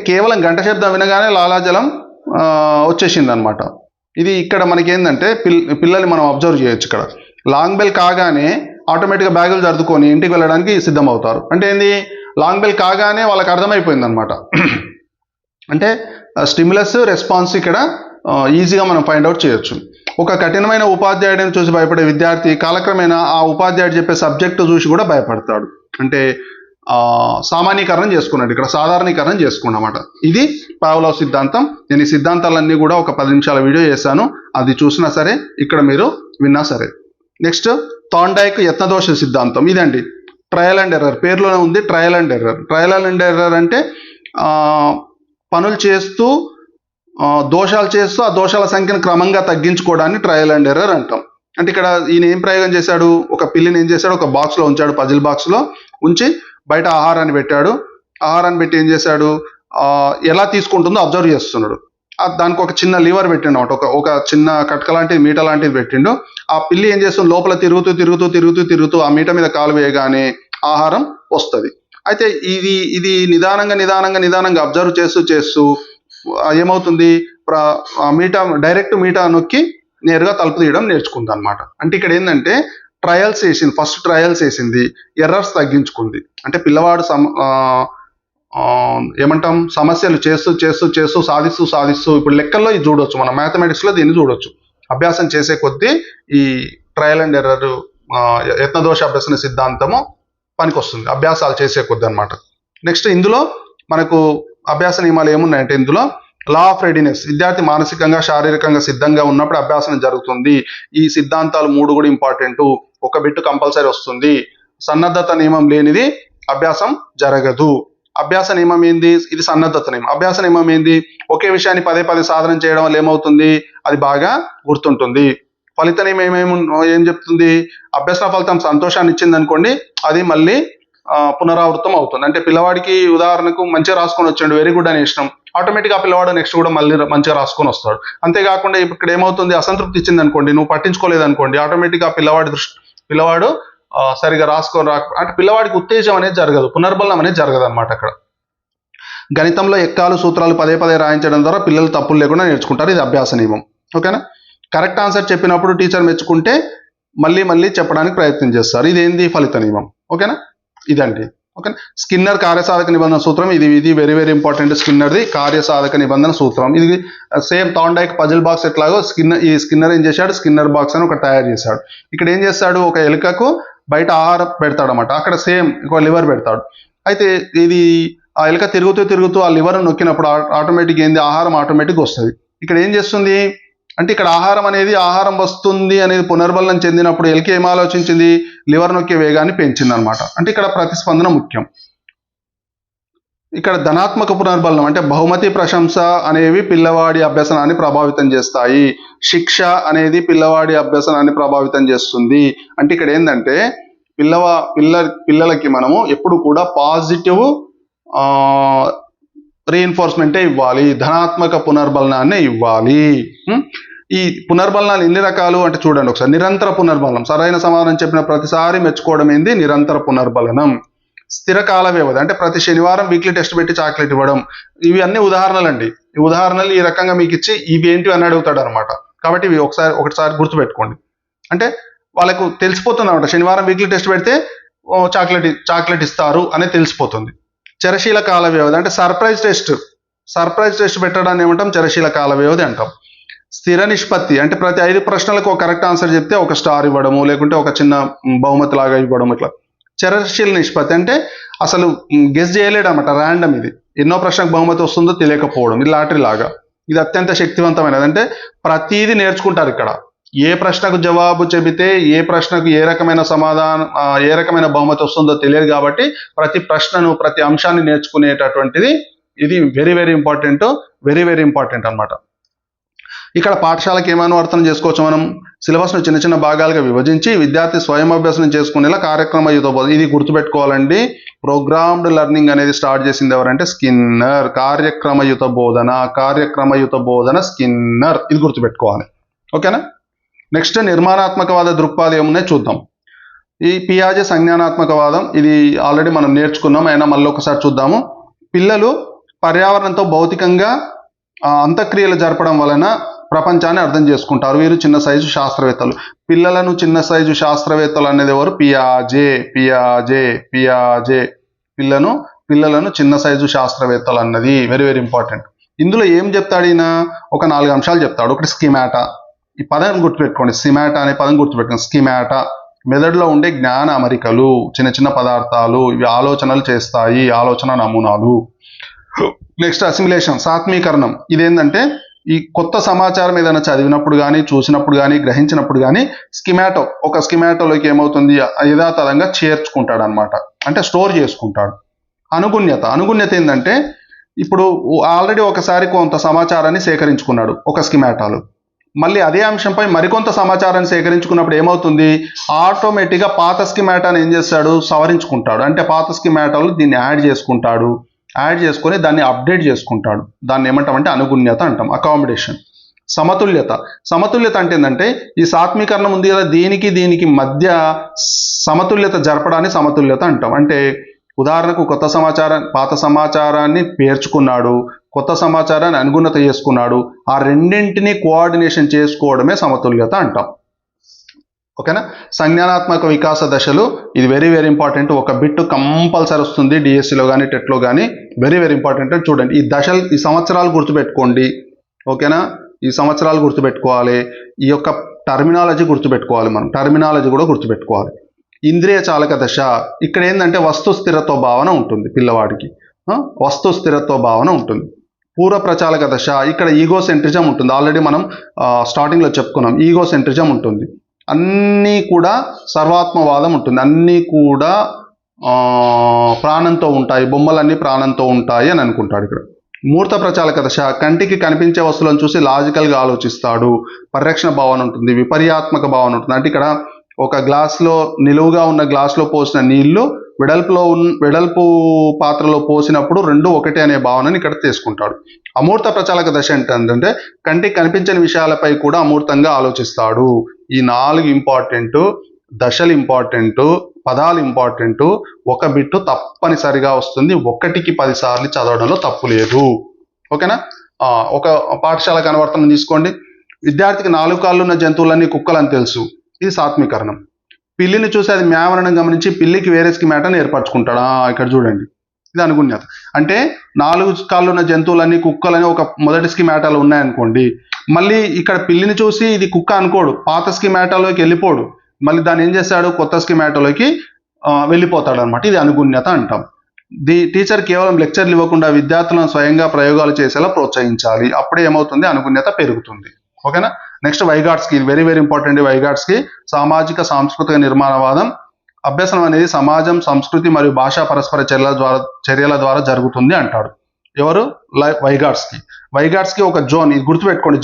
కేవలం గంట శబ్దం వినగానే లాలాజలం వచ్చేసింది అనమాట. ఇది ఇక్కడ మనకి ఏంటంటే పిల్లల్ని మనం అబ్జర్వ్ చేయొచ్చు. ఇక్కడ లాంగ్ బెల్ కాగానే ఆటోమేటిక్గా బ్యాగులు సర్దుకొని ఇంటికి వెళ్ళడానికి సిద్ధం అవుతారు. అంటే ఏంది, లాంగ్ బెల్ కాగానే వాళ్ళకి అర్థమైపోయింది అనమాట. అంటే స్టిమ్యులస్ రెస్పాన్స్ ఇక్కడ ఈజీగా మనం ఫైండ్ అవుట్ చేయొచ్చు. ఒక కఠినమైన ఉపాధ్యాయుడిని చూసి భయపడే విద్యార్థి కాలక్రమేణా ఆ ఉపాధ్యాయుడు చెప్పే సబ్జెక్టు చూసి కూడా భయపడతాడు. అంటే సామాన్యీకరణం చేసుకున్నాడు, ఇక్కడ సాధారణీకరణం చేసుకున్నమాట. ఇది పావ్లవ్ సిద్ధాంతం. నేను ఈ సిద్ధాంతాలన్నీ కూడా ఒక 10 నిమిషాల వీడియో చేశాను, అది చూసినా సరే, ఇక్కడ మీరు విన్నా సరే. నెక్స్ట్ థార్న్డైక్ యత్నదోష సిద్ధాంతం. ఇదండి ట్రయల్ అండ్ ఎర్రర్, పేరులోనే ఉంది trial and error. Trial and error అంటే పనులు చేస్తూ దోషాలు చేస్తూ ఆ దోషాల సంఖ్యను క్రమంగా తగ్గించుకోవడాన్ని ట్రయల్ అండ్ ఎర్రర్ అంటాం. అంటే ఇక్కడ ఈయన ఏం ప్రయోగం చేశాడు, ఒక పిల్లిని ఏం చేశాడు, ఒక బాక్స్లో ఉంచాడు, పజిల్ బాక్స్లో ఉంచి బయట ఆహారాన్ని పెట్టాడు. ఆహారాన్ని పెట్టి ఏం చేశాడు, ఎలా తీసుకుంటుందో అబ్జర్వ్ చేస్తున్నాడు. దానికి ఒక చిన్న లివర్ పెట్టిండు అనమాట, ఒక చిన్న కట్క లాంటిది, మీట లాంటిది పెట్టిండు. ఆ పిల్లి ఏం చేస్తుంది, లోపల తిరుగుతూ ఆ మీట మీద కాలు వేయగానే ఆహారం వస్తుంది. అయితే ఇది నిదానంగా అబ్జర్వ్ చేస్తూ ఏమవుతుంది, డైరెక్ట్ మీట నొక్కి నేరుగా తలుపు తీయడం నేర్చుకుంది అనమాట. అంటే ఇక్కడ ఏంటంటే ఫస్ట్ ట్రయల్స్ వేసింది, ఎర్రర్స్ తగ్గించుకుంది. అంటే పిల్లవాడు ఏమంటాం, సమస్యలు చేస్తూ సాధిస్తూ ఇప్పుడు లెక్కల్లో ఇది చూడొచ్చు, మనం మ్యాథమెటిక్స్లో దీన్ని చూడొచ్చు. అభ్యాసం చేసే కొద్దీ ఈ ట్రయల్ అండ్ ఎర్రర్ యత్నదోష అభ్యసన సిద్ధాంతము పనికొస్తుంది, అభ్యాసాలు చేసే కొద్దీ అనమాట. నెక్స్ట్ ఇందులో మనకు అభ్యాస నియమాలు ఏమున్నాయంటే, ఇందులో లా ఆఫ్ రెడీనెస్, విద్యార్థి మానసికంగా శారీరకంగా సిద్ధంగా ఉన్నప్పుడు అభ్యాసనం జరుగుతుంది. ఈ సిద్ధాంతాలు 3 కూడా ఇంపార్టెంట్, ఒక బిట్ కంపల్సరీ వస్తుంది. సన్నద్ధత నియమం లేనిది అభ్యాసం జరగదు. అభ్యాస నియమం ఏంది, ఇది సన్నద్ధత నియమం. అభ్యాస నియమం ఏంది, ఒకే విషయాన్ని పదే సాధన చేయడం వల్ల ఏమవుతుంది, అది బాగా గుర్తుంటుంది. ఫలిత నియమం ఏం చెప్తుంది, అభ్యసన ఫలితం సంతోషాన్ని ఇచ్చింది అనుకోండి, అది మళ్ళీ పునరావృతం అవుతుంది. అంటే పిల్లవాడికి ఉదాహరణకు మంచిగా రాసుకొని వచ్చాడు, వెరీ గుడ్ అని ఇష్టం, ఆటోమేటిక్గా పిల్లవాడు నెక్స్ట్ కూడా మళ్ళీ మంచిగా రాసుకొని వస్తాడు. అంతేకాకుండా ఇక్కడ ఏమవుతుంది, అసంతృప్తి ఇచ్చింది అనుకోండి, నువ్వు పట్టించుకోలేదు అనుకోండి, ఆటోమేటిక్గా పిల్లవాడు సరిగా అంటే పిల్లవాడికి ఉత్తేజం అనేది జరగదు, పునర్బలం అనేది జరగదు అనమాట. అక్కడ గణితంలో ఎక్కాలు సూత్రాలు పదే రాయించడం ద్వారా పిల్లలు తప్పులు లేకుండా నేర్చుకుంటారు. ఇది అభ్యాస నియమం. ఓకేనా. కరెక్ట్ ఆన్సర్ చెప్పినప్పుడు టీచర్ మెచ్చుకుంటే మళ్ళీ చెప్పడానికి ప్రయత్నం చేస్తారు. ఇదేంది, ఫలిత నియమం. ఓకేనా, ఇదండి. ఓకేనా. స్కిన్నర్ కార్యసాధక నిబంధన సూత్రం, ఇది వెరీ వెరీ ఇంపార్టెంట్. స్కిన్నర్ది కార్యసాధక నిబంధన సూత్రం. ఇది సేమ్ థార్న్డైక్ పజిల్ బాక్స్ ఎట్లాగో స్కిన్నర్ ఏం చేశాడు, స్కిన్నర్ బాక్స్ అని ఒక తయారు చేశాడు. ఇక్కడ ఏం చేస్తాడు, ఒక ఎలుకకు బయట ఆహారం పెడతాడు అనమాట. అక్కడ సేమ్ ఒక లివర్ పెడతాడు. అయితే ఇది ఆ ఎలుక తిరుగుతూ ఆ లివర్ నొక్కినప్పుడు ఆటోమేటిక్ ఏంది, ఆహారం ఆటోమేటిక్ వస్తుంది. ఇక్కడ ఏం చేస్తుంది అంటే, ఇక్కడ ఆహారం వస్తుంది అనేది పునర్బలం చెందినప్పుడు ఎలుక ఏం ఆలోచించింది, లివర్ నొక్కే వేగాన్ని పెంచింది అనమాట. అంటే ఇక్కడ ప్రతిస్పందన ముఖ్యం. ఇక్కడ ధనాత్మక పునర్బలం అంటే బహుమతి, ప్రశంస అనేవి పిల్లవాడి అభ్యసనాన్ని ప్రభావితం చేస్తాయి. శిక్ష అనేది పిల్లవాడి అభ్యసనాన్ని ప్రభావితం చేస్తుంది. అంటే ఇక్కడ ఏంటంటే పిల్లలకి మనము ఎప్పుడు కూడా పాజిటివ్ రీఎన్ఫోర్స్మెంటే ఇవ్వాలి, ధనాత్మక పునర్బలనాన్ని ఇవ్వాలి. ఈ పునర్బలనాలు ఎన్ని రకాలు అంటే చూడండి ఒకసారి. నిరంతర పునర్బలనం, సరైన సమాధానం చెప్పిన ప్రతిసారి మెచ్చుకోవడం ఏంది నిరంతర పునర్బలనం. స్థిర కాల వ్యవధి అంటే ప్రతి శనివారం వీక్లీ టెస్ట్ పెట్టి చాక్లెట్ ఇవ్వడం. ఇవి అన్ని ఉదాహరణలు అండి. ఈ ఉదాహరణలు ఈ రకంగా మీకు ఇచ్చి ఇవి ఏంటి అని అడుగుతాడు అనమాట. కాబట్టి ఇవి ఒకసారి గుర్తుపెట్టుకోండి. అంటే వాళ్ళకు తెలిసిపోతుంది అనమాట, శనివారం వీక్లీ టెస్ట్ పెడితే చాక్లెట్ ఇస్తారు అనేది తెలిసిపోతుంది. చరశీల కాల వ్యవధి అంటే సర్ప్రైజ్ టెస్ట్ పెట్టడాన్ని ఏమంటాం, చరశీల కాల వ్యవధి అంటాం. స్థిర నిష్పత్తి అంటే ప్రతి 5 ప్రశ్నలకు ఒక కరెక్ట్ ఆన్సర్ చెప్తే ఒక స్టార్ ఇవ్వడము, లేకుంటే ఒక చిన్న బహుమతి లాగా ఇవ్వడం ఇట్లా. చరరాశీల నిష్పత్తి అంటే అసలు గెస్ చేయలేడు అనమాట, ర్యాండమ్ ఇది. ఎన్నో ప్రశ్నకు బహుమతి వస్తుందో తెలియకపోవడం, ఇది లాటరీ లాగా. ఇది అత్యంత శక్తివంతమైనది. అంటే ప్రతిదీ నేర్చుకుంటారు ఇక్కడ. ఏ ప్రశ్నకు జవాబు చెబితే ఏ ప్రశ్నకు ఏ రకమైన సమాధానం ఏ రకమైన బహుమతి వస్తుందో తెలియదు కాబట్టి ప్రతి ప్రశ్నను ప్రతి అంశాన్ని నేర్చుకునేటటువంటిది ఇది very very important, very very important అనమాట. ఇక్కడ పాఠశాలకు ఏమైనా అనువర్తనం చేసుకోవచ్చు మనం. సిలబస్ను చిన్న చిన్న భాగాలుగా విభజించి విద్యార్థి స్వయం అభ్యాసం చేసుకునేలా కార్యక్రమయుత బోధన. ఇది గుర్తుపెట్టుకోవాలండి. ప్రోగ్రామ్డ్ లెర్నింగ్ అనేది స్టార్ట్ చేసింది ఎవరంటే స్కిన్నర్. కార్యక్రమయుత బోధన స్కిన్నర్. ఇది గుర్తుపెట్టుకోవాలి. ఓకేనా. నెక్స్ట్ నిర్మాణాత్మకవాద దృక్పథం ఏమున్నాయి చూద్దాం. ఈ పియాజే సంజ్ఞానాత్మకవాదం, ఇది ఆల్రెడీ మనం నేర్చుకున్నాం, అయినా మళ్ళీ ఒకసారి చూద్దాము. పిల్లలు పర్యావరణంతో భౌతికంగా అంతక్రియలు జరపడం వలన ప్రపంచాన్ని అర్థం చేసుకుంటారు. వీరు చిన్న సైజు శాస్త్రవేత్తలు. పిల్లలను చిన్న సైజు శాస్త్రవేత్తలు అనేది ఎవరు? పియాజే. పిల్లలను చిన్న సైజు శాస్త్రవేత్తలు అన్నది వెరీ వెరీ ఇంపార్టెంట్. ఇందులో ఏం చెప్తాడు ఈయన? ఒక 4 అంశాలు చెప్తాడు. ఒకటి స్కిమాటా. ఈ పదం గుర్తుపెట్టుకోండి, స్కిమాటా అనే పదం గుర్తుపెట్టుకోండి. స్కిమాటా మెదడులో ఉండే జ్ఞాన అమరికలు, చిన్న చిన్న పదార్థాలు, ఇవి ఆలోచనలు చేస్తాయి, ఆలోచన నమూనాలు. నెక్స్ట్ అసిమిలేషన్, సాత్మీకరణం. ఇదేంటంటే ఈ కొత్త సమాచారం ఏదైనా చదివినప్పుడు కానీ, చూసినప్పుడు కానీ, గ్రహించినప్పుడు కానీ ఒక స్కిమాటోలోకి ఏమవుతుంది? యథాతథంగా చేర్చుకుంటాడు అనమాట, అంటే స్టోర్ చేసుకుంటాడు. అనుగుణ్యత ఏంటంటే ఇప్పుడు ఆల్రెడీ ఒకసారి కొంత సమాచారాన్ని సేకరించుకున్నాడు ఒక స్కిమాటాలో, మళ్ళీ అదే అంశంపై మరికొంత సమాచారాన్ని సేకరించుకున్నప్పుడు ఏమవుతుంది? ఆటోమేటిక్గా పాత స్కిమాటాను ఏం చేస్తాడు? సవరించుకుంటాడు. అంటే పాత స్కిమాటాలు దీన్ని యాడ్ చేసుకొని దాన్ని అప్డేట్ చేసుకుంటాడు. దాన్ని ఏమంటామంటే అనుగుణ్యత అంటాం. అకామిడేషన్. సమతుల్యత అంటే ఏంటంటే ఈ సాత్మీకరణం ఉంది కదా, దీనికి మధ్య సమతుల్యత జరపడాన్ని సమతుల్యత అంటాం. అంటే ఉదాహరణకు పాత సమాచారాన్ని పేర్చుకున్నాడు, కొత్త సమాచారాన్ని అనుగుణత చేసుకున్నాడు. ఆ రెండింటినీ కోఆర్డినేషన్ చేసుకోవడమే సమతుల్యత అంటాం. ఓకేనా. సంజ్ఞానాత్మక వికాస దశలు, ఇది వెరీ వెరీ ఇంపార్టెంట్. ఒక బిట్ కంపల్సరీ వస్తుంది డిఎస్సిలో కానీ టెట్లో కానీ. Very very important. చూడండి, ఈ సంవత్సరాలు గుర్తుపెట్టుకోండి. ఓకేనా. ఈ సంవత్సరాలు గుర్తుపెట్టుకోవాలి. ఈ యొక్క టర్మినాలజీ గుర్తుపెట్టుకోవాలి. మనం టర్మినాలజీ కూడా గుర్తుపెట్టుకోవాలి. ఇంద్రియ చాలక దశ, ఇక్కడ ఏంటంటే వస్తు స్థిరత్వ భావన ఉంటుంది పిల్లవాడికి. వస్తు స్థిరత్వ భావన ఉంటుంది. పూర్వ ప్రచాలక దశ, ఇక్కడ ఈగో సెంట్రిజం ఉంటుంది. ఆల్రెడీ మనం స్టార్టింగ్లో చెప్పుకున్నాం, ఈగో సెంట్రిజం ఉంటుంది. అన్నీ కూడా సర్వాత్మవాదం ఉంటుంది. అన్నీ కూడా ప్రాణంతో ఉంటాయి, బొమ్మలన్నీ ప్రాణంతో ఉంటాయి అని అనుకుంటాడు ఇక్కడ. మూర్త ప్రచాలక దశ, కంటికి కనిపించే వస్తువులను చూసి లాజికల్గా ఆలోచిస్తాడు. పరిరక్షణ భావన ఉంటుంది, విపర్యాత్మక భావన ఉంటుంది. అంటే ఇక్కడ ఒక గ్లాస్లో నిలువుగా ఉన్న గ్లాస్లో పోసిన నీళ్లు వెడల్పు పాత్రలో పోసినప్పుడు రెండు ఒకటే అనే భావనని ఇక్కడ తీసుకుంటాడు. అమూర్త ప్రచాలక దశ ఏంటంటే కంటికి కనిపించని విషయాలపై కూడా అమూర్తంగా ఆలోచిస్తాడు. ఈ 4 ఇంపార్టెంట్ దశలు, ఇంపార్టెంట్ పదాలు, ఇంపార్టెంట్. ఒక బిట్టు తప్పనిసరిగా వస్తుంది. 1కి 10 సార్లు చదవడంలో తప్పు లేదు. ఓకేనా. ఒక పాఠశాలకు అనువర్తనం తీసుకోండి. విద్యార్థికి 4 కాళ్ళు ఉన్న జంతువులన్నీ కుక్కలని తెలుసు. ఇది సాత్మీకరణం. పిల్లిని చూసి అది మేమనడం గమనించి పిల్లికి వేరే స్కిమాటాను ఏర్పరచుకుంటాడు. ఇక్కడ చూడండి, ఇది అనుగుణ్యత. అంటే 4 కాళ్ళు ఉన్న జంతువులన్నీ కుక్కలని ఒక మొదటి స్కిమాటాలో ఉన్నాయనుకోండి, మళ్ళీ ఇక్కడ పిల్లిని చూసి ఇది కుక్క అనుకోడు, పాత స్కిమాటాలోకి వెళ్ళిపోడు, మళ్ళీ దాన్ని ఏం చేస్తాడు? కొత్త స్కిమాటాలోకి వెళ్ళిపోతాడు అనమాట. ఇది అనుగుణ్యత అంటాం. టీచర్ కేవలం లెక్చర్లు ఇవ్వకుండా విద్యార్థులను స్వయంగా ప్రయోగాలు చేసేలా ప్రోత్సహించాలి. అప్పుడే ఏమవుతుంది? అనుగుణ్యత పెరుగుతుంది. ఓకేనా. Next వైగాట్స్కి, very very important. వైగాట్స్కి సామాజిక సాంస్కృతిక నిర్మాణవాదం. అభ్యసనం అనేది సమాజం, సంస్కృతి మరియు భాషా పరస్పర చర్యల ద్వారా జరుగుతుంది అంటాడు. ఎవరు? వైగాట్స్కి ఒక జోన్, ఇది గుర్తుపెట్టుకోండి,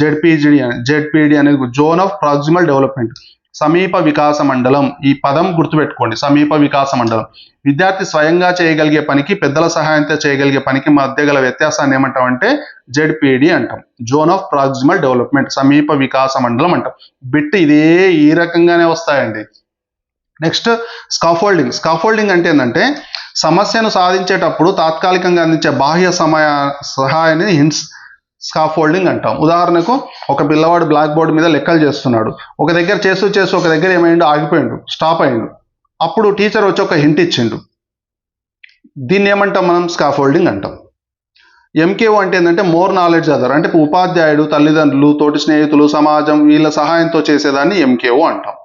జెడ్పిడి అనేది జోన్ ఆఫ్ ప్రాక్సిమల్ డెవలప్మెంట్, సమీప వికాస మండలం. ఈ పదం గుర్తుపెట్టుకోండి, సమీప వికాస మండలం. విద్యార్థి స్వయంగా చేయగలిగే పనికి, పెద్దల సహాయంతో చేయగలిగే పనికి మధ్య గల వ్యత్యాసాన్ని ఏమంటామంటే జెడ్పిడి అంటాం. జోన్ ఆఫ్ ప్రాక్సిమల్ డెవలప్మెంట్, సమీప వికాస మండలం అంటాం. బిట్ ఇదే ఈ రకంగానే వస్తాయండి. నెక్స్ట్ స్కాఫోల్డింగ్ అంటే ఏంటంటే సమస్యను సాధించేటప్పుడు తాత్కాలికంగా అందించే బాహ్య సహాయాన్ని హింట్స్ స్కాఫోల్డింగ్ అంటాం. ఉదాహరణకు ఒక పిల్లవాడు బ్లాక్ బోర్డు మీద లెక్కలు చేస్తున్నాడు. ఒక దగ్గర చేస్తూ ఒక దగ్గర ఏమైండు? ఆగిపోయిండు, స్టాప్ అయ్యిండు. అప్పుడు టీచర్ వచ్చి ఒక హింట్ ఇచ్చిండు. దీన్ని ఏమంటాం మనం? స్కాఫోల్డింగ్ అంటాం. ఎంకేఓ అంటే ఏంటంటే మోర్ నాలెడ్జ్ అదర్, అంటే ఉపాధ్యాయుడు, తల్లిదండ్రులు, తోటి స్నేహితులు, సమాజం వీళ్ళ సహాయంతో చేసేదాన్ని ఎంకేఓ అంటాం.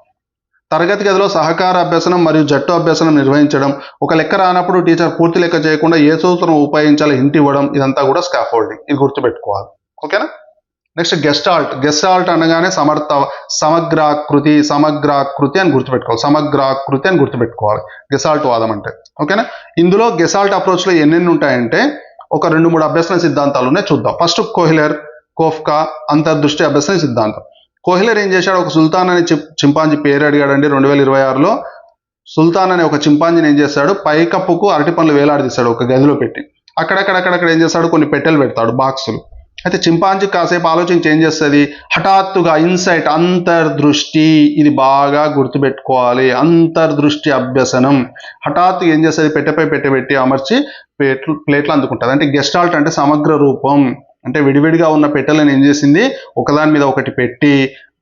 తరగతి గదిలో సహకార అభ్యసనం మరియు జట్టు అభ్యసనం నిర్వహించడం, ఒక లెక్క రానప్పుడు టీచర్ పూర్తి లెక్క చేయకుండా ఏ సూత్రం ఉపయోగించాలో హింట్ ఇవ్వడం, ఇదంతా కూడా స్కాఫోల్డింగ్. ఇది గుర్తుపెట్టుకోవాలి. ఓకేనా. నెక్స్ట్ గెస్టాల్ట్ అనగానే సమగ్రాకృతి అని గుర్తుపెట్టుకోవాలి. గెస్టాల్ట్ వాదం అంటే. ఓకేనా. ఇందులో గెస్టాల్ట్ అప్రోచ్లో ఎన్నెన్ని ఉంటాయంటే ఒక 2-3 అభ్యసన సిద్ధాంతాలు ఉన్నాయి, చూద్దాం. ఫస్ట్ కోహ్లెర్, కోఫ్కా అంతర్దృష్టి అభ్యసన సిద్ధాంతం. కోహ్లెర్ ఏం చేశాడు, ఒక సుల్తాన్ అనే చింపాంజీ పేరు అడిగాడండి 2026లో. సుల్తాన్ అనే ఒక చింపాంజీని ఏం చేస్తాడు, పైకప్పుకు అరటి పండ్లు వేలాడదీశాడు ఒక గదిలో పెట్టి. అక్కడక్కడ ఏం చేస్తాడు, కొన్ని పెట్టెలు పెడతాడు, బాక్సులు. అయితే చింపాంజీ కాసేపు ఆలోచించి ఏం చేస్తుంది, హఠాత్తుగా ఇన్సైట్, అంతర్దృష్టి, ఇది బాగా గుర్తుపెట్టుకోవాలి. అంతర్దృష్టి అభ్యసనం. హఠాత్తుగా ఏం చేస్తుంది, పెట్టెపై పెట్టి అమర్చి ప్లేట్లు అందుకుంటుంది. అంటే గెస్టాల్ట్ అంటే సమగ్ర రూపం. అంటే విడివిడిగా ఉన్న పెట్టెలను ఏం చేసింది, ఒకదాని మీద ఒకటి పెట్టి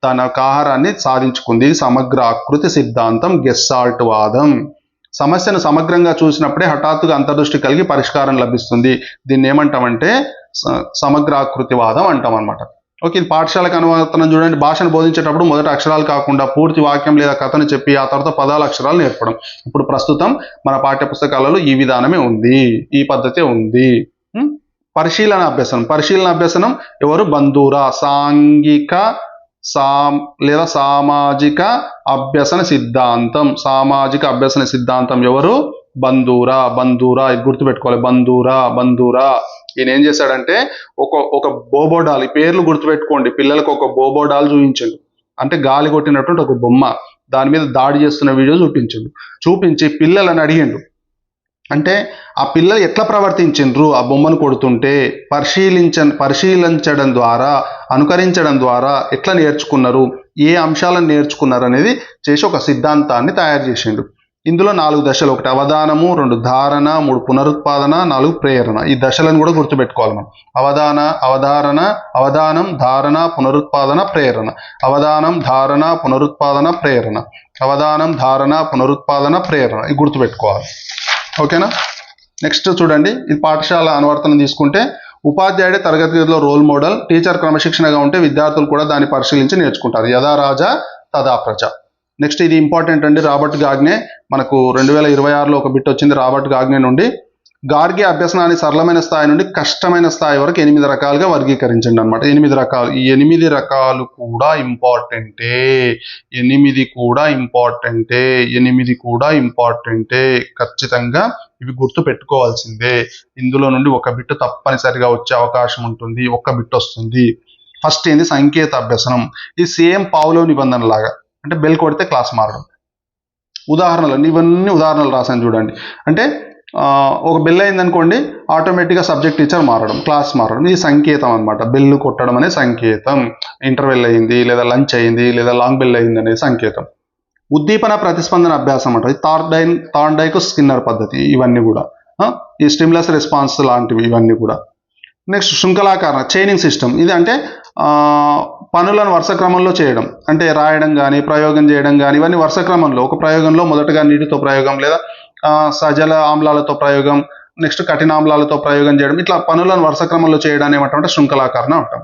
తన యొక్క ఆహారాన్ని సాధించుకుంది. సమగ్ర ఆకృతి సిద్ధాంతం, గెస్టాల్ట్ వాదం. సమస్యను సమగ్రంగా చూసినప్పుడే హఠాత్తుగా అంతర్దృష్టి కలిగి పరిష్కారం లభిస్తుంది. దీన్ని ఏమంటామంటే సమగ్రాకృతి వాదం అంటాం అనమాట. ఓకే. ఇది పాఠశాలకు అనువర్తనం చూడండి. భాషను బోధించేటప్పుడు మొదట అక్షరాలు కాకుండా పూర్తి వాక్యం లేదా కథను చెప్పి ఆ తర్వాత పదాల అక్షరాలు నేర్పడం. ఇప్పుడు ప్రస్తుతం మన పాఠ్య పుస్తకాలలో ఈ విధానమే ఉంది, ఈ పద్ధతే ఉంది. పరిశీలన అభ్యసనం ఎవరు, బంధూరా. సాంఘిక లేదా సామాజిక అభ్యసన సిద్ధాంతం ఎవరు, బంధూరా. ఇది గుర్తుపెట్టుకోవాలి. బంధూరా ఈయన ఏం చేశాడంటే ఒక బోబోడాల్, ఈ పేర్లు గుర్తుపెట్టుకోండి. పిల్లలకు ఒక బోబోడాల్ చూపించండు, అంటే గాలి కొట్టినటువంటి ఒక బొమ్మ, దాని మీద దాడి చేస్తున్న వీడియో చూపించి పిల్లలని అడిగిండు, అంటే ఆ పిల్లలు ఎట్లా ప్రవర్తించిండ్రు ఆ బొమ్మను కొడుతుంటే, పరిశీలించడం ద్వారా, అనుకరించడం ద్వారా ఎట్లా నేర్చుకున్నారు, ఏ అంశాలను నేర్చుకున్నారు అనేది చేసి ఒక సిద్ధాంతాన్ని తయారు చేసిండు. ఇందులో 4 దశలు, 1 అవధానము, 2 ధారణ, 3 పునరుత్పాదన, 4 ప్రేరణ. ఈ దశలను కూడా గుర్తుపెట్టుకోవాలి మనం. అవధానం, ధారణ, పునరుత్పాదన, ప్రేరణ. ఇది గుర్తుపెట్టుకోవాలి. ఓకేనా. నెక్స్ట్ చూడండి, ఇది పాఠశాల అనువర్తనం తీసుకుంటే, ఉపాధ్యాయుడే తరగతి గదిలో రోల్ మోడల్. టీచర్ క్రమశిక్షణగా ఉంటే విద్యార్థులు కూడా దాన్ని పరిశీలించి నేర్చుకుంటారు. యథా రాజా తదా ప్రజ. నెక్స్ట్ ఇది ఇంపార్టెంట్ అండి. రాబర్ట్ గాగ్నే, మనకు 2026లో ఒక బిట్ వచ్చింది రాబర్ట్ గాగ్నే నుండి. గార్గే అభ్యసనాన్ని సరళమైన స్థాయి నుండి కష్టమైన స్థాయి వరకు 8 రకాలుగా వర్గీకరించండి అనమాట. 8 రకాలు. ఈ 8 రకాలు కూడా ఇంపార్టెంటే. ఖచ్చితంగా ఇవి గుర్తు పెట్టుకోవాల్సిందే. ఇందులో నుండి ఒక బిట్ తప్పనిసరిగా వచ్చే అవకాశం ఉంటుంది, ఒక్క బిట్ వస్తుంది. ఫస్ట్ ఏంది, సంకేత అభ్యసనం. ఇది సేమ్ పావులో నిబంధన లాగా, అంటే బెల్ కొడితే క్లాస్ మారడం. ఇవన్నీ ఉదాహరణలు రాశాను చూడండి. అంటే ఒక బెల్ అయింది అనుకోండి, ఆటోమేటిక్గా సబ్జెక్ట్ టీచర్ మారడం, క్లాస్ మారడం. ఇది సంకేతం అనమాట. బెల్ కొట్టడం అనే సంకేతం. ఇంటర్వెల్ అయింది, లేదా లంచ్ అయింది, లేదా లాంగ్ బెల్ అయింది అనే సంకేతం. ఉద్దీపన ప్రతిస్పందన అభ్యాసం అంట. ఇది థార్న్డైక్ స్కిన్నర్ పద్ధతి. ఇవన్నీ కూడా ఈ స్టిమ్యులస్ రెస్పాన్స్ లాంటివి ఇవన్నీ కూడా. నెక్స్ట్ శృంఖలాకారణ, చైనింగ్ సిస్టమ్. ఇది అంటే పనులను వరుస క్రమంలో చేయడం, అంటే రాయడం కానీ ప్రయోగం చేయడం కానీ, ఇవన్నీ వరుస క్రమంలో. ఒక ప్రయోగంలో మొదటగా నీటితో ప్రయోగం, లేదా సజల ఆమ్లాలతో ప్రయోగం, నెక్స్ట్ కఠినామ్లాలతో ప్రయోగం చేయడం, ఇట్లా పనులను వరుస క్రమంలో చేయడాన్ని ఏమంటామంటే శృంఖలాకరణ అంటాం.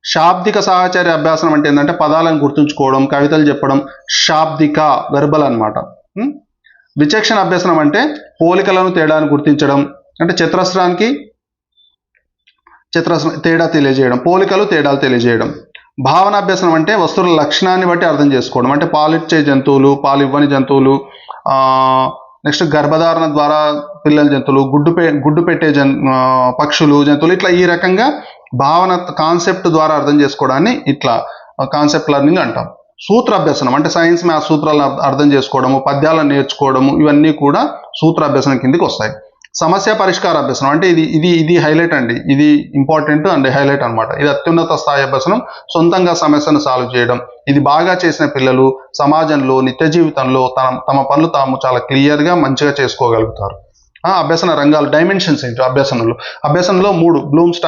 శాబ్దిక సాహచర్య అభ్యాసం అంటే ఏంటంటే పదాలను గుర్తుంచుకోవడం, కవితలు చెప్పడం. శాబ్దిక వెర్బల్ అనమాట. విచక్షణ అభ్యసనం అంటే పోలికలను తేడాను గుర్తించడం, అంటే చతురస్రానికి తేడా తెలియజేయడం, పోలికలు తేడాలు తెలియజేయడం. భావనాభ్యసనం అంటే వస్తువుల లక్షణాన్ని బట్టి అర్థం చేసుకోవడం, అంటే పాలిచ్చే జంతువులు, పాలు ఇవ్వని జంతువులు, నెక్స్ట్ గర్భధారణ ద్వారా పిల్లల జంతువులు, గుడ్డు పెట్టే పక్షులు, జంతువులు, ఇట్లా ఈ రకంగా భావన కాన్సెప్ట్ ద్వారా అర్థం చేసుకోవడాన్ని ఇట్లా కాన్సెప్ట్ లెర్నింగ్ అంటాం. సూత్రాభ్యసనం అంటే సైన్స్ మ్యాథ్స్ సూత్రాలను అర్థం చేసుకోవడము, పద్యాలను నేర్చుకోవడము, ఇవన్నీ కూడా సూత్రాభ్యసనం కిందకి వస్తాయి. సమస్య పరిష్కార అభ్యసనం అంటే ఇది హైలైట్ అండి. ఇది ఇంపార్టెంట్ అండ్ హైలైట్ అనమాట. ఇది అత్యున్నత స్థాయి అభ్యసనం. సొంతంగా సమస్యను సాల్వ్ చేయడం. ఇది బాగా చేసిన పిల్లలు సమాజంలో నిత్య జీవితంలో తమ పనులు తాము చాలా క్లియర్గా మంచిగా చేసుకోగలుగుతారు. అభ్యసన రంగాలు, డైమెన్షన్స్ ఏంటి అభ్యసనంలో? 3 బ్లూమ్స్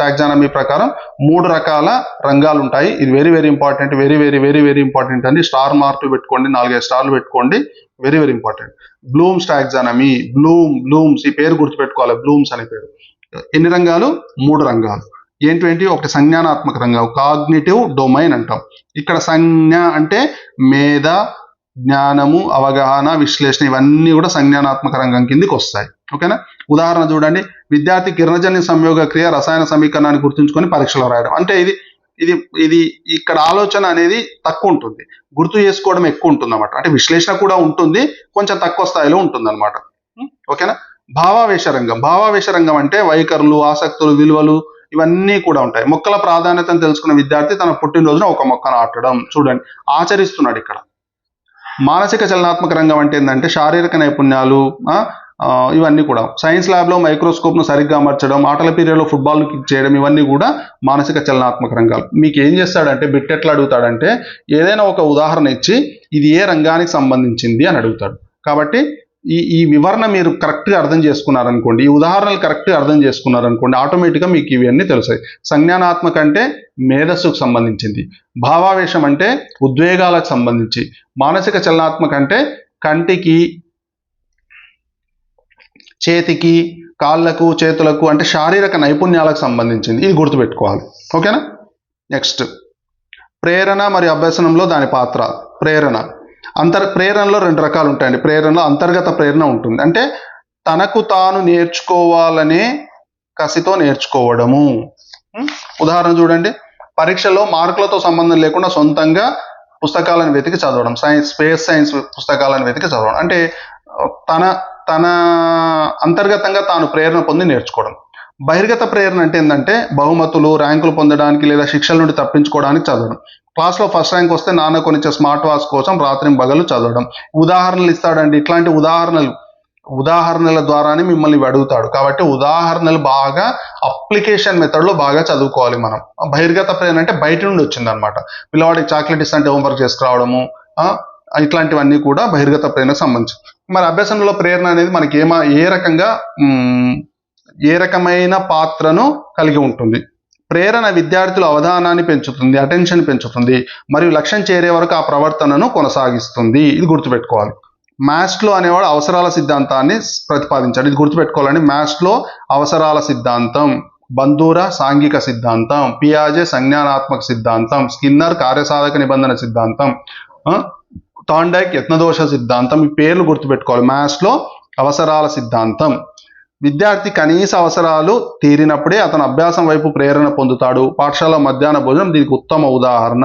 టాక్సానమీ ప్రకారం 3 రకాల రంగాలు ఉంటాయి. ఇది వెరీ ఇంపార్టెంట్, వెరీ ఇంపార్టెంట్ అండి. స్టార్ మార్కులు పెట్టుకోండి, 4-5 స్టార్లు పెట్టుకోండి. Very important. Bloom's taxonomy. Bloom's, ఈ పేరు గుర్తుపెట్టుకోవాలి, బ్లూమ్స్ అనే పేరు. ఎన్ని రంగాలు? 3 రంగాలు. ఏంటి? ఒకటి సంజ్ఞానాత్మక రంగం, కాగ్నిటివ్ డొమైన్ అంటాం. ఇక్కడ సంజ్ఞ అంటే మేధ, జ్ఞానము, అవగాహన, విశ్లేషణ ఇవన్నీ కూడా సంజ్ఞానాత్మక రంగం కిందికి వస్తాయి. ఓకేనా? ఉదాహరణ చూడండి, విద్యార్థి కిరణజన్య సంయోగ క్రియ రసాయన సమీకరణాన్ని గుర్తుంచుకొని పరీక్షలో రాయడం. అంటే ఇది ఇది ఇది ఇక్కడ ఆలోచన అనేది తక్కువ ఉంటుంది, గుర్తు చేసుకోవడం ఎక్కువ ఉంటుంది అన్నమాట. అంటే విశ్లేషణ కూడా ఉంటుంది, కొంచెం తక్కువ స్థాయిలో ఉంటుంది అనమాట. ఓకేనా? భావావేశ రంగం అంటే వైఖరులు, ఆసక్తులు, విలువలు ఇవన్నీ కూడా ఉంటాయి. మొక్కల ప్రాధాన్యతను తెలుసుకున్న విద్యార్థి తన పుట్టినరోజున ఒక మొక్కను నాటడం. చూడండి, ఆచరిస్తున్నాడు ఇక్కడ. మానసిక చలనాత్మక రంగం అంటే ఏంటంటే శారీరక నైపుణ్యాలు, ఇవన్నీ కూడా. సైన్స్ ల్యాబ్లో మైక్రోస్కోప్ను సరిగ్గా అమర్చడం, ఆటల పీరియడ్లో ఫుట్బాల్ను కిక్ చేయడం, ఇవన్నీ కూడా మానసిక చలనాత్మక రంగాలు. మీకు ఏం చేస్తాడంటే బిట్ ఎట్లా అడుగుతాడంటే ఏదైనా ఒక ఉదాహరణ ఇచ్చి ఇది ఏ రంగానికి సంబంధించింది అని అడుగుతాడు. కాబట్టి ఈ వివరణ మీరు కరెక్ట్గా అర్థం చేసుకున్నారనుకోండి, ఈ ఉదాహరణలు కరెక్ట్గా అర్థం చేసుకున్నారనుకోండి, ఆటోమేటిక్గా మీకు ఇవన్నీ తెలుస్తాయి. సంజ్ఞానాత్మక అంటే మేధస్సుకు సంబంధించింది, భావావేశం అంటే ఉద్వేగాలకు సంబంధించి, మానసిక చలనాత్మక అంటే కంటికి, చేతికి, కాళ్ళకు, చేతులకు అంటే శారీరక నైపుణ్యాలకు సంబంధించింది. ఇది గుర్తుపెట్టుకోవాలి. ఓకేనా? నెక్స్ట్, ప్రేరణ మరియు అభ్యసనంలో దాని పాత్ర. ప్రేరణలో 2 రకాలు ఉంటాయండి. ప్రేరణలో అంతర్గత ప్రేరణ ఉంటుంది, అంటే తనకు తాను నేర్చుకోవాలనే కసితో నేర్చుకోవడము. ఉదాహరణ చూడండి, పరీక్షలో మార్కులతో సంబంధం లేకుండా సొంతంగా పుస్తకాలను వెతికి చదవడం, స్పేస్ సైన్స్ పుస్తకాలను వెతికి చదవడం. అంటే తన అంతర్గతంగా తాను ప్రేరణ పొంది నేర్చుకోవడం. బహిర్గత ప్రేరణ అంటే ఏంటంటే బహుమతులు, ర్యాంకులు పొందడానికి లేదా శిక్షల నుండి తప్పించుకోవడానికి చదవడం. క్లాస్లో ఫస్ట్ ర్యాంక్ వస్తే నాన్న కొనిచ్చే స్మార్ట్ వాచ్ కోసం రాత్రి పగలు చదవడం. ఉదాహరణలు ఇస్తాడండి. ఇట్లాంటి ఉదాహరణల ద్వారానే మిమ్మల్ని అడుగుతాడు. కాబట్టి ఉదాహరణలు బాగా అప్లికేషన్ మెథడ్లో బాగా చదువుకోవాలి మనం. బహిర్గత ప్రేరణ అంటే బయట నుండి వచ్చింది అనమాట. పిల్లవాడికి చాక్లెట్ ఇస్తే హోంవర్క్ చేసుకురావడము, ఇట్లాంటివన్నీ కూడా బహిర్గత ప్రేరణకు సంబంధించి. మరి అభ్యసనంలో ప్రేరణ అనేది మనకి ఏ రకమైన పాత్రను కలిగి ఉంటుంది? ప్రేరణ విద్యార్థుల అవధానాన్ని పెంచుతుంది, అటెన్షన్ పెంచుతుంది, మరియు లక్ష్యం చేరే వరకు ఆ ప్రవర్తనను కొనసాగిస్తుంది. ఇది గుర్తుపెట్టుకోవాలి. మాస్లో అనేవాడు అవసరాల సిద్ధాంతాన్ని ప్రతిపాదించాడు. ఇది గుర్తుపెట్టుకోవాలండి. మాస్లో అవసరాల సిద్ధాంతం, బందూరా సాంఘిక సిద్ధాంతం, పియాజే సంజ్ఞానాత్మక సిద్ధాంతం, స్కిన్నర్ కార్యసాధక నిబంధన సిద్ధాంతం, థాండైక్ యత్నదోష సిద్ధాంతం. ఈ పేర్లు గుర్తుపెట్టుకోవాలి. మాస్లో అవసరాల సిద్ధాంతం. విద్యార్థి కనీస అవసరాలు తీరినప్పుడే అతను అభ్యాసం వైపు ప్రేరణ పొందుతాడు. పాఠశాలలో మధ్యాహ్న భోజనం దీనికి ఉత్తమ ఉదాహరణ.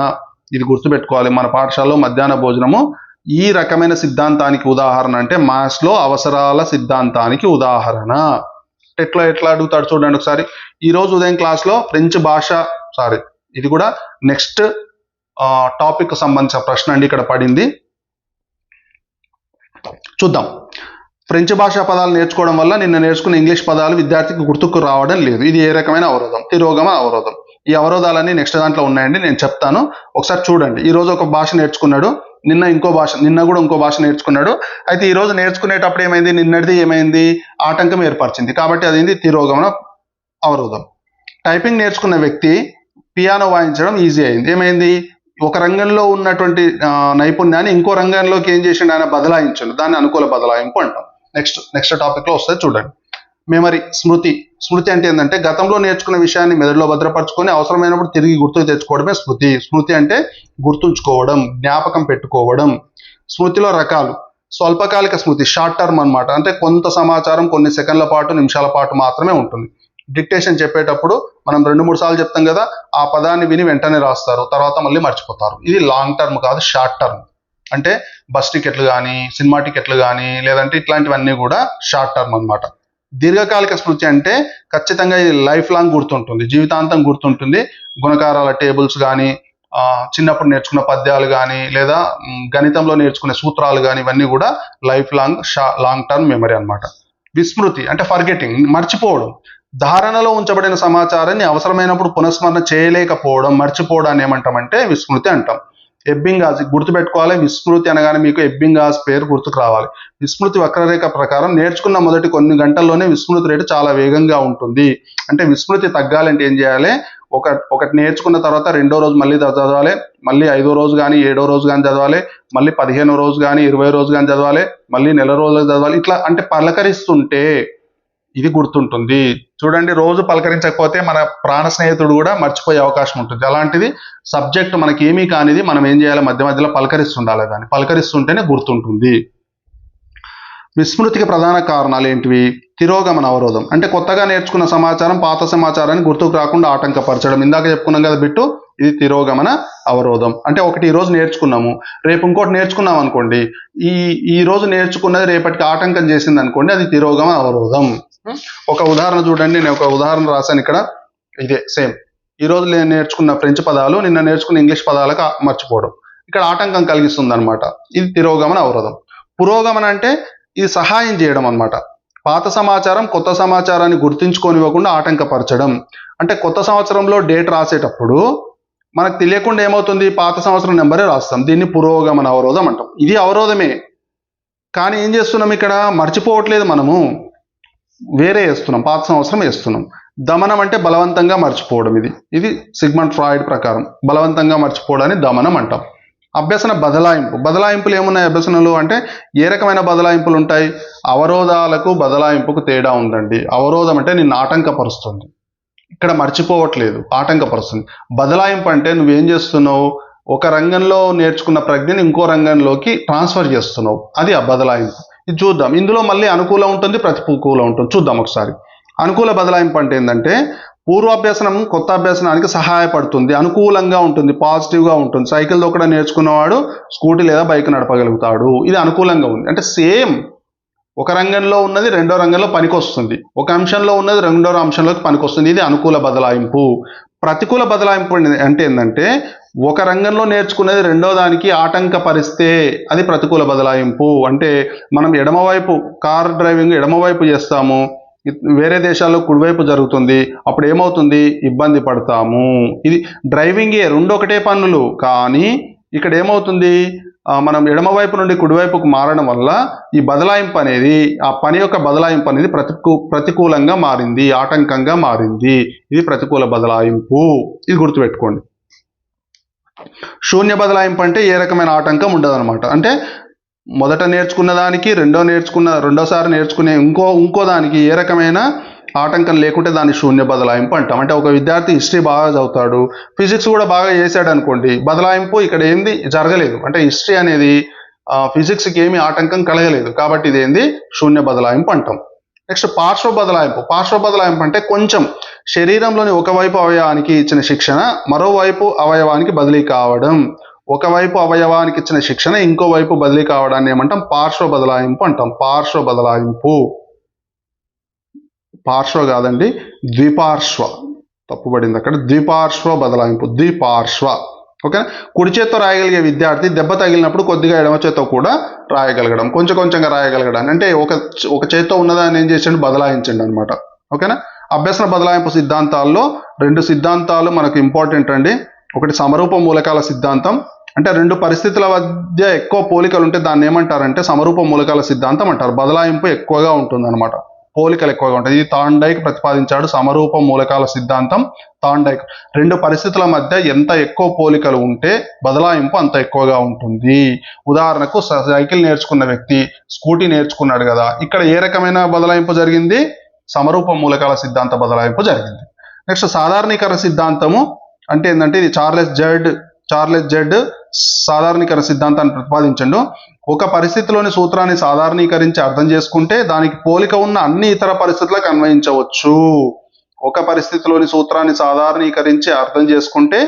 ఇది గుర్తుపెట్టుకోవాలి. మన పాఠశాలలో మధ్యాహ్న భోజనము ఈ రకమైన సిద్ధాంతానికి ఉదాహరణ. అంటే మాస్లో అవసరాల సిద్ధాంతానికి ఉదాహరణ. ఎట్లా అడుగుతాడు చూడండి ఒకసారి. ఈరోజు ఉదయం క్లాస్లో ఫ్రెంచ్ భాష, ఇది కూడా నెక్స్ట్ టాపిక్ సంబంధించిన ప్రశ్న అండి ఇక్కడ పడింది. చూద్దాం. ఫ్రెంచ్ భాషా పదాలు నేర్చుకోవడం వల్ల నిన్న నేర్చుకున్న ఇంగ్లీష్ పదాలు విద్యార్థికి గుర్తుకు రావడం లేదు. ఇది ఏ రకమైన అవరోధం? తిరోగమ అవరోధం. ఈ అవరోధాలన్నీ నెక్స్ట్ దాంట్లో ఉన్నాయండి, నేను చెప్తాను. ఒకసారి చూడండి. ఈ రోజు ఒక భాష నేర్చుకున్నాడు, నిన్న కూడా ఇంకో భాష నేర్చుకున్నాడు. అయితే ఈ రోజు నేర్చుకునేటప్పుడు ఏమైంది? నిన్నటిది ఏమైంది? ఆటంకం ఏర్పరిచింది. కాబట్టి అది తిరోగమన అవరోధం. టైపింగ్ నేర్చుకున్న వ్యక్తి పియానో వాయించడం ఈజీ అయింది. ఏమైంది? ఒక రంగంలో ఉన్నటువంటి నైపుణ్యాన్ని ఇంకో రంగంలోకి ఏం చేసిండు? ఆయన బదలాయించండు. దాన్ని అనుకూల బదలాయింపు అంటాం. నెక్స్ట్ టాపిక్ లో వస్తుంది చూడండి. మెమరీ, స్మృతి అంటే ఏంటంటే గతంలో నేర్చుకున్న విషయాన్ని మెదడులో భద్రపరచుకొని అవసరమైనప్పుడు తిరిగి గుర్తుకు తెచ్చుకోవడమే స్మృతి అంటే గుర్తుంచుకోవడం, జ్ఞాపకం పెట్టుకోవడం. స్మృతిలో రకాలు. స్వల్పకాలిక స్మృతి, షార్ట్ టర్మ్ అన్నమాట. అంటే కొంత సమాచారం కొన్ని సెకండ్ల పాటు, నిమిషాల పాటు మాత్రమే ఉంటుంది. డిక్టేషన్ చెప్పేటప్పుడు మనం 2-3 సార్లు చెప్తాం కదా, ఆ పదాన్ని విని వెంటనే రాస్తారు, తర్వాత మళ్ళీ మర్చిపోతారు. ఇది లాంగ్ టర్మ్ కాదు, షార్ట్ టర్మ్. అంటే బస్ టికెట్లు కానీ, సినిమా టికెట్లు కానీ, లేదంటే ఇట్లాంటివన్నీ కూడా షార్ట్ టర్మ్ అన్నమాట. దీర్ఘకాలిక స్మృతి అంటే ఖచ్చితంగా ఇది లైఫ్ లాంగ్ గుర్తుంటుంది, జీవితాంతం గుర్తుంటుంది. గుణకారాల టేబుల్స్ కానీ, చిన్నప్పుడు నేర్చుకున్న పద్యాలు కానీ, లేదా గణితంలో నేర్చుకునే సూత్రాలు కానీ, ఇవన్నీ కూడా లైఫ్ లాంగ్ టర్మ్ మెమరీ అన్నమాట. విస్మృతి అంటే ఫర్గెటింగ్, మర్చిపోవడం. ధారణలో ఉంచబడిన సమాచారాన్ని అవసరమైనప్పుడు పునఃస్మరణ చేయలేకపోవడం, మర్చిపోవడాన్ని ఏమంటామంటే విస్మృతి అంటాం. ఎబ్బింగాస్ గుర్తుపెట్టుకోవాలి. విస్మృతి అనగానే మీకు ఎబ్బింగాస్ పేరు గుర్తుకు రావాలి. విస్మృతి వక్రరేఖ ప్రకారం నేర్చుకున్న మొదటి కొన్ని గంటల్లోనే విస్మృతి రేటు చాలా వేగంగా ఉంటుంది. అంటే విస్మృతి తగ్గాలంటే ఏం చేయాలి? ఒకటి నేర్చుకున్న తర్వాత 2వ రోజు మళ్ళీ చదవాలి, మళ్ళీ 5వ రోజు కానీ 7వ రోజు కానీ చదవాలి, మళ్ళీ 15వ రోజు కానీ 20వ రోజు కానీ చదవాలి, మళ్ళీ నెల రోజులు చదవాలి. ఇట్లా అంటే పలకరిస్తుంటే ఇది గుర్తుంటుంది. చూడండి, రోజు పలకరించకపోతే మన ప్రాణ స్నేహితుడు కూడా మర్చిపోయే అవకాశం ఉంటుంది. అలాంటిది సబ్జెక్ట్ మనకి ఏమీ కానిది మనం ఏం చేయాలి, మధ్య మధ్యలో పలకరిస్తుండాలి. దాన్ని పలకరిస్తుంటేనే గుర్తుంటుంది. విస్మృతికి ప్రధాన కారణాలు ఏంటివి? తిరోగమన అవరోధం, అంటే కొత్తగా నేర్చుకున్న సమాచారం పాత సమాచారాన్ని గుర్తుకు రాకుండా ఆటంకపరచడం. ఇందాక చెప్పుకున్నాం కదా బిట్టు, ఇది తిరోగమన అవరోధం. అంటే ఒకటి ఈ రోజు నేర్చుకున్నాము, రేపు ఇంకోటి నేర్చుకున్నాం అనుకోండి, ఈ రోజు నేర్చుకున్నది రేపటికి ఆటంకం చేసింది అనుకోండి, అది తిరోగమన అవరోధం. ఒక ఉదాహరణ చూడండి, నేను ఒక ఉదాహరణ రాశాను ఇక్కడ. ఇదే సేమ్, ఈ రోజు నేను నేర్చుకున్న ఫ్రెంచ్ పదాలు నిన్న నేర్చుకున్న ఇంగ్లీష్ పదాలకు మర్చిపోవడం, ఇక్కడ ఆటంకం కలిగిస్తుంది అనమాట. ఇది తిరోగమన అవరోధం. పురోగమన అంటే ఇది సహాయం చేయడం అనమాట. పాత సమాచారం కొత్త సమాచారాన్ని గుర్తించుకోనివ్వకుండా ఆటంకపరచడం. అంటే కొత్త సంవత్సరంలో డేట్ రాసేటప్పుడు మనకు తెలియకుండా ఏమవుతుంది, పాత సంవత్సరం నెంబరే రాస్తాం. దీన్ని పురోగమన అవరోధం అంటాం. ఇది అవరోధమే, కానీ ఏం చేస్తున్నాం ఇక్కడ, మర్చిపోవట్లేదు, మనము వేరే వేస్తున్నాం, పాత సంవత్సరం వేస్తున్నాం. దమనం అంటే బలవంతంగా మర్చిపోవడం. ఇది సిగ్మండ్ ఫ్రాయిడ్ ప్రకారం బలవంతంగా మర్చిపోవడాన్ని దమనం అంటాం. అభ్యసన బదలాయింపు. బదలాయింపులు ఏమున్నాయి అభ్యసనలు అంటే, ఏ రకమైన బదలాయింపులు ఉంటాయి? అవరోధాలకు బదలాయింపుకు తేడా ఉందండి. అవరోధం అంటే నిన్ను ఆటంకపరుస్తుంది, ఇక్కడ మర్చిపోవట్లేదు, ఆటంకపరుస్తుంది. బదలాయింపు అంటే నువ్వేం చేస్తున్నావు, ఒక రంగంలో నేర్చుకున్న ప్రజ్ఞని ఇంకో రంగంలోకి ట్రాన్స్ఫర్ చేస్తున్నావు, అది ఆ బదలాయింపు. ఇది చూద్దాం. ఇందులో మళ్ళీ అనుకూలం ఉంటుంది, ప్రతికూలం ఉంటుంది. చూద్దాం ఒకసారి. అనుకూల బదలాయింపు అంటే ఏంటంటే, పూర్వాభ్యసనం కొత్త అభ్యసనానికి సహాయపడుతుంది, అనుకూలంగా ఉంటుంది, పాజిటివ్గా ఉంటుంది. సైకిల్ దొక్కడం నేర్చుకున్నవాడు స్కూటీ లేదా బైక్ నడపగలుగుతాడు. ఇది అనుకూలంగా ఉంది. అంటే సేమ్ ఒక రంగంలో ఉన్నది రెండో రంగంలో పనికొస్తుంది, ఒక అంశంలో ఉన్నది రెండో అంశంలోకి పనికొస్తుంది. ఇది అనుకూల బదలాయింపు. ప్రతికూల బదలాయింపు అంటే ఏంటంటే, ఒక రంగంలో నేర్చుకునేది రెండో దానికి ఆటంకపరిస్తే అది ప్రతికూల బదలాయింపు. అంటే మనం ఎడమవైపు కార్ డ్రైవింగ్ ఎడమవైపు చేస్తాము, వేరే దేశాల్లో కుడివైపు జరుగుతుంది, అప్పుడు ఏమవుతుంది, ఇబ్బంది పడతాము. ఇది డ్రైవింగే, రెండు ఒకటే పనులు, కానీ ఇక్కడ ఏమవుతుంది, మనం ఎడమవైపు నుండి కుడివైపుకు మారడం వల్ల ఈ బదలాయింపు అనేది, ఆ పని యొక్క బదలాయింపు అనేది ప్రతికూలంగా మారింది, ఆటంకంగా మారింది. ఇది ప్రతికూల బదలాయింపు. ఇది గుర్తుపెట్టుకోండి. శూన్య బదలాయింపు అంటే ఏ రకమైన ఆటంకం ఉండదన్నమాట. అంటే మొదట నేర్చుకున్న దానికి రెండోసారి నేర్చుకునే ఇంకో దానికి ఏ రకమైన ఆటంకం లేకుంటే దాన్ని శూన్య బదలాయింపు అంటాం. అంటే ఒక విద్యార్థి హిస్టరీ బాగా చదువుతాడు, ఫిజిక్స్ కూడా బాగా చేశాడు అనుకోండి, బదలాయింపు ఇక్కడ ఏంది జరగలేదు, అంటే హిస్టరీ అనేది ఫిజిక్స్కి ఏమి ఆటంకం కలగలేదు, కాబట్టి ఇది ఏంది, శూన్య బదలాయింపు అంటాం. నెక్స్ట్ పార్శ్వ బదలాయింపు. పార్శ్వ బదలాయింపు అంటే కొంచెం శరీరంలోని ఒకవైపు అవయవానికి ఇచ్చిన శిక్షణ మరోవైపు అవయవానికి బదిలీ కావడం. ఒకవైపు అవయవానికి ఇచ్చిన శిక్షణ ఇంకోవైపు బదిలీ కావడాన్ని ఏమంటాం, పార్శ్వ బదలాయింపు అంటాం. పార్శ్వ బదలాయింపు, పార్శ్వ కాదండి, ద్విపార్శ్వ, తప్పుపడింది అక్కడ, ద్విపార్శ్వ బదలాయింపు, ద్విపార్శ్వ. ఓకేనా. కుడి చేత్తో రాయగలిగే విద్యార్థి దెబ్బ తగిలినప్పుడు కొద్దిగా ఎడమ చేత్తో కూడా రాయగలగడం, కొంచెం కొంచెంగా రాయగలగడం. అంటే ఒక చేత్తో ఉన్నదాన్ని ఏం చేసిండు, బదలాయించండి అనమాట. ఓకేనా. అభ్యసన బదలాయింపు సిద్ధాంతాల్లో రెండు సిద్ధాంతాలు మనకు ఇంపార్టెంట్ అండి. ఒకటి సమరూప మూలకాల సిద్ధాంతం, అంటే రెండు పరిస్థితుల మధ్య ఎక్కువ పోలికలు ఉంటే దాన్ని ఏమంటారంటే సమరూప మూలకాల సిద్ధాంతం అంటారు. బదలాయింపు ఎక్కువగా ఉంటుంది అనమాట, పోలికలు ఎక్కువగా ఉంటాయి. ఇది థార్న్డైక్ ప్రతిపాదించాడు సమరూప మూలకాల సిద్ధాంతం. థార్న్డైక్, రెండు పరిస్థితుల మధ్య ఎంత ఎక్కువ పోలికలు ఉంటే బదలాయింపు అంత ఎక్కువగా ఉంటుంది. ఉదాహరణకు సైకిల్ నేర్చుకున్న వ్యక్తి స్కూటీ నేర్చుకున్నాడు కదా, ఇక్కడ ఏ రకమైన బదలాయింపు జరిగింది, సమరూప మూలకాల సిద్ధాంత బదలాయింపు జరిగింది. నెక్స్ట్ సాధారణీకరణ సిద్ధాంతము అంటే ఏంటంటే, ఇది చార్లెస్ జెడ్ సాధారణీకరణ సిద్ధాంతాన్ని ప్రతిపాదించండు. ఒక పరిస్థితిలోని సూత్రాన్ని సాధారణీకరించి అర్థం చేసుకుంటే దానికి పోలిక ఉన్న అన్ని ఇతర పరిస్థితులకు అన్వయించవచ్చు. ఒక పరిస్థితిలోని సూత్రాన్ని సాధారణీకరించి అర్థం చేసుకుంటే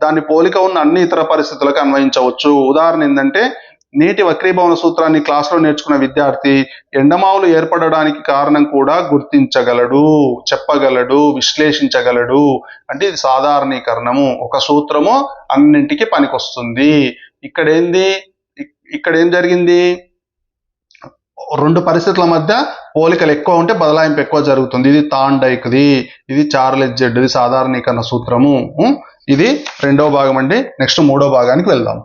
దాన్ని పోలిక ఉన్న అన్ని ఇతర పరిస్థితులకు అన్వయించవచ్చు. ఉదాహరణ ఏంటంటే, నీటి వక్రీభవన సూత్రాన్ని క్లాసులో నేర్చుకున్న విద్యార్థి ఎండమావులు ఏర్పడడానికి కారణం కూడా గుర్తించగలడు, చెప్పగలడు, విశ్లేషించగలడు. అంటే ఇది సాధారణీకరణము. ఒక సూత్రము అన్నింటికి పనికొస్తుంది. ఇక్కడ ఏం జరిగింది, రెండు పరిస్థితుల మధ్య పోలికలు ఎక్కువ ఉంటే బదలాయింపు ఎక్కువ జరుగుతుంది. ఇది థార్న్డైక్ది, ఇది చార్లెస్ జెడ్ది సాధారణీకరణ సూత్రము. ఇది రెండవ భాగం అండి. నెక్స్ట్ మూడో భాగానికి వెళ్దాం.